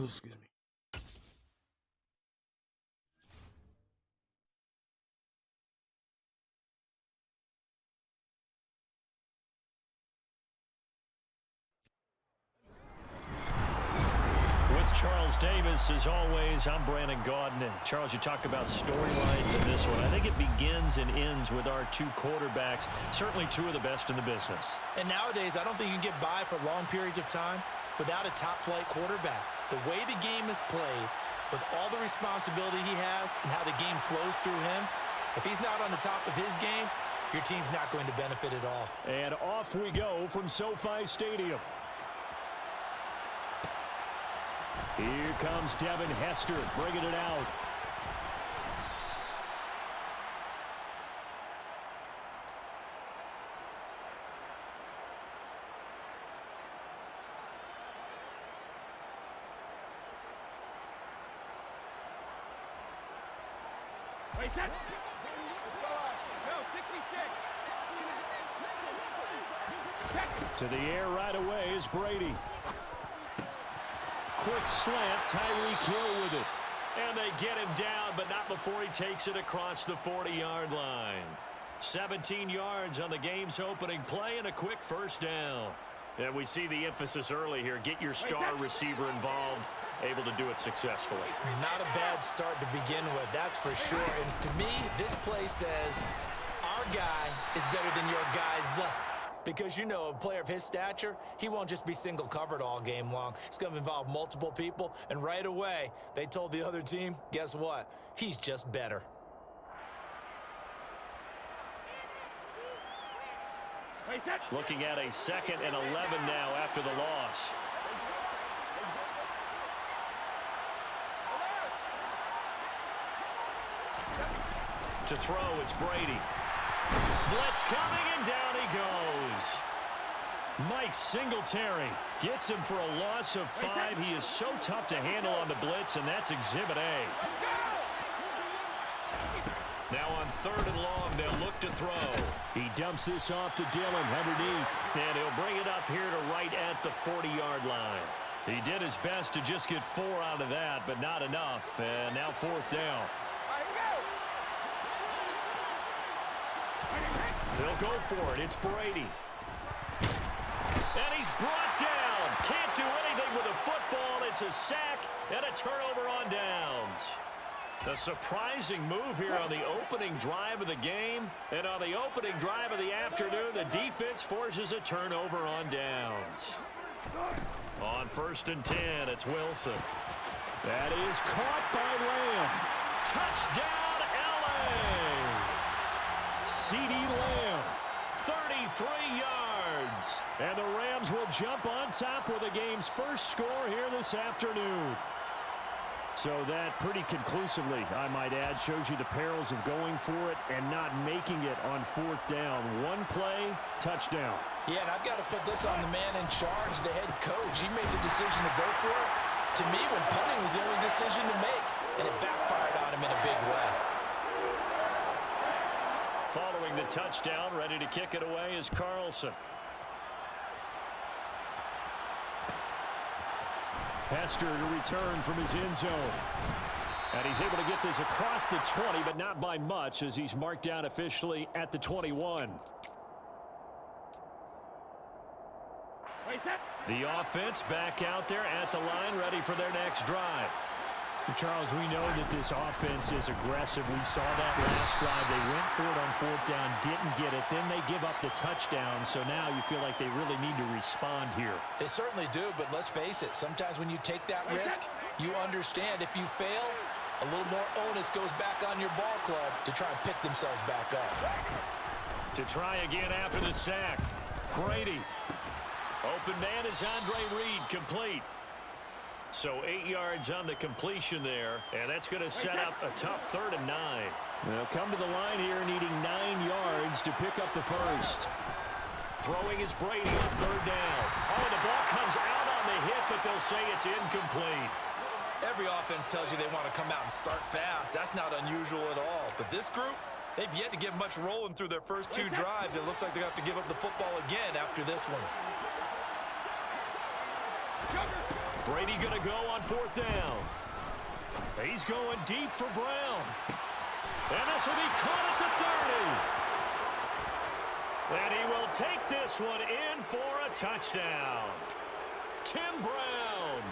Excuse me.
With Charles Davis, as always, I'm Brandon Gaudin. Charles, you talk about storylines in this one. I think it begins and ends with our two quarterbacks, certainly two of the best in the business.
And nowadays, I don't think you can get by for long periods of time without a top-flight quarterback. The way the game is played, with all the responsibility he has and how the game flows through him, if he's not on the top of his game, your team's not going to benefit at all.
And off we go from SoFi Stadium. Here comes Devin Hester bringing it out. To the air right away is Brady. Quick slant, Tyreek Hill with it. And they get him down, but not before he takes it across the 40-yard line. 17 yards on the game's opening play and a quick first down. And we see the emphasis early here. Get your star receiver involved, able to do it successfully.
Not a bad start to begin with, that's for sure. And to me, this play says, our guy is better than your guys. Because, you know, a player of his stature, he won't just be single covered all game long. It's going to involve multiple people, and right away, they told the other team, guess what? He's just better.
Looking at a 2nd and 11 now after the loss. To throw, it's Brady. Blitz coming, and down he goes. Mike Singletary gets him for a loss of 5. He is so tough to handle on the blitz, and that's Exhibit A. Now on 3rd and long, they'll look to throw. He dumps this off to Dillon underneath, and he'll bring it up here to right at the 40-yard line. He did his best to just get 4 out of that, but not enough. And now 4th down. They'll go for it. It's Brady. And he's brought down. Can't do anything with the football. It's a sack and a turnover on downs. A surprising move here on the opening drive of the game. And on the opening drive of the afternoon, the defense forces a turnover on downs. On 1st and 10, it's Wilson. That is caught by Lamb. Touchdown, L.A. CeeDee Lamb, 33 yards. And the Rams will jump on top with the game's first score here this afternoon. So that pretty conclusively, I might add, shows you the perils of going for it and not making it on 4th down. One play, touchdown.
Yeah, and I've got to put this on the man in charge, the head coach. He made the decision to go for it. To me, when punting was the only decision to make, and it backfired on him in a big way.
Following the touchdown, ready to kick it away is Carlson. Hester to return from his end zone. And he's able to get this across the 20, but not by much, as he's marked down officially at the 21. The offense back out there at the line, ready for their next drive.
Charles, we know that this offense is aggressive. We saw that last drive. They went for it on 4th down, didn't get it. Then they give up the touchdown. So now you feel like they really need to respond here.
They certainly do, but let's face it. Sometimes when you take that risk, you understand if you fail, a little more onus goes back on your ball club to try and pick themselves back up.
To try again after the sack. Brady. Open man is Andre Reed, complete. So 8 yards on the completion there, and that's going to set up a tough 3rd and 9. They'll come to the line here needing 9 yards to pick up the first. Throwing is Brady on 3rd down. Oh, the ball comes out on the hit, but they'll say it's incomplete.
Every offense tells you they want to come out and start fast. That's not unusual at all. But this group, they've yet to get much rolling through their first 2 drives. It looks like they're going to have to give up the football again after this one.
Brady going to go on 4th down. He's going deep for Brown. And this will be caught at the 30. And he will take this one in for a touchdown. Tim Brown,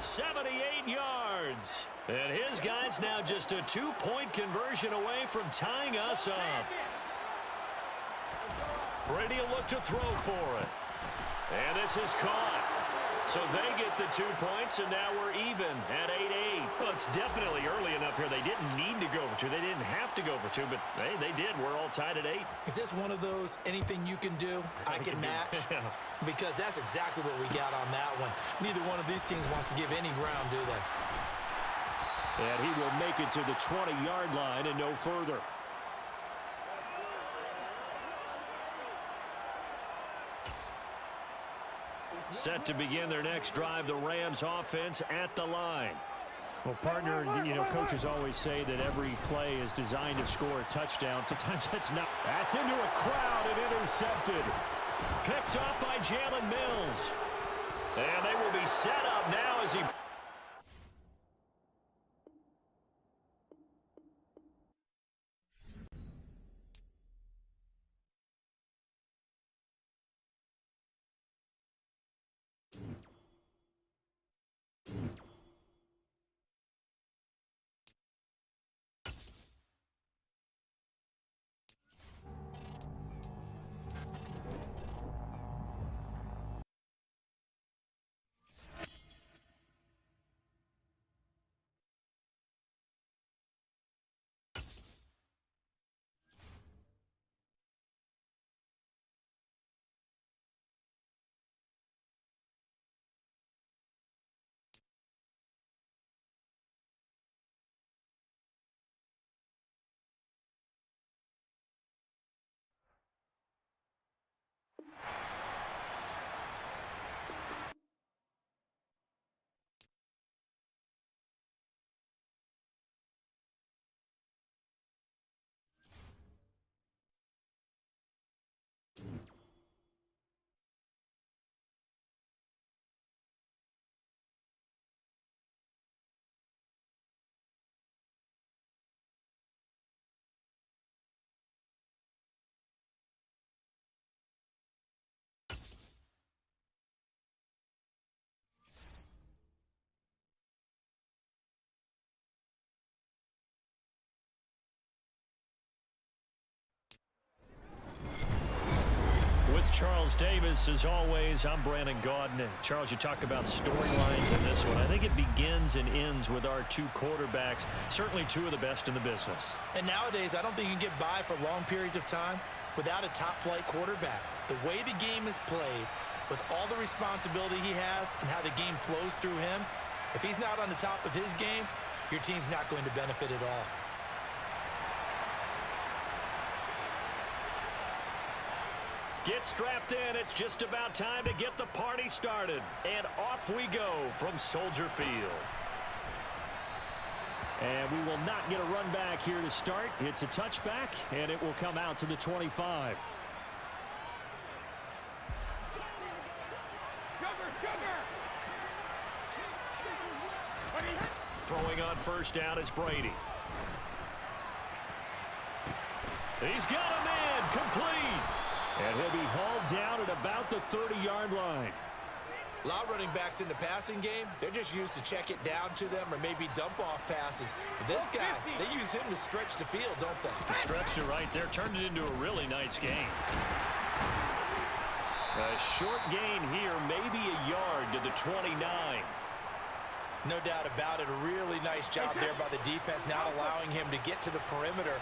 78 yards. And his guys now just a 2-point conversion away from tying us up. Brady will look to throw for it. And this is caught. So they get the 2 points, and now we're even at 8-8. Well, it's definitely early enough here. They didn't need to go for 2. They didn't have to go for 2, but hey, they did. We're all tied at 8.
Is this one of those anything you can do, I can match? Because that's exactly what we got on that one. Neither one of these teams wants to give any ground, do they?
And he will make it to the 20-yard line and no further. Set to begin their next drive, the Rams offense at the line.
Well, partner, you know, coaches always say that every play is designed to score a touchdown. Sometimes that's not.
That's into a crowd and intercepted. Picked up by Jalen Mills. And they will be set up now as he... Charles Davis, as always, I'm Brandon Gaudin. Charles, you talk about storylines in this one. I think it begins and ends with our two quarterbacks, certainly two of the best in the business.
And nowadays, I don't think you can get by for long periods of time without a top-flight quarterback. The way the game is played, with all the responsibility he has and how the game flows through him, if he's not on the top of his game, your team's not going to benefit at all.
Get strapped in. It's just about time to get the party started. And off we go from Soldier Field. And we will not get a run back here to start. It's a touchback, and it will come out to the 25. Throwing on first down is Brady. He's got a man complete. And he'll be hauled down at about the 30-yard line.
A lot of running backs in the passing game, they're just used to check it down to them or maybe dump off passes. But this guy, they use him to stretch the field, don't they?
The stretch it right there turned it into a really nice gain. A short gain here, maybe a yard to the 29.
No doubt about it. A really nice job there by the defense, not allowing him to get to the perimeter.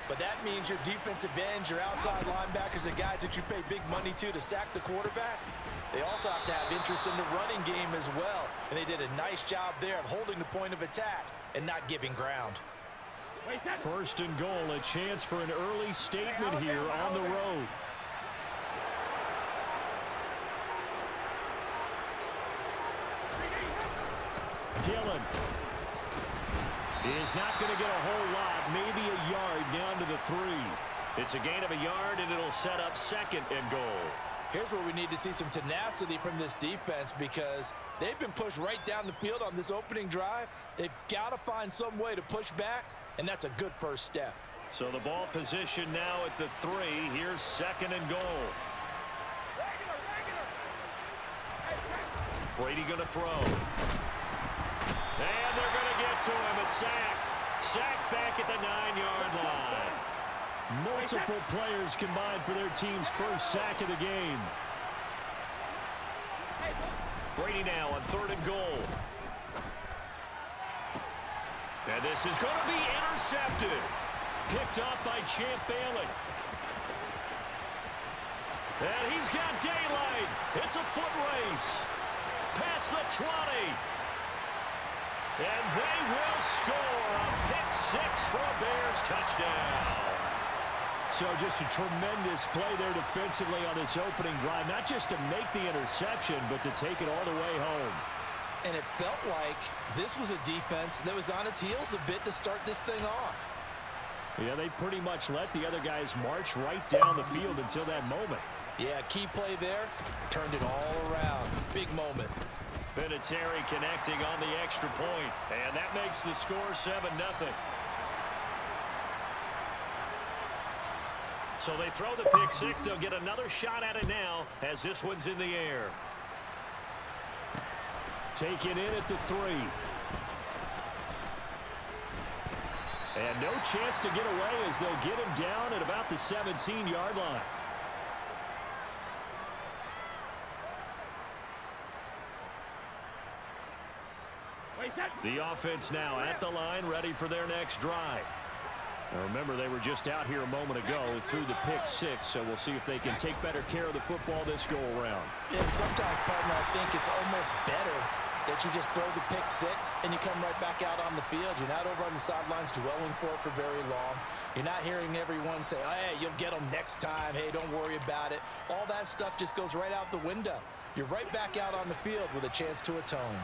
But that means your defensive ends, your outside linebackers, the guys that you pay big money to sack the quarterback, they also have to have interest in the running game as well. And they did a nice job there of holding the point of attack and not giving ground.
First and goal, a chance for an early statement here on the road. Dillon is not going to get a whole lot, maybe a yard down to the 3. It's a gain of a yard, and it'll set up second and goal.
Here's where we need to see some tenacity from this defense because they've been pushed right down the field on this opening drive. They've got to find some way to push back, and that's a good first step.
So the ball position now at the 3. Here's second and goal. Brady going to throw. And they're going to get to him, a sack. Sack back at the 9-yard line. Multiple players combined for their team's first sack of the game. Brady now on third and goal. And this is going to be intercepted. Picked up by Champ Bailey. And he's got daylight. It's a foot race. Past the 20. And they will score a pick-6 for a Bears touchdown. So just a tremendous play there defensively on this opening drive. Not just to make the interception, but to take it all the way home.
And it felt like this was a defense that was on its heels a bit to start this thing off.
Yeah, they pretty much let the other guys march right down the field until that moment.
Yeah, key play there. Turned it all around. Big moment.
Vinatieri connecting on the extra point, and that makes the score 7-0. So they throw the pick-6. They'll get another shot at it now as this one's in the air. Taken in at the 3. And no chance to get away as they'll get him down at about the 17-yard line. The offense now at the line, ready for their next drive. Now remember, they were just out here a moment ago through the pick-6, so we'll see if they can take better care of the football this go-around.
And sometimes, partner, I think it's almost better that you just throw the pick-6 and you come right back out on the field. You're not over on the sidelines dwelling for it for very long. You're not hearing everyone say, hey, you'll get them next time. Hey, don't worry about it. All that stuff just goes right out the window. You're right back out on the field with a chance to atone.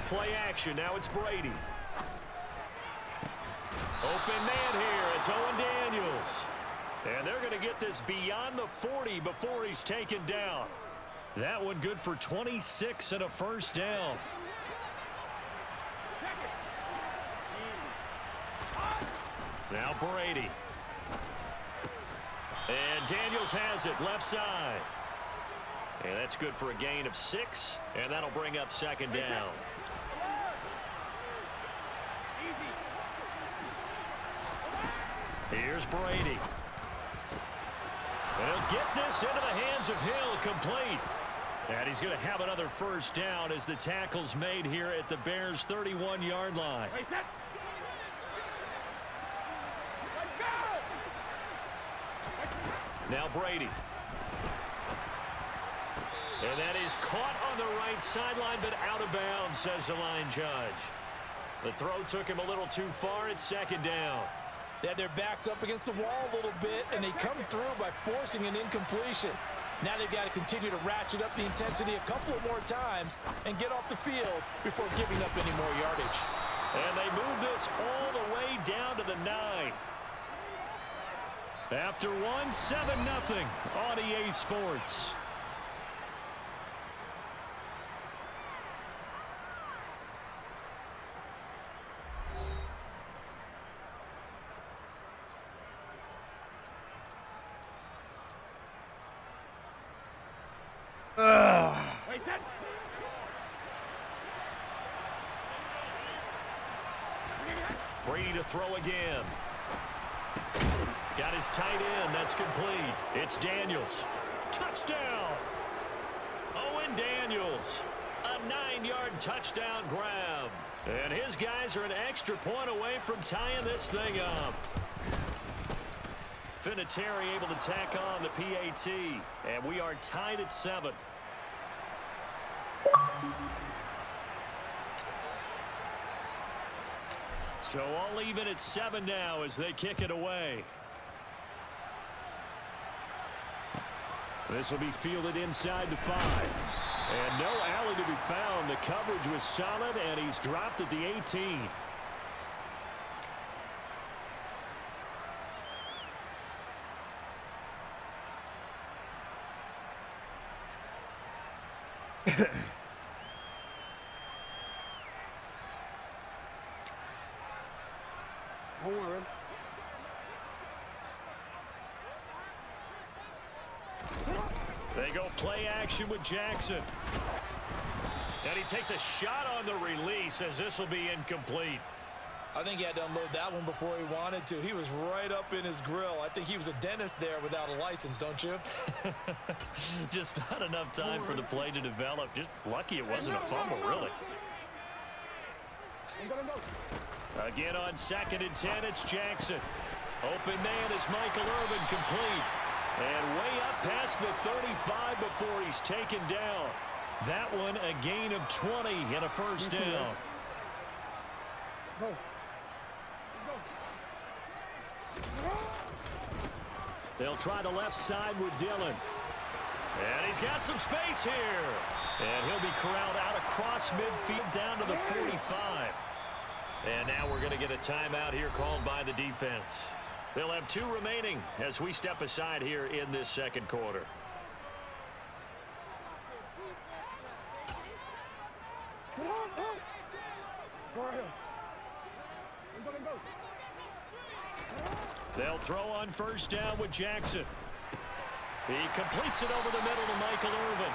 Play action. Now it's Brady. Open man here. It's Owen Daniels. And they're going to get this beyond the 40 before he's taken down. That one good for 26 and a first down. Now Brady. And Daniels has it left side. And that's good for a gain of 6. And that'll bring up second down. Here's Brady. He'll get this into the hands of Hill, complete. And he's going to have another first down as the tackle's made here at the Bears' 31-yard line. Now Brady. And that is caught on the right sideline, but out of bounds, says the line judge. The throw took him a little too far. It's second down.
They had their backs up against the wall a little bit, and they come through by forcing an incompletion. Now they've got to continue to ratchet up the intensity a couple of more times and get off the field before giving up any more yardage.
And they move this all the way down to the 9. After 1, 7-0 on EA Sports. Brady to throw again. Got his tight end. That's complete. It's Daniels. Touchdown. Owen Daniels. A 9-yard touchdown grab. And his guys are an extra point away from tying this thing up. Vinatieri able to tack on the PAT. And we are tied at 7. So all even at 7 now as they kick it away. This will be fielded inside the 5. And no alley to be found. The coverage was solid, and he's dropped at the 18. They go play action with Jackson. And he takes a shot on the release as this will be incomplete.
I think he had to unload that one before he wanted to. He was right up in his grill. I think he was a dentist there without a license, don't you?
Just not enough time for the play to develop. Just lucky it wasn't a fumble, really. Again on 2nd and 10, it's Jackson. Open man is Michael Irvin, complete. And way up past the 35 before he's taken down. That one a gain of 20 and a first down. They'll try the left side with Dillon. And he's got some space here. And he'll be corralled out across midfield down to the 45. And now we're going to get a timeout here called by the defense. They'll have 2 remaining as we step aside here in this second quarter. They'll throw on first down with Jackson. He completes it over the middle to Michael Irvin.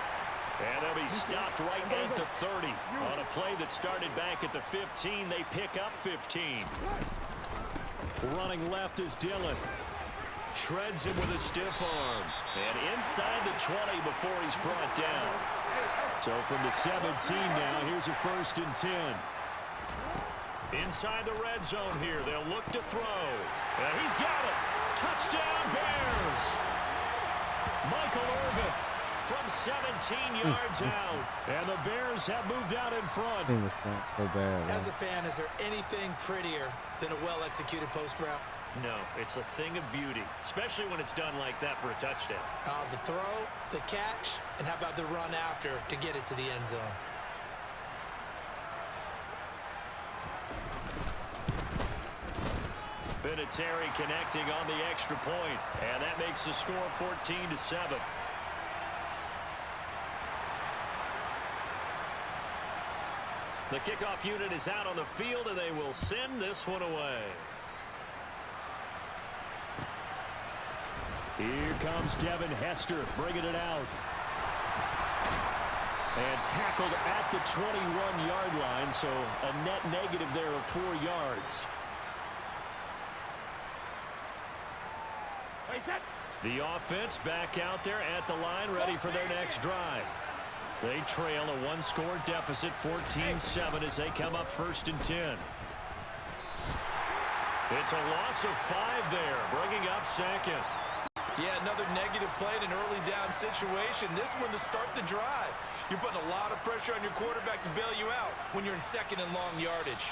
And they'll be stopped right at the 30. On a play that started back at the 15, they pick up 15. Running left is Dillon. Shreds him with a stiff arm. And inside the 20 before he's brought down. So from the 17 now, here's a 1st and 10. Inside the red zone here, they'll look to throw. And he's got it. Touchdown Bears. Michael Irvin from 17 yards out. And the Bears have moved out in front.
So bad,
As a fan, is there anything prettier than a well-executed post route?
No, it's a thing of beauty, especially when it's done like that for a touchdown.
The throw, the catch, and how about the run after to get it to the end zone?
Vinatieri connecting on the extra point, and that makes the score 14-7. The kickoff unit is out on the field, and they will send this one away. Here comes Devin Hester bringing it out. And tackled at the 21-yard line, so a net negative there of 4 yards. The offense back out there at the line, ready for their next drive. They trail a one-score deficit, 14-7, as they come up 1st and 10. It's a loss of 5 there, bringing up 2nd.
Yeah, another negative play in an early down situation. This one to start the drive. You're putting a lot of pressure on your quarterback to bail you out when you're in 2nd and long yardage.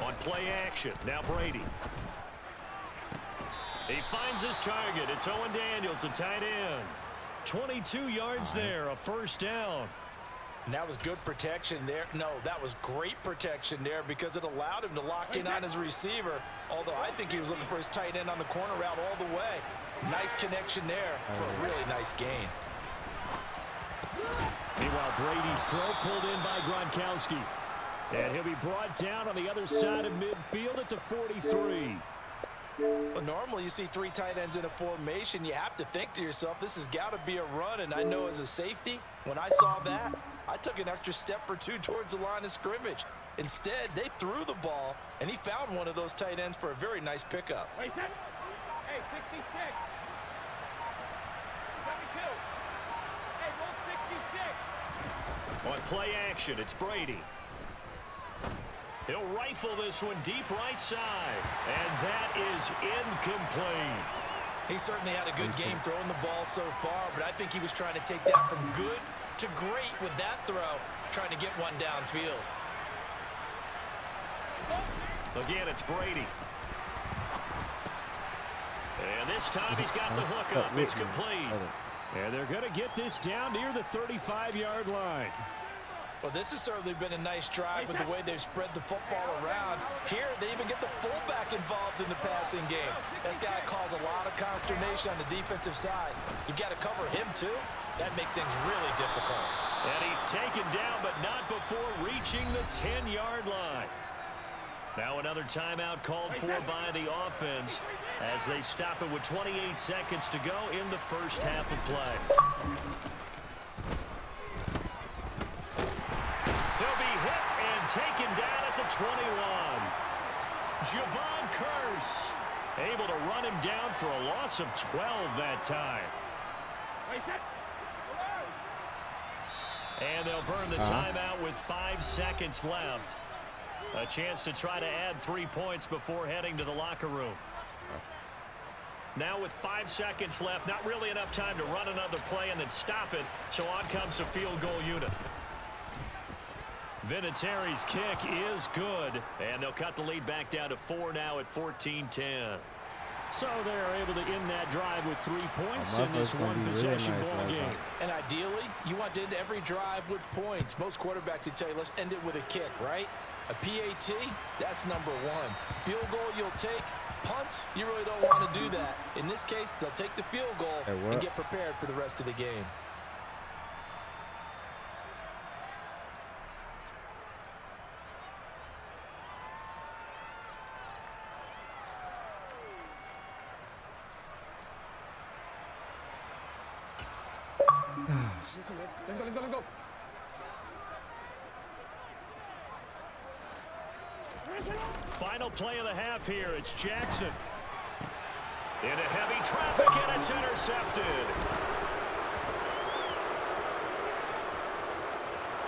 On play action, now Brady. He finds his target. It's Owen Daniels, a tight end. 22 yards there, a 1st down.
And that was good protection there. No, that was great protection there because it allowed him to lock in on his receiver, although I think he was looking for his tight end on the corner route all the way. Nice connection there for a really nice gain.
Meanwhile, Brady's throw pulled in by Gronkowski. And he'll be brought down on the other side of midfield at the 43.
Well, normally you see 3 tight ends in a formation. You have to think to yourself, this has got to be a run. And I know as a safety, when I saw that, I took an extra step or 2 towards the line of scrimmage. Instead, they threw the ball, and he found one of those tight ends for a very nice pickup.
Hey, 66. 72. Hey, roll 66.
On play action, it's Brady. He'll rifle this one deep right side. And that is incomplete.
He certainly had a good game throwing the ball so far, but I think he was trying to take that from good to great with that throw, trying to get one downfield.
Again, it's Brady. And this time he's got the hook up. It's complete. And they're going to get this down near the 35-yard line.
Well, this has certainly been a nice drive with the way they've spread the football around. Here, they even get the fullback involved in the passing game. That's got to cause a lot of consternation on the defensive side. You've got to cover him, too. That makes things really difficult.
And he's taken down, but not before reaching the 10-yard line. Now another timeout called for by the offense as they stop it with 28 seconds to go in the first half of play. He'll be hit and taken down at the 21. Javon Curse able to run him down for a loss of 12 that time. And they'll burn the timeout with 5 seconds left. A chance to try to add 3 points before heading to the locker room. Now with 5 seconds left, not really enough time to run another play and then stop it, so on comes the field goal unit. Vinatieri's kick is good, and they'll cut the lead back down to 4 now at 14-10. So they're able to end that drive with 3 points in this one-possession ball game.
And ideally, you want to end every drive with points. Most quarterbacks would tell you, let's end it with a kick, right? A PAT, that's number 1. Field goal you'll take. Punts, you really don't want to do that. In this case, they'll take the field goal and get prepared for the rest of the game.
Let's go.
Final play of the half here. It's Jackson. Into heavy traffic, and it's intercepted.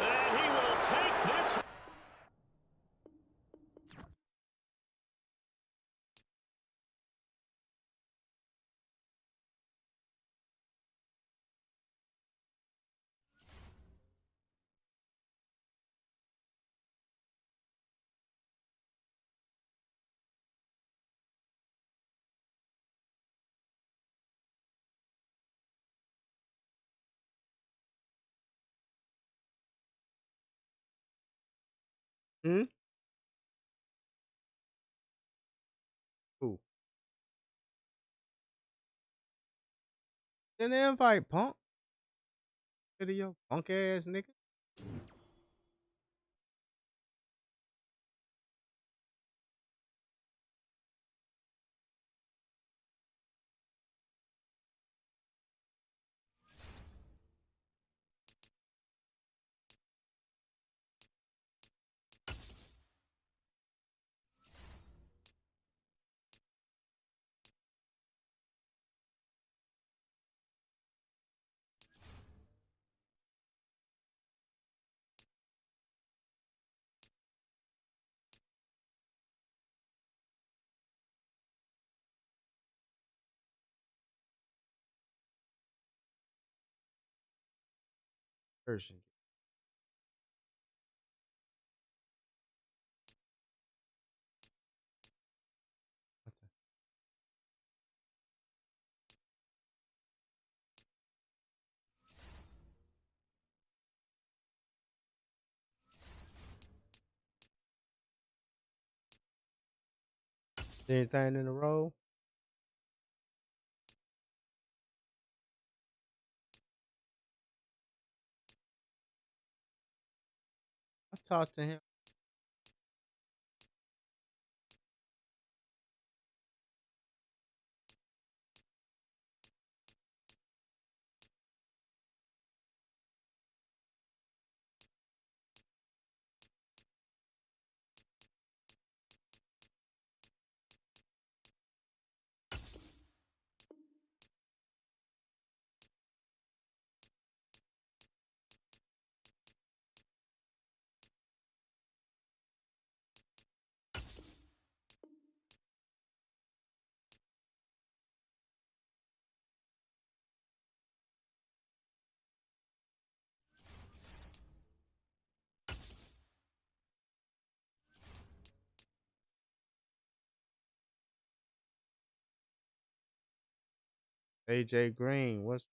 And he will take this.
Who? Didn't invite Punk? Video, punk ass nigga. Persian. Anything in a row? I talked to him. AJ Green, what's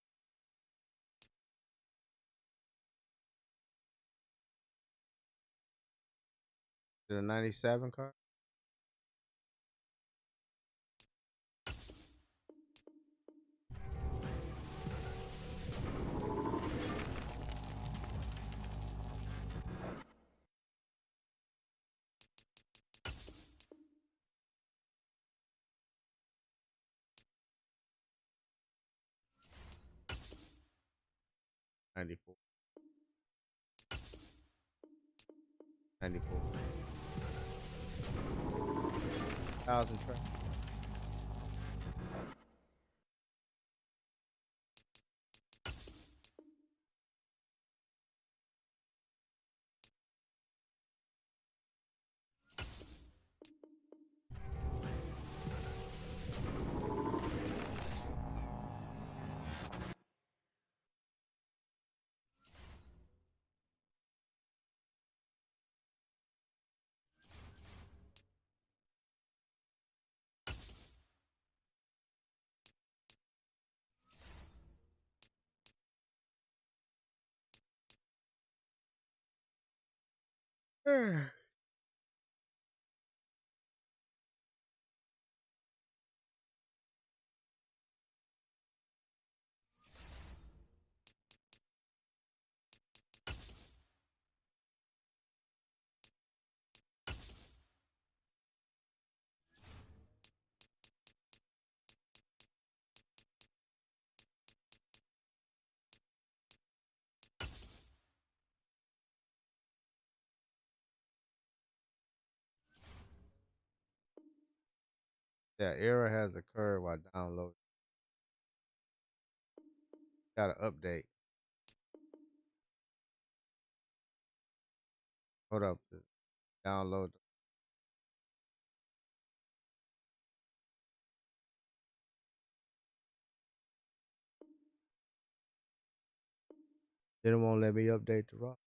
the 97 card? '94. 94. 1,000 track. That error has occurred while downloading. Got to update. Hold up. Download. They won't let me update the roster.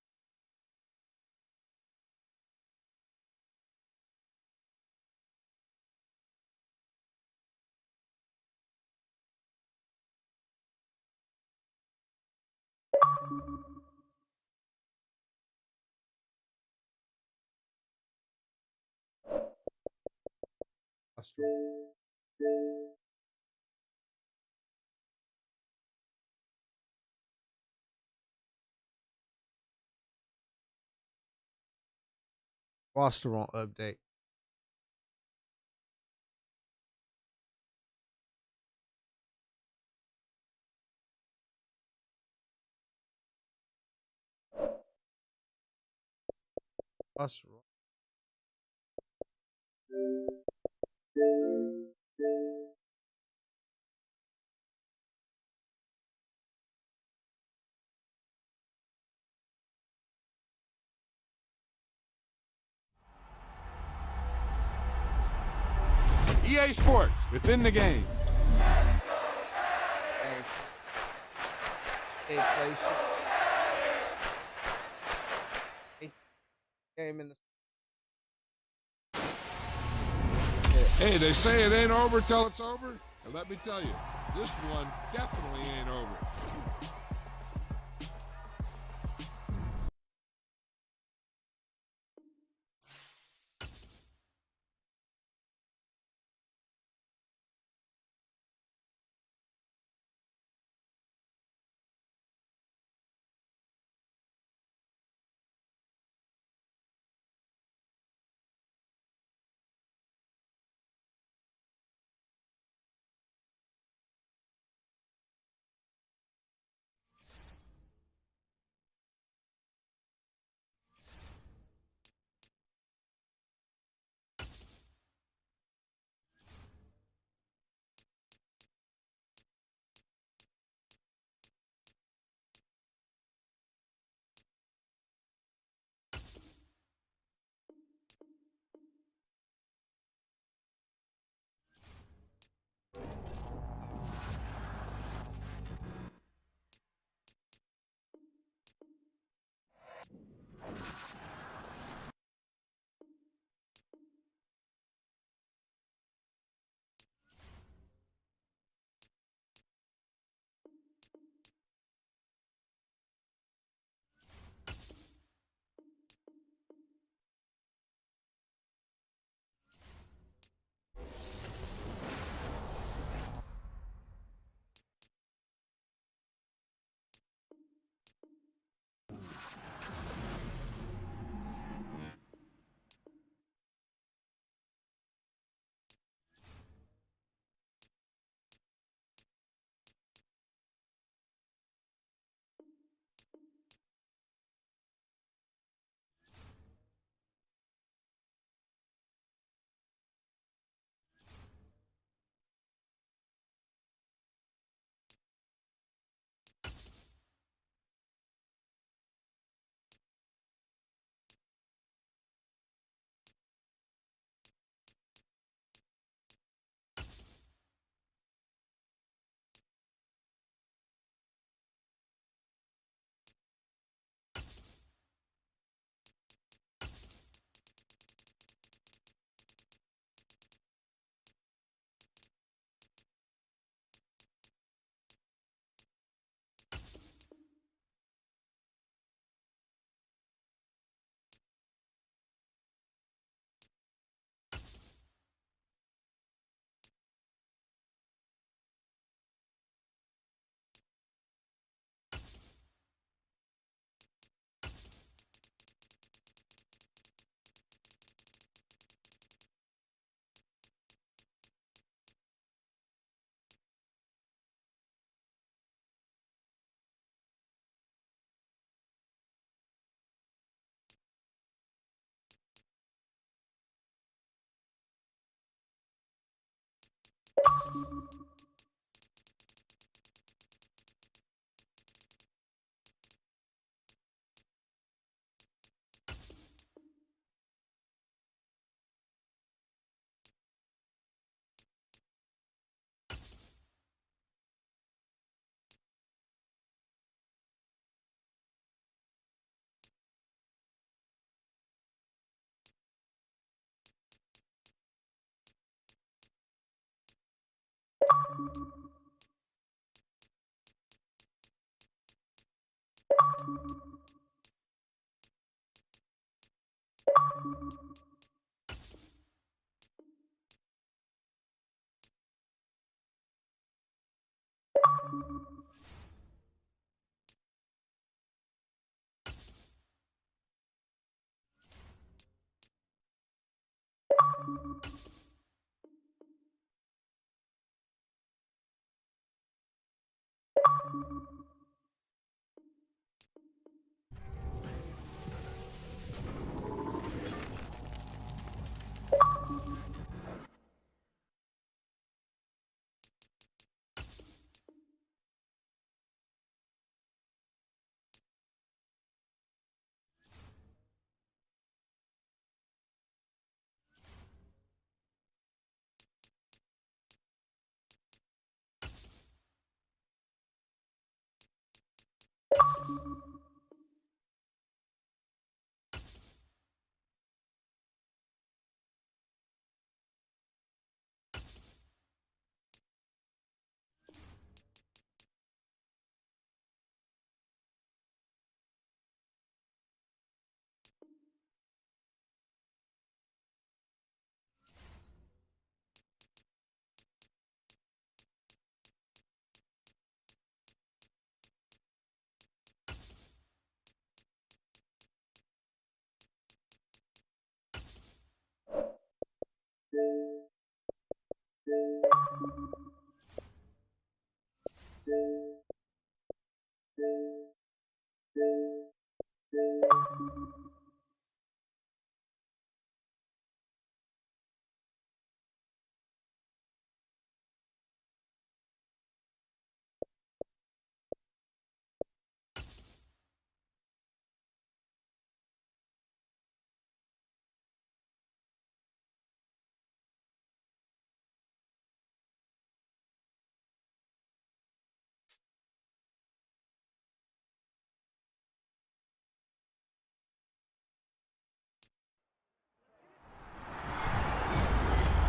Roster won't update. Roster won't.
EA Sports, within the game.
Hey, PlayStation. game in the
Hey, they say it ain't over till it's over. And let me tell you, this one definitely ain't over.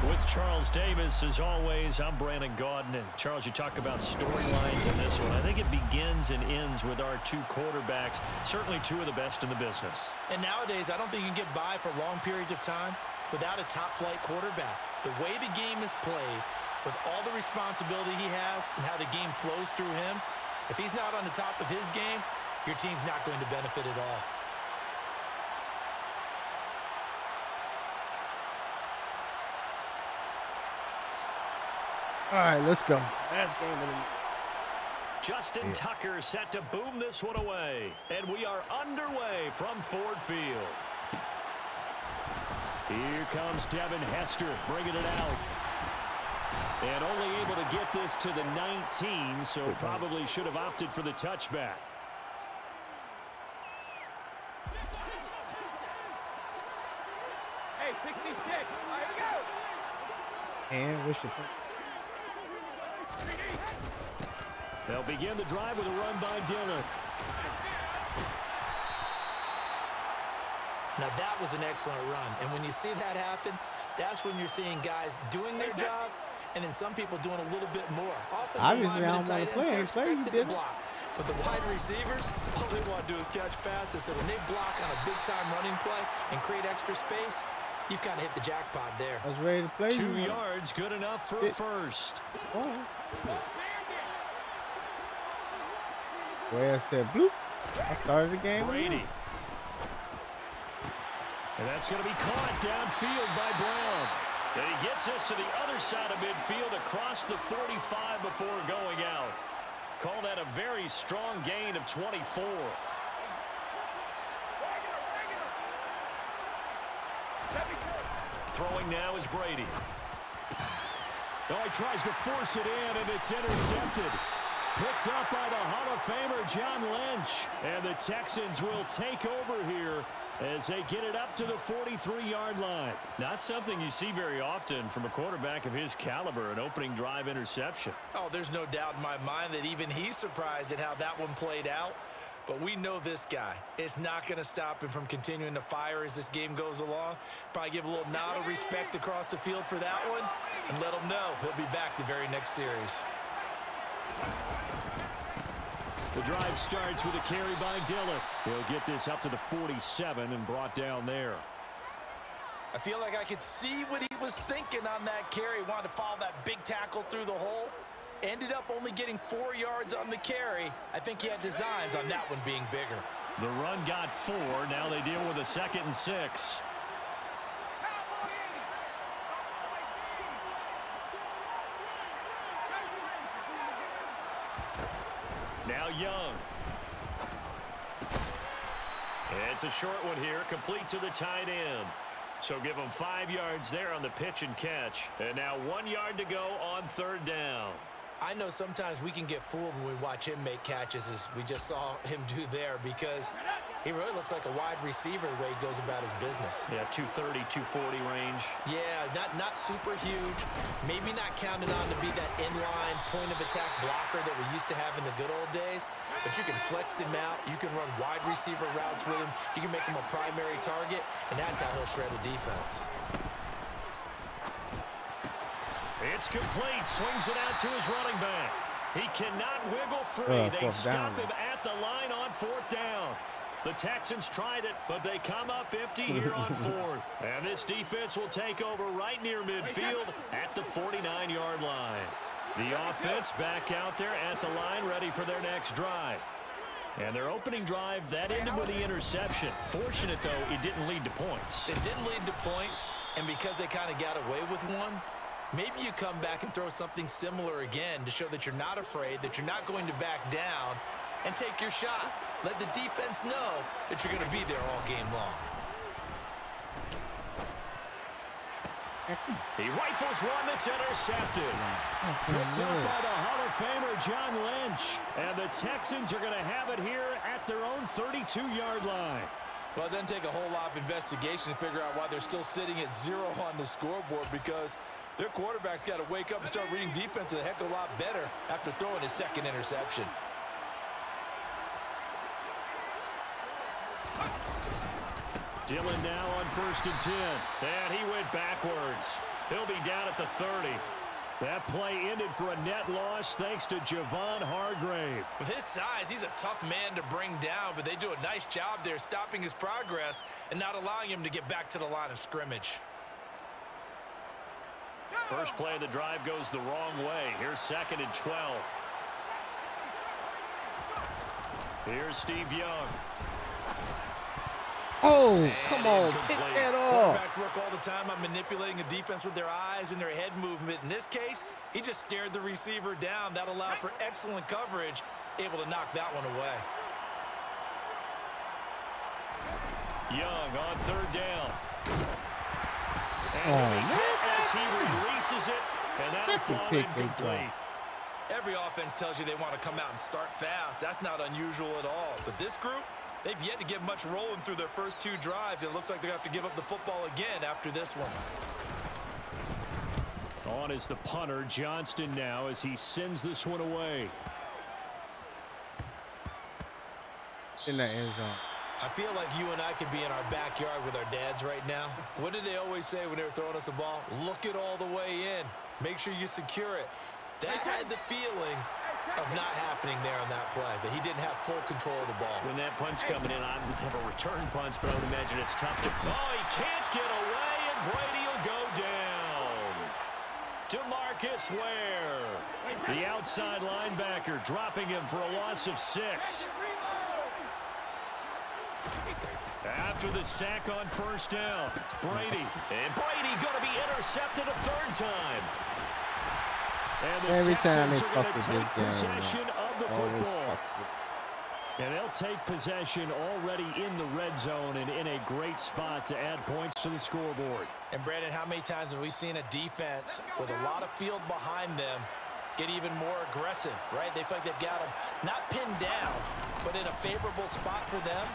With Charles Davis, as always, I'm Brandon Gaudin. And Charles, you talk about storylines in this one. I think it begins and ends with our two quarterbacks, certainly two of the best in the business.
And nowadays, I don't think you can get by for long periods of time without a top-flight quarterback. The way the game is played, with all the responsibility he has and how the game flows through him, if he's not on the top of his game, your team's not going to benefit at all.
All right, let's go. Last game of the
Justin Tucker set to boom this one away. And we are underway from Ford Field. Here comes Devin Hester bringing it out. And only able to get this to the 19, so probably should have opted for the touchback.
Hey, 66. Here we go.
And we should.
They'll begin the drive with a run by Dillon.
Now that was an excellent run, and when you see that happen, that's when you're seeing guys doing their job, and then some people doing a little bit more.
Obviously, I don't want to play. You did.
But the wide receivers, all they want to do is catch passes. So when they block on a big-time running play and create extra space, you've kind of hit the jackpot there.
I was ready to play.
2 yards, good enough for a first.
Oh. Where I said bloop. I started the game.
Brady. And that's going to be caught downfield by Brown. And he gets us to the other side of midfield across the 45 before going out. Call that a very strong gain of 24. Throwing now is Brady. Oh, he tries to force it in, and it's intercepted. Picked up by the Hall of Famer John Lynch. And the Texans will take over here as they get it up to the 43-yard line. Not something you see very often from a quarterback of his caliber, an opening drive interception.
Oh, there's no doubt in my mind that even he's surprised at how that one played out. But we know this guy. It's not going to stop him from continuing to fire as this game goes along. Probably give a little nod of respect across the field for that one and let him know he'll be back the very next series.
The drive starts with a carry by Dillon. He'll get this up to the 47 and brought down there.
I feel like I could see what he was thinking on that carry. Wanted to follow that big tackle through the hole. Ended up only getting 4 yards on the carry. I think he had designs on that one being bigger.
The run got 4. Now they deal with a 2nd and 6. Now Young. It's a short one here, complete to the tight end. So give him 5 yards there on the pitch and catch. And now 1 yard to go on 3rd down.
I know sometimes we can get fooled when we watch him make catches, as we just saw him do there, because he really looks like a wide receiver the way he goes about his business.
Yeah, 230, 240 range.
Yeah, not super huge. Maybe not counted on to be that inline point-of-attack blocker that we used to have in the good old days, but you can flex him out. You can run wide receiver routes with him. You can make him a primary target, and that's how he'll shred a defense.
It's complete. Swings it out to his running back. He cannot wiggle free. They stop him at the line on 4th down. The Texans tried it, but they come up empty here on 4th. And this defense will take over right near midfield at the 49-yard line. The offense back out there at the line, ready for their next drive. And their opening drive, that ended with the interception. Fortunate, though, it didn't lead to points.
It didn't lead to points, and because they kind of got away with one, Maybe you come back and throw something similar again to show that you're not afraid, that you're not going to back down, and take your shot. Let the defense know that you're going to be there all game long.
He rifles one that's intercepted. Picked up by the Hall of Famer John Lynch. And the Texans are going to have it here at their own 32-yard line.
Well, it doesn't take a whole lot of investigation to figure out why they're still sitting at 0 on the scoreboard, because their quarterback's got to wake up and start reading defense a heck of a lot better after throwing his second interception.
Dillon now on 1st and 10. And he went backwards. He'll be down at the 30. That play ended for a net loss thanks to Javon Hargrave.
With his size, he's a tough man to bring down, but they do a nice job there stopping his progress and not allowing him to get back to the line of scrimmage.
First play of the drive goes the wrong way. Here's 2nd and 12. Here's Steve Young.
Oh, come on, pick that up.
Quarterbacks work all the time on manipulating a defense with their eyes and their head movement. In this case, he just stared the receiver down. That allowed for excellent coverage, able to knock that one away.
Young on 3rd down.
Oh, man.
As he releases it, and that'll fall incomplete.
Every offense tells you they want to come out and start fast. That's not unusual at all. But this group, they've yet to get much rolling through their first 2 drives. It looks like they're going to have to give up the football again after this one.
On is the punter, Johnston, now as he sends this one away.
In the end zone.
I feel like you and I could be in our backyard with our dads right now. What did they always say when they were throwing us the ball? Look it all the way in. Make sure you secure it. That had the feeling of not happening there on that play, that he didn't have full control of the ball.
When that punch coming in, I have a return punch, but I would imagine it's tough to... Oh, he can't get away, and Brady will go down. DeMarcus Ware, the outside linebacker, dropping him for a loss of 6. After the sack on 1st down, Brady. And Brady going to be intercepted a 3rd time. And the
Every time they
Texans are
fuck
going
with
to
this
take
game,
possession of the
always
football.
fucks with.
And they'll take possession already in the red zone and in a great spot to add points to the scoreboard.
And Brandon, how many times have we seen a defense with a lot of field behind them get even more aggressive, right? They feel like they've got them not pinned down, but in a favorable spot for them.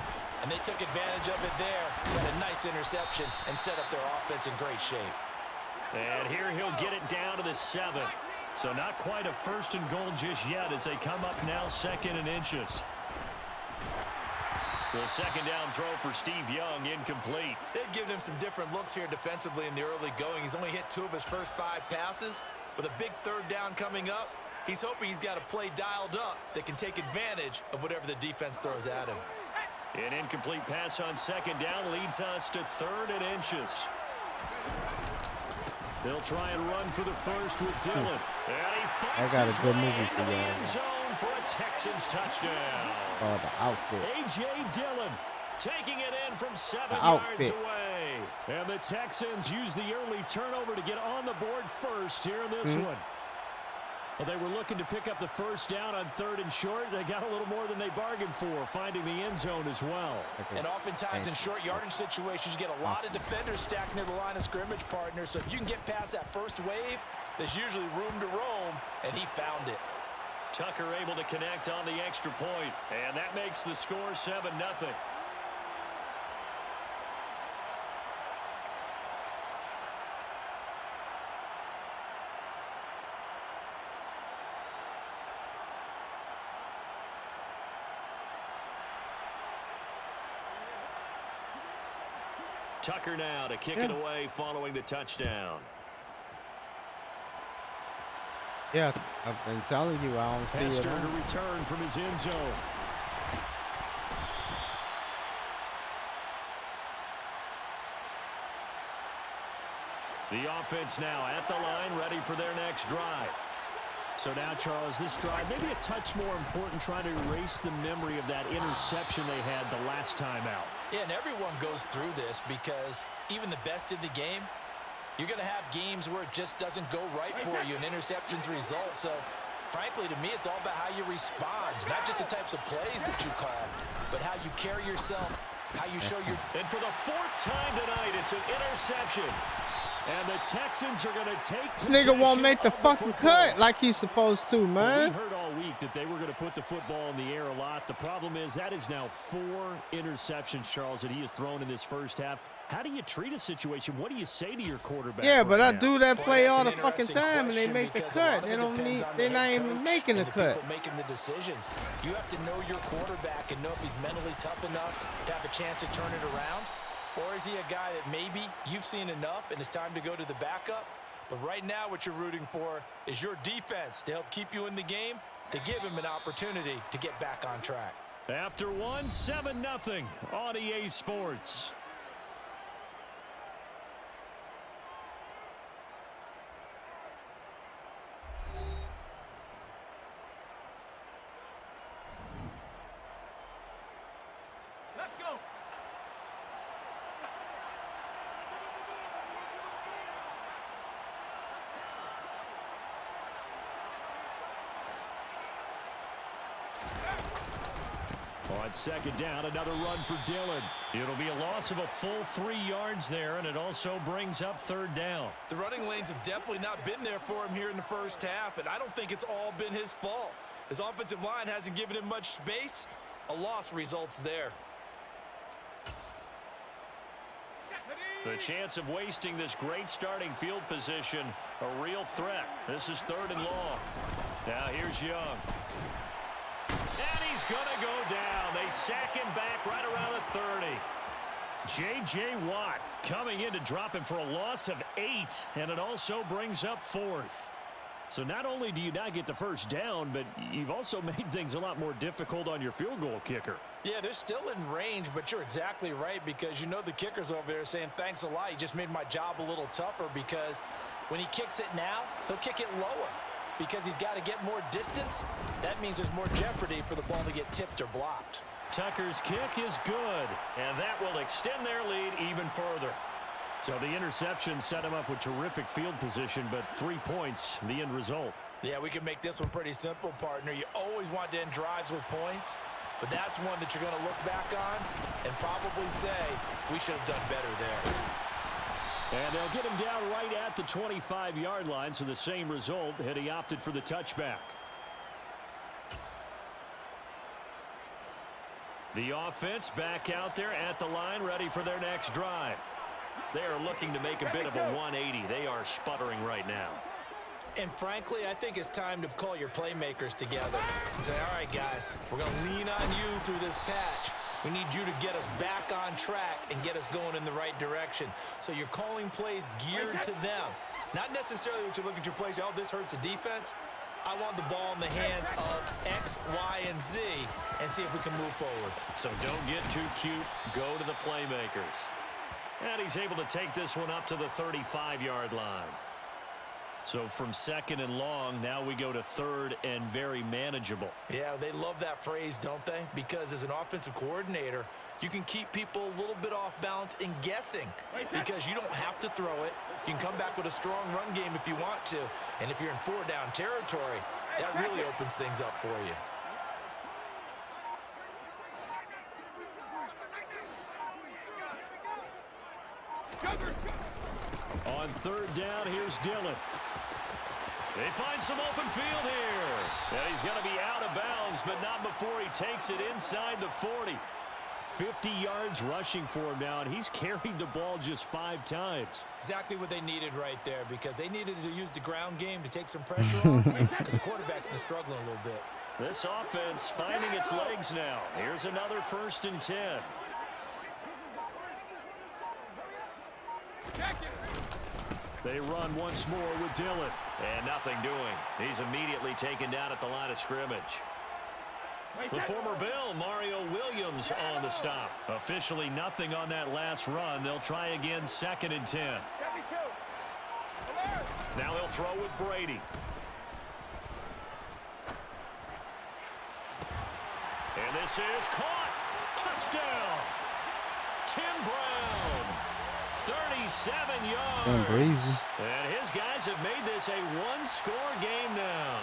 And they took advantage of it there. Got a nice interception and set up their offense in great shape.
And here he'll get it down to the 7. So not quite a 1st and goal just yet as they come up now 2nd and inches. The 2nd down throw for Steve Young, incomplete.
They've given him some different looks here defensively in the early going. He's only hit 2 of his first 5 passes. With a big 3rd down coming up, he's hoping he's got a play dialed up that can take advantage of whatever the defense throws at him.
An incomplete pass on 2nd down leads us to 3rd and inches. They'll try and run for the 1st with Dillon. And he fights his way into the end zone for a Texans touchdown.
Oh, the outfit.
A.J. Dillon taking it in from 7 yards away. And the Texans use the early turnover to get on the board first here in this one. Well, they were looking to pick up the 1st down on 3rd and short. They got a little more than they bargained for, finding the end zone as well.
And oftentimes in short yardage situations, you get a lot of defenders stacked near the line of scrimmage, partner. So if you can get past that first wave, there's usually room to roam, and he found it.
Tucker able to connect on the extra point, and that makes the score 7-0. Tucker now to kick it away following the touchdown.
Yeah, I've been telling you I don't see it.
Hester to return from his end zone. The offense now at the line, ready for their next drive. So now, Charles, this drive, maybe a touch more important, trying to erase the memory of that interception they had the last time out.
Yeah, and everyone goes through this because even the best in the game, You're going to have games where it just doesn't go right for you, and interceptions result. So, frankly, to me, it's all about how you respond. Not just the types of plays that you call, but how you carry yourself, how you show your...
And for the 4th time tonight, it's an interception. And the Texans are going to take
This nigga won't make the fucking cut like he's supposed to,
Well,
man.
we heard all week that they were going to put the football in the air a lot. The problem is that is now 4 interceptions, Charles, that he has thrown in this first half. How do you treat a situation? What do you say to your quarterback?
Yeah, but I
now?
do that
Boy,
play
that's
all
an
the fucking
interesting
time, and they
question
make the
because a lot
cut.
of
They
it
don't
depends
need.
on
They're
the
not
head
even
coach
making the
and
cut.
people making the decisions. You have to know your quarterback and know if he's mentally tough enough to have a chance to turn it around, or is he a guy that maybe you've seen enough and it's time to go to the backup? But right now what you're rooting for is your defense to help keep you in the game, to give him an opportunity to get back on track.
After 1, 7-0 on EA Sports.
Let's go.
On 2nd down, another run for Dillon. It'll be a loss of a full 3 yards there, and it also brings up 3rd down.
The running lanes have definitely not been there for him here in the first half, and I don't think it's all been his fault. His offensive line hasn't given him much space. A loss results there.
The chance of wasting this great starting field position, a real threat. This is 3rd and long. Now here's Young. And he's going to go down. They sack him back right around the 30. J.J. Watt coming in to drop him for a loss of 8, and it also brings up 4th. So not only do you not get the first down, but you've also made things a lot more difficult on your field goal kicker.
Yeah, they're still in range, but you're exactly right because you know the kicker's over there saying, thanks a lot. You just made my job a little tougher because when he kicks it now, he'll kick it lower because he's got to get more distance. That means there's more jeopardy for the ball to get tipped or blocked.
Tucker's kick is good, and that will extend their lead even further. So the interception set him up with terrific field position, but 3 points, the end result.
Yeah, we can make this one pretty simple, partner. You always want to end drives with points, but that's one that you're going to look back on and probably say, we should have done better there.
And they'll get him down right at the 25-yard line, so the same result, had he opted for the touchback. The offense back out there at the line, ready for their next drive. They are looking to make a bit of a 180. They are sputtering right now.
And frankly, I think it's time to call your playmakers together and say, all right, guys, we're going to lean on you through this patch. We need you to get us back on track and get us going in the right direction. So you're calling plays geared to them. Not necessarily when you look at your plays, oh, this hurts the defense. I want the ball in the hands of X, Y, and Z and see if we can move forward.
So don't get too cute. Go to the playmakers. And he's able to take this one up to the 35-yard line. So from 2nd and long, now we go to 3rd and very manageable.
Yeah, they love that phrase, don't they? Because as an offensive coordinator, you can keep people a little bit off balance and guessing because you don't have to throw it. You can come back with a strong run game if you want to. And if you're in 4-down territory, that really opens things up for you.
On 3rd down, here's Dillon. They find some open field here. And he's going to be out of bounds, but not before he takes it inside the 40. 50 yards rushing for him now, and he's carried the ball just 5 times.
Exactly what they needed right there because they needed to use the ground game to take some pressure off because the quarterback's been struggling a little bit.
This offense finding its legs now. Here's another 1st and 10. They run once more with Dillon. And nothing doing. He's immediately taken down at the line of scrimmage. The former Bill, Mario Williams, on the stop. Officially nothing on that last run. They'll try again 2nd and 10. Now he'll throw with Brady. And this is caught. Touchdown. Tim Brown. 37 yards.
Damn breezy.
And his guys have made this a one-score game now.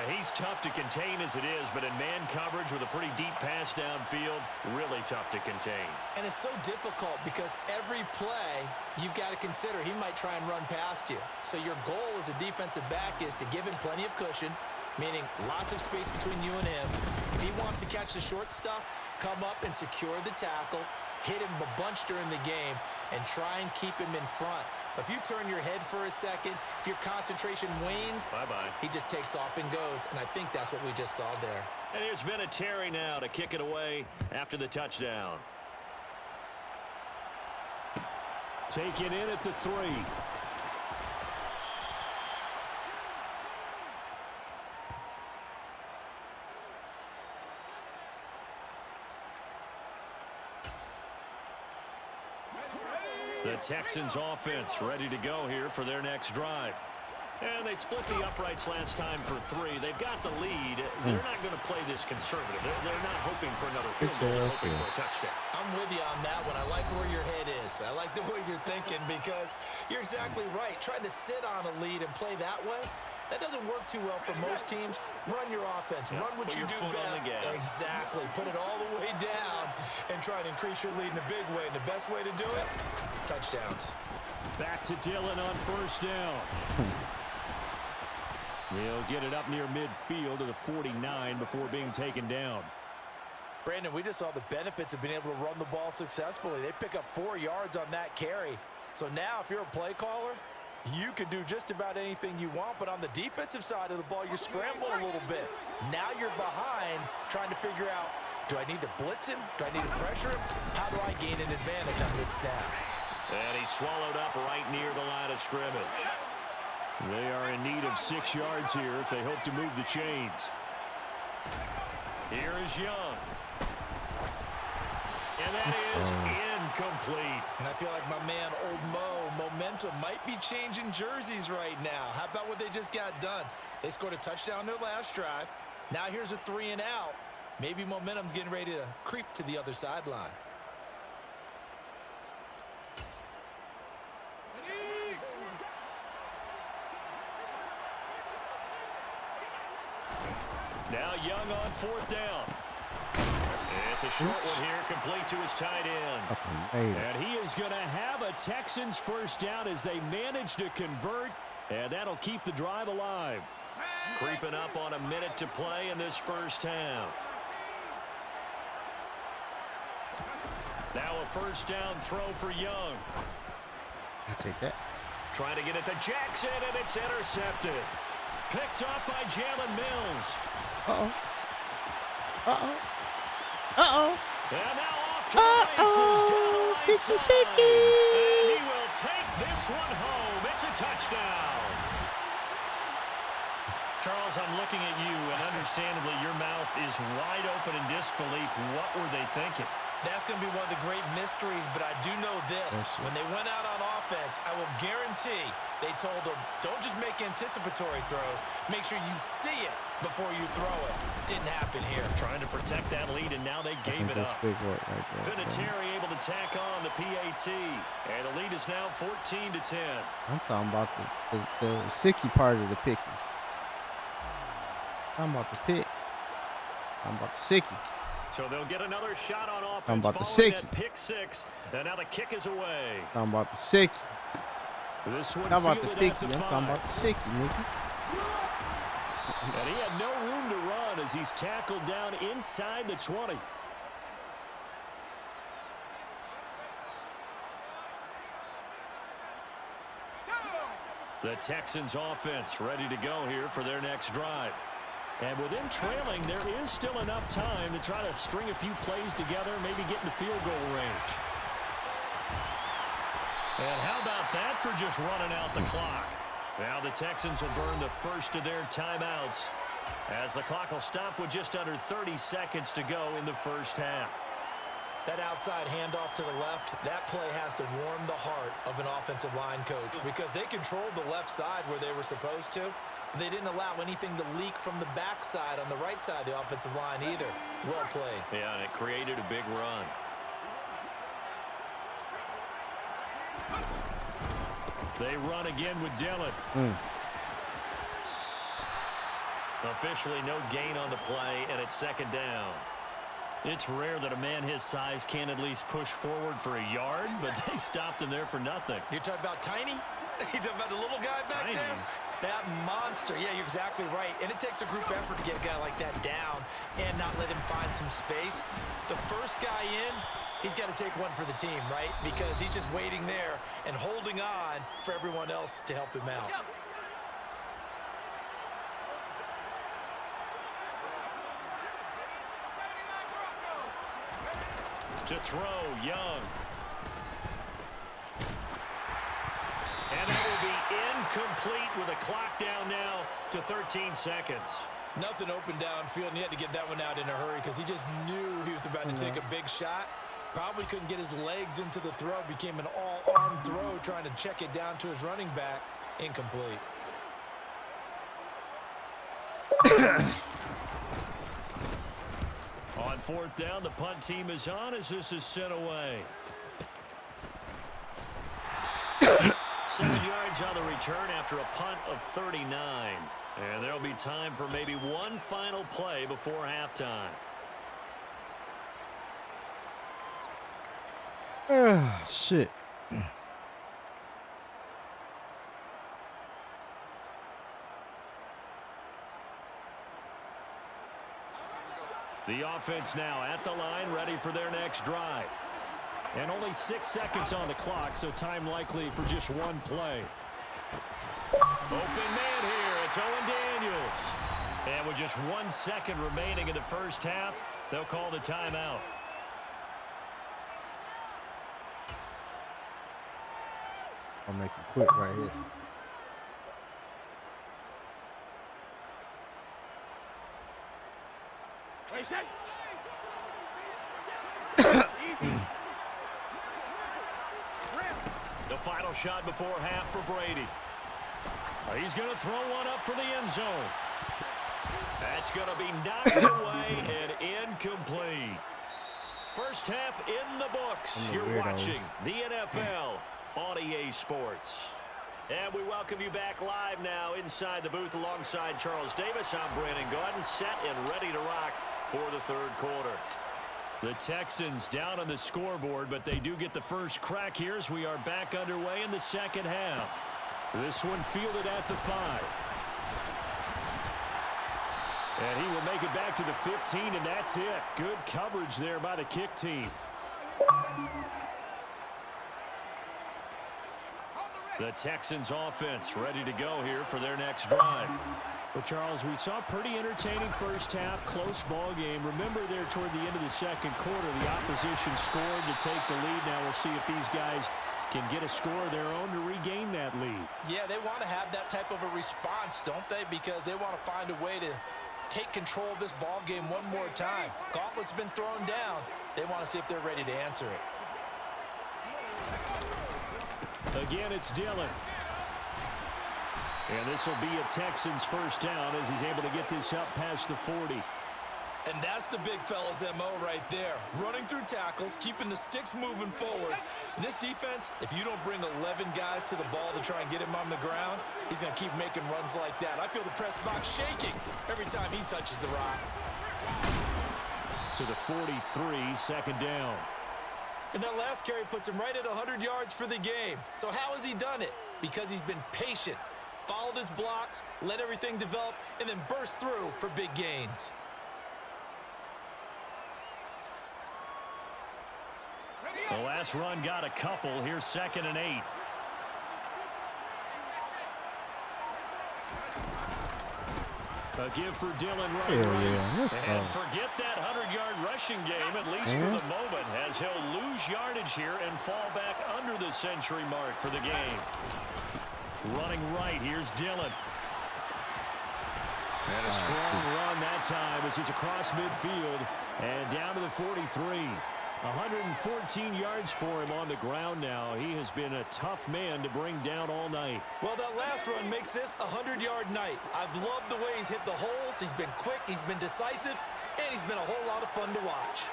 He's tough to contain as it is, but in man coverage with a pretty deep pass downfield, really tough to contain.
And it's so difficult because every play you've got to consider he might try and run past you. So your goal as a defensive back is to give him plenty of cushion, meaning lots of space between you and him. If he wants to catch the short stuff, come up and secure the tackle, hit him a bunch during the game, and try and keep him in front. But if you turn your head for a second, if your concentration wanes,
bye-bye,
he just takes off and goes, and I think that's what we just saw there.
And here's Vinatieri now to kick it away after the touchdown. Taken in at the 3. The Texans offense ready to go here for their next drive. And they split the uprights last time for 3. They've got the lead. They're not going to play this conservative. They're not hoping for another field goal. They're hoping for a touchdown.
I'm with you on that one. I like where your head is. I like the way you're thinking because you're exactly right. Trying to sit on a lead and play that way, that doesn't work too well for most teams. Run your offense. Run what you do best. Exactly. Put it all the way down and try and increase your lead in a big way. And the best way to do it, touchdowns.
Back to Dillon on first down. He'll get it up near midfield to the 49 before being taken down.
Brandon, we just saw the benefits of being able to run the ball successfully. They pick up 4 yards on that carry. So now if you're a play caller, you can do just about anything you want. But on the defensive side of the ball, you're scrambling a little bit. Now you're behind trying to figure out, do I need to blitz him? Do I need to pressure him? How do I gain an advantage on this snap?
And he's swallowed up right near the line of scrimmage. They are in need of 6 yards here if they hope to move the chains. Here is Young. And that is incomplete.
And I feel like my man, Old Mo, momentum might be changing jerseys right now. How about what they just got done? They scored a touchdown their last drive. Now here's a 3 and out. Maybe momentum's getting ready to creep to the other sideline.
Now Young on 4th down. It's a short one here, complete to his tight end. And he is going to have a Texans first down as they manage to convert, and that'll keep the drive alive. Creeping up on a minute to play in this first half. Now a first down throw for Young.
I'll take that.
Trying to get it to Jackson, and it's intercepted. Picked up by Jalen Mills.
Uh-oh. Uh-oh. Uh-oh.
And now off to the races down the right side. And he will take this one home. It's a touchdown. Charles, I'm looking at you, and understandably your mouth is wide open in disbelief. What were they thinking?
That's going to be one of the great mysteries, but I do know this. When they went out on offense, I will guarantee they told them, don't just make anticipatory throws. Make sure you see it before you throw it. Didn't happen here.
Trying to protect that lead, and now they gave it up. Vinatieri able to tack on the PAT, and the lead is now 14-10.
I'm talking about the sicky part of the picky. I'm about the pick. I'm about the sicky.
So they'll get another shot on offense.
I'm about the
following
sicky.
that pick 6, and now the kick is away.
I'm about the sicky.
This one
I'm about the
fielded
picky.
at the
I'm
5.
talking about the sicky, nigga.
And he had no room to run as he's tackled down inside the 20. The Texans offense ready to go here for their next drive. And with them trailing, there is still enough time to try to string a few plays together, maybe get in the field goal range. And how about that for just running out the clock? Now the Texans will burn the first of their timeouts as the clock will stop with just under 30 seconds to go in the first half.
That outside handoff to the left, that play has to warm the heart of an offensive line coach because they controlled the left side where they were supposed to, but they didn't allow anything to leak from the backside on the right side of the offensive line either. Well played.
Yeah, and it created a big run. They run again with Dillon. Officially no gain on the play, and it's second down. It's rare that a man his size can at least push forward for a yard, but they stopped him there for nothing.
You're talking about Tiny? You're talking about the little guy back
Tiny.
there? That monster. Yeah, you're exactly right. And it takes a group effort to get a guy like that down and not let him find some space. The first guy in, he's got to take one for the team, right? Because he's just waiting there and holding on for everyone else to help him out.
To throw, Young. And that will be incomplete with a clock down now to 13 seconds.
Nothing open downfield, and he had to get that one out in a hurry because he just knew he was about to take a big shot. Probably couldn't get his legs into the throw. Became an all-arm throw trying to check it down to his running back. Incomplete.
On fourth down, the punt team is on as this is sent away. 7 yards on the return after a punt of 39. And there'll be time for maybe one final play before halftime.
Shit.
The offense now at the line, ready for their next drive. And only 6 seconds on the clock, so time likely for just one play. Open man here, it's Owen Daniels. And with just 1 second remaining in the first half, they'll call the timeout.
I'll make it quick right here.
The final shot before half for Brady. He's going to throw one up for the end zone. That's going to be knocked away and incomplete. First half in the books. You're watching the NFL on EA Sports. And we welcome you back live now inside the booth alongside Charles Davis. I'm Brandon Gaudin, set and ready to rock for the third quarter. The Texans down on the scoreboard, but they do get the first crack here as we are back underway in the second half. This one fielded at the 5. And he will make it back to the 15, and that's it. Good coverage there by the kick team. The Texans offense ready to go here for their next drive. But, Charles, we saw a pretty entertaining first half, close ball game. Remember there toward the end of the second quarter, the opposition scored to take the lead. Now we'll see if these guys can get a score of their own to regain that lead.
Yeah, they want to have that type of a response, don't they? Because they want to find a way to take control of this ball game one more time. Gauntlet's been thrown down. They want to see if they're ready to answer it.
Again, it's Dillon. And this will be a Texans first down as he's able to get this up past the 40.
And that's the big fella's MO right there. Running through tackles, keeping the sticks moving forward. In this defense, if you don't bring 11 guys to the ball to try and get him on the ground, he's going to keep making runs like that. I feel the press box shaking every time he touches the rock.
To the 43, second down.
And that last carry puts him right at 100 yards for the game. So how has he done it? Because he's been patient, followed his blocks, let everything develop, and then burst through for big gains.
The last run got a couple. Here's 2nd and 8. A give for Dillon right. And forget that 100-yard rushing game, at least for the moment, as he'll lose yardage here and fall back under the century mark for the game. Running right, here's Dillon. And a strong run that time as he's across midfield and down to the 43. 114 yards for him on the ground now. He has been a tough man to bring down all night.
Well, that last run makes this a 100-yard night. I've loved the way he's hit the holes. He's been quick, he's been decisive, and he's been a whole lot of fun to watch.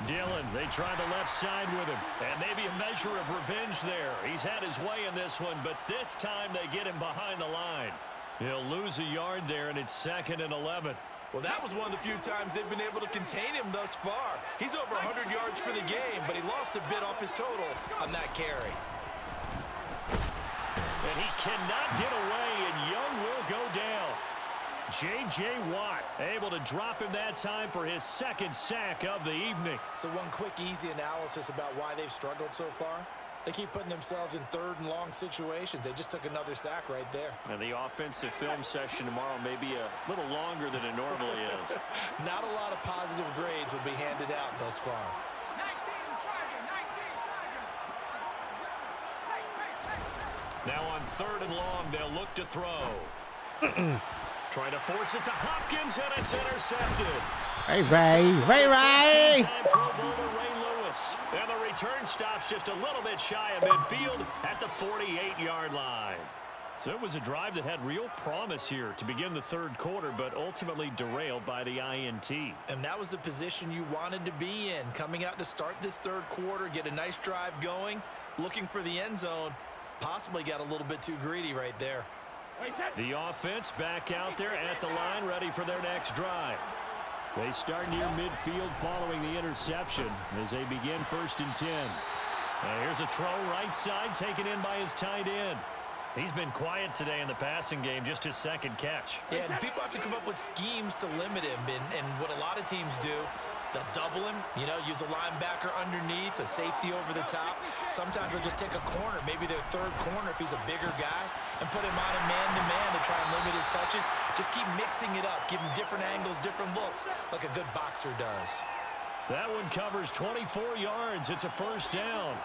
Dillon, they tried the left side with him. And maybe a measure of revenge there. He's had his way in this one, but this time they get him behind the line. He'll lose a yard there, and it's 2nd and 11.
Well, that was one of the few times they've been able to contain him thus far. He's over 100 yards for the game, but he lost a bit off his total on that carry.
And he cannot get away, and Young will go down. J.J. Watt able to drop him that time for his 2nd sack of the evening.
So one quick, easy analysis about why they've struggled so far. They keep putting themselves in 3rd and long situations. They just took another sack right there.
And the offensive film session tomorrow may be a little longer than it normally is.
Not a lot of positive grades will be handed out thus far.
19 target, 19 target.
Now on 3rd and long, they'll look to throw. Trying to force it to Hopkins, and it's intercepted.
Ray.
Pro Bowler Ray Lewis. And the return stops just a little bit shy of midfield at the 48-yard line. So it was a drive that had real promise here to begin the 3rd quarter, but ultimately derailed by the INT.
And that was the position you wanted to be in. Coming out to start this 3rd quarter, get a nice drive going, looking for the end zone. Possibly got a little bit too greedy right there.
The offense back out there at the line, ready for their next drive. They start near midfield following the interception as they begin 1st and 10. Here's a throw right side taken in by his tight end. He's been quiet today in the passing game, just his 2nd catch.
Yeah, and people have to come up with schemes to limit him. And what a lot of teams do, they'll double him, use a linebacker underneath, a safety over the top. Sometimes they'll just take a corner, maybe their 3rd corner if he's a bigger guy, and put him on a man-to-man to try and limit his touches. Just keep mixing it up, give him different angles, different looks, like a good boxer does.
That one covers 24 yards. It's a 1st down.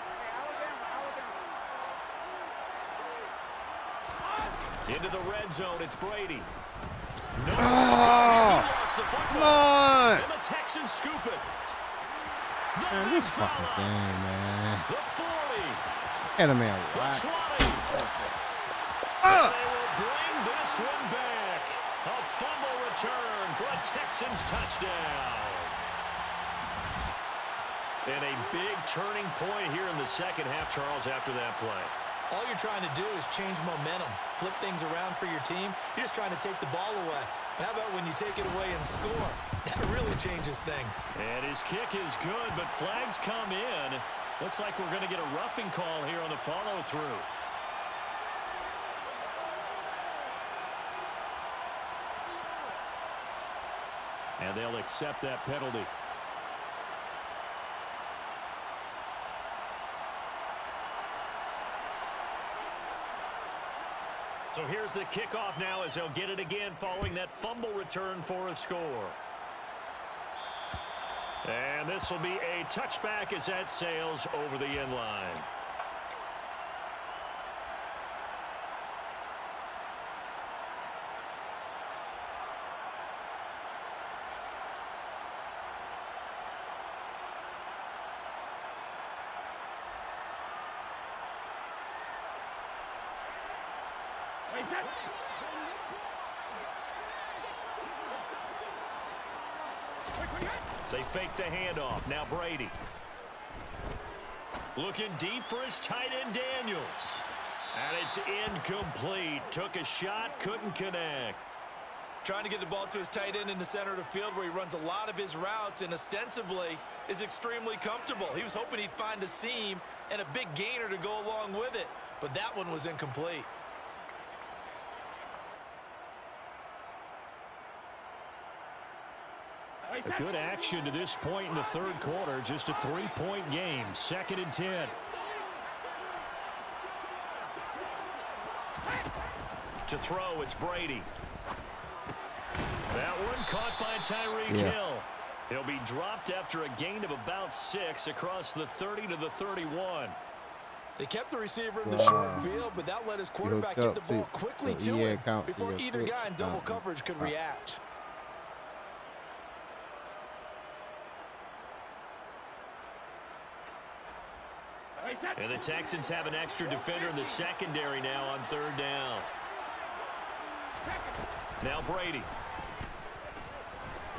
Into the red zone, it's Brady. No, he lost the football.
Come on.
And the Texans scoop it.
Man, this fucking game, man.
The 40.
Get him out.
The 20. They will bring this one back. A fumble return for a Texans touchdown. And a big turning point here in the 2nd half, Charles, after that play.
All you're trying to do is change momentum, flip things around for your team. You're just trying to take the ball away. How about when you take it away and score? That really changes things.
And his kick is good, but flags come in. Looks like we're going to get a roughing call here on the follow-through. And they'll accept that penalty. So here's the kickoff now as they'll get it again following that fumble return for a score. And this will be a touchback as that sails over the end line. They fake the handoff. Now Brady. Looking deep for his tight end, Daniels. And it's incomplete. Took a shot, couldn't connect.
Trying to get the ball to his tight end in the center of the field where he runs a lot of his routes and ostensibly is extremely comfortable. He was hoping he'd find a seam and a big gainer to go along with it, but that one was incomplete.
A good action to this point in the 3rd quarter. Just a 3-point game. 2nd and 10. To throw, it's Brady. That one caught by Tyreek Hill. He'll be dropped after a gain of about 6 across the 30 to the 31.
They kept the receiver in the short field, but that let his quarterback get the ball quickly to him before either guy in double coverage could react.
And the Texans have an extra defender in the secondary now on 3rd down. Now Brady.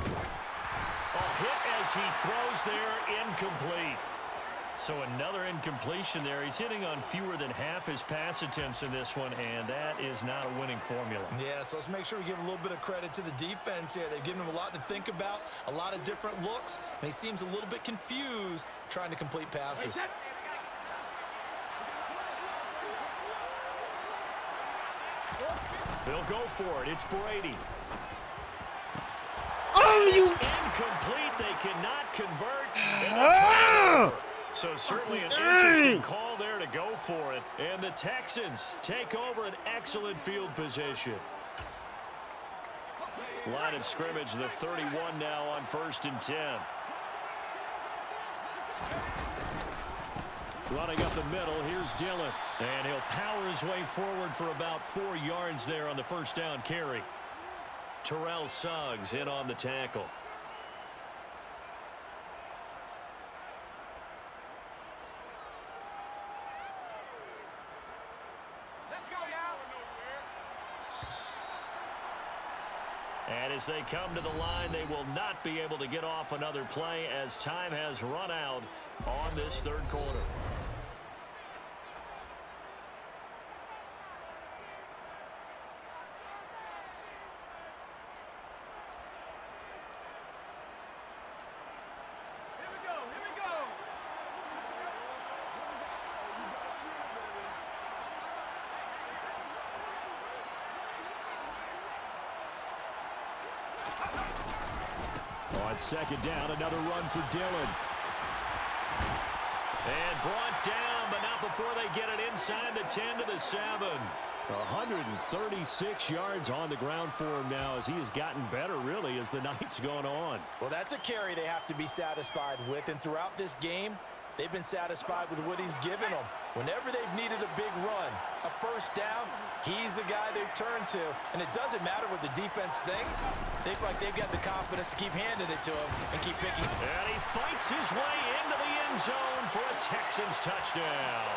A hit as he throws there, incomplete. So another incompletion there. He's hitting on fewer than half his pass attempts in this one, and that is not a winning formula.
Yeah, so let's make sure we give a little bit of credit to the defense here. They've given him a lot to think about, a lot of different looks, and he seems a little bit confused trying to complete passes.
They'll go for it. It's Brady.
Oh, you.
It's incomplete. They cannot convert. So certainly an interesting call there to go for it. And the Texans take over an excellent field position. Line of scrimmage, the 31 now on 1st and 10. Running up the middle, here's Dillon. And he'll power his way forward for about 4 yards there on the first down carry. Terrell Suggs in on the tackle. And as they come to the line, they will not be able to get off another play as time has run out on this third quarter. On second down, another run for Dillon. And brought down, but not before they get it inside the 10 to the 7. 136 yards on the ground for him now as he has gotten better, really, as the night's gone on.
Well, that's a carry they have to be satisfied with, and throughout this game, they've been satisfied with what he's given them. Whenever they've needed a big run, a first down, he's the guy they've turned to. And it doesn't matter what the defense thinks. They feel like they've got the confidence to keep handing it to him and keep picking.
And he fights his way into the end zone for a Texans touchdown.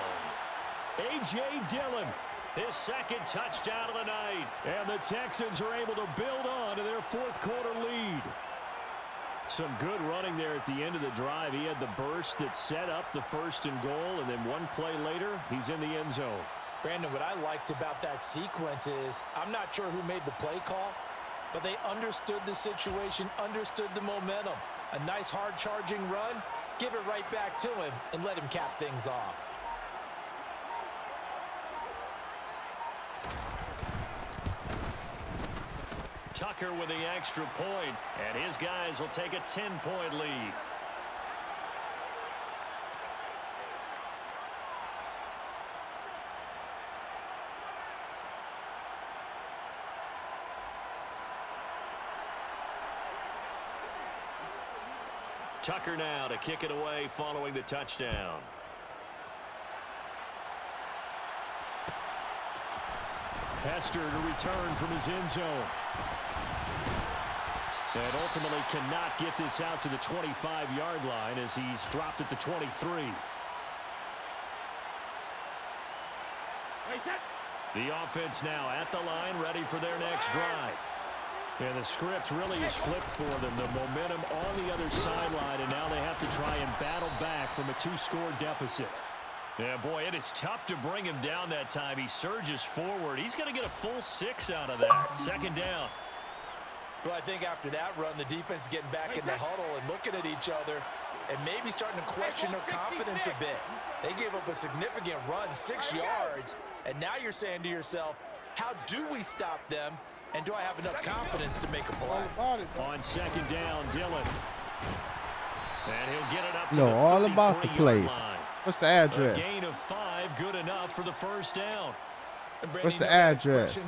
A.J. Dillon, his second touchdown of the night. And the Texans are able to build on to their fourth quarter lead. Some good running there at the end of the drive. He had the burst that set up the 1st and goal, and then one play later, he's in the end zone.
Brandon, what I liked about that sequence is I'm not sure who made the play call, but they understood the situation, understood the momentum. A nice hard-charging run, give it right back to him, and let him cap things off.
Tucker with the extra point, and his guys will take a 10-point lead. Tucker now to kick it away following the touchdown. Hester to return from his end zone. And ultimately cannot get this out to the 25-yard line as he's dropped at the 23. The offense now at the line, ready for their next drive. And the script really is flipped for them. The momentum on the other sideline, and now they have to try and battle back from a 2-score deficit. Yeah, boy, it is tough to bring him down that time. He surges forward. He's going to get a full 6 out of that. Second down.
Well, I think after that run, the defense is getting back in the huddle and looking at each other and maybe starting to question their confidence a bit. They gave up a significant run, 6 yards, and now you're saying to yourself, how do we stop them, and do I have enough confidence to make a play?
On second down, Dillon. And he'll get it up to
no,
the
all about the
33-yard
place.
line.
What's the address?
A gain of 5, good enough for the first down.
What's the address?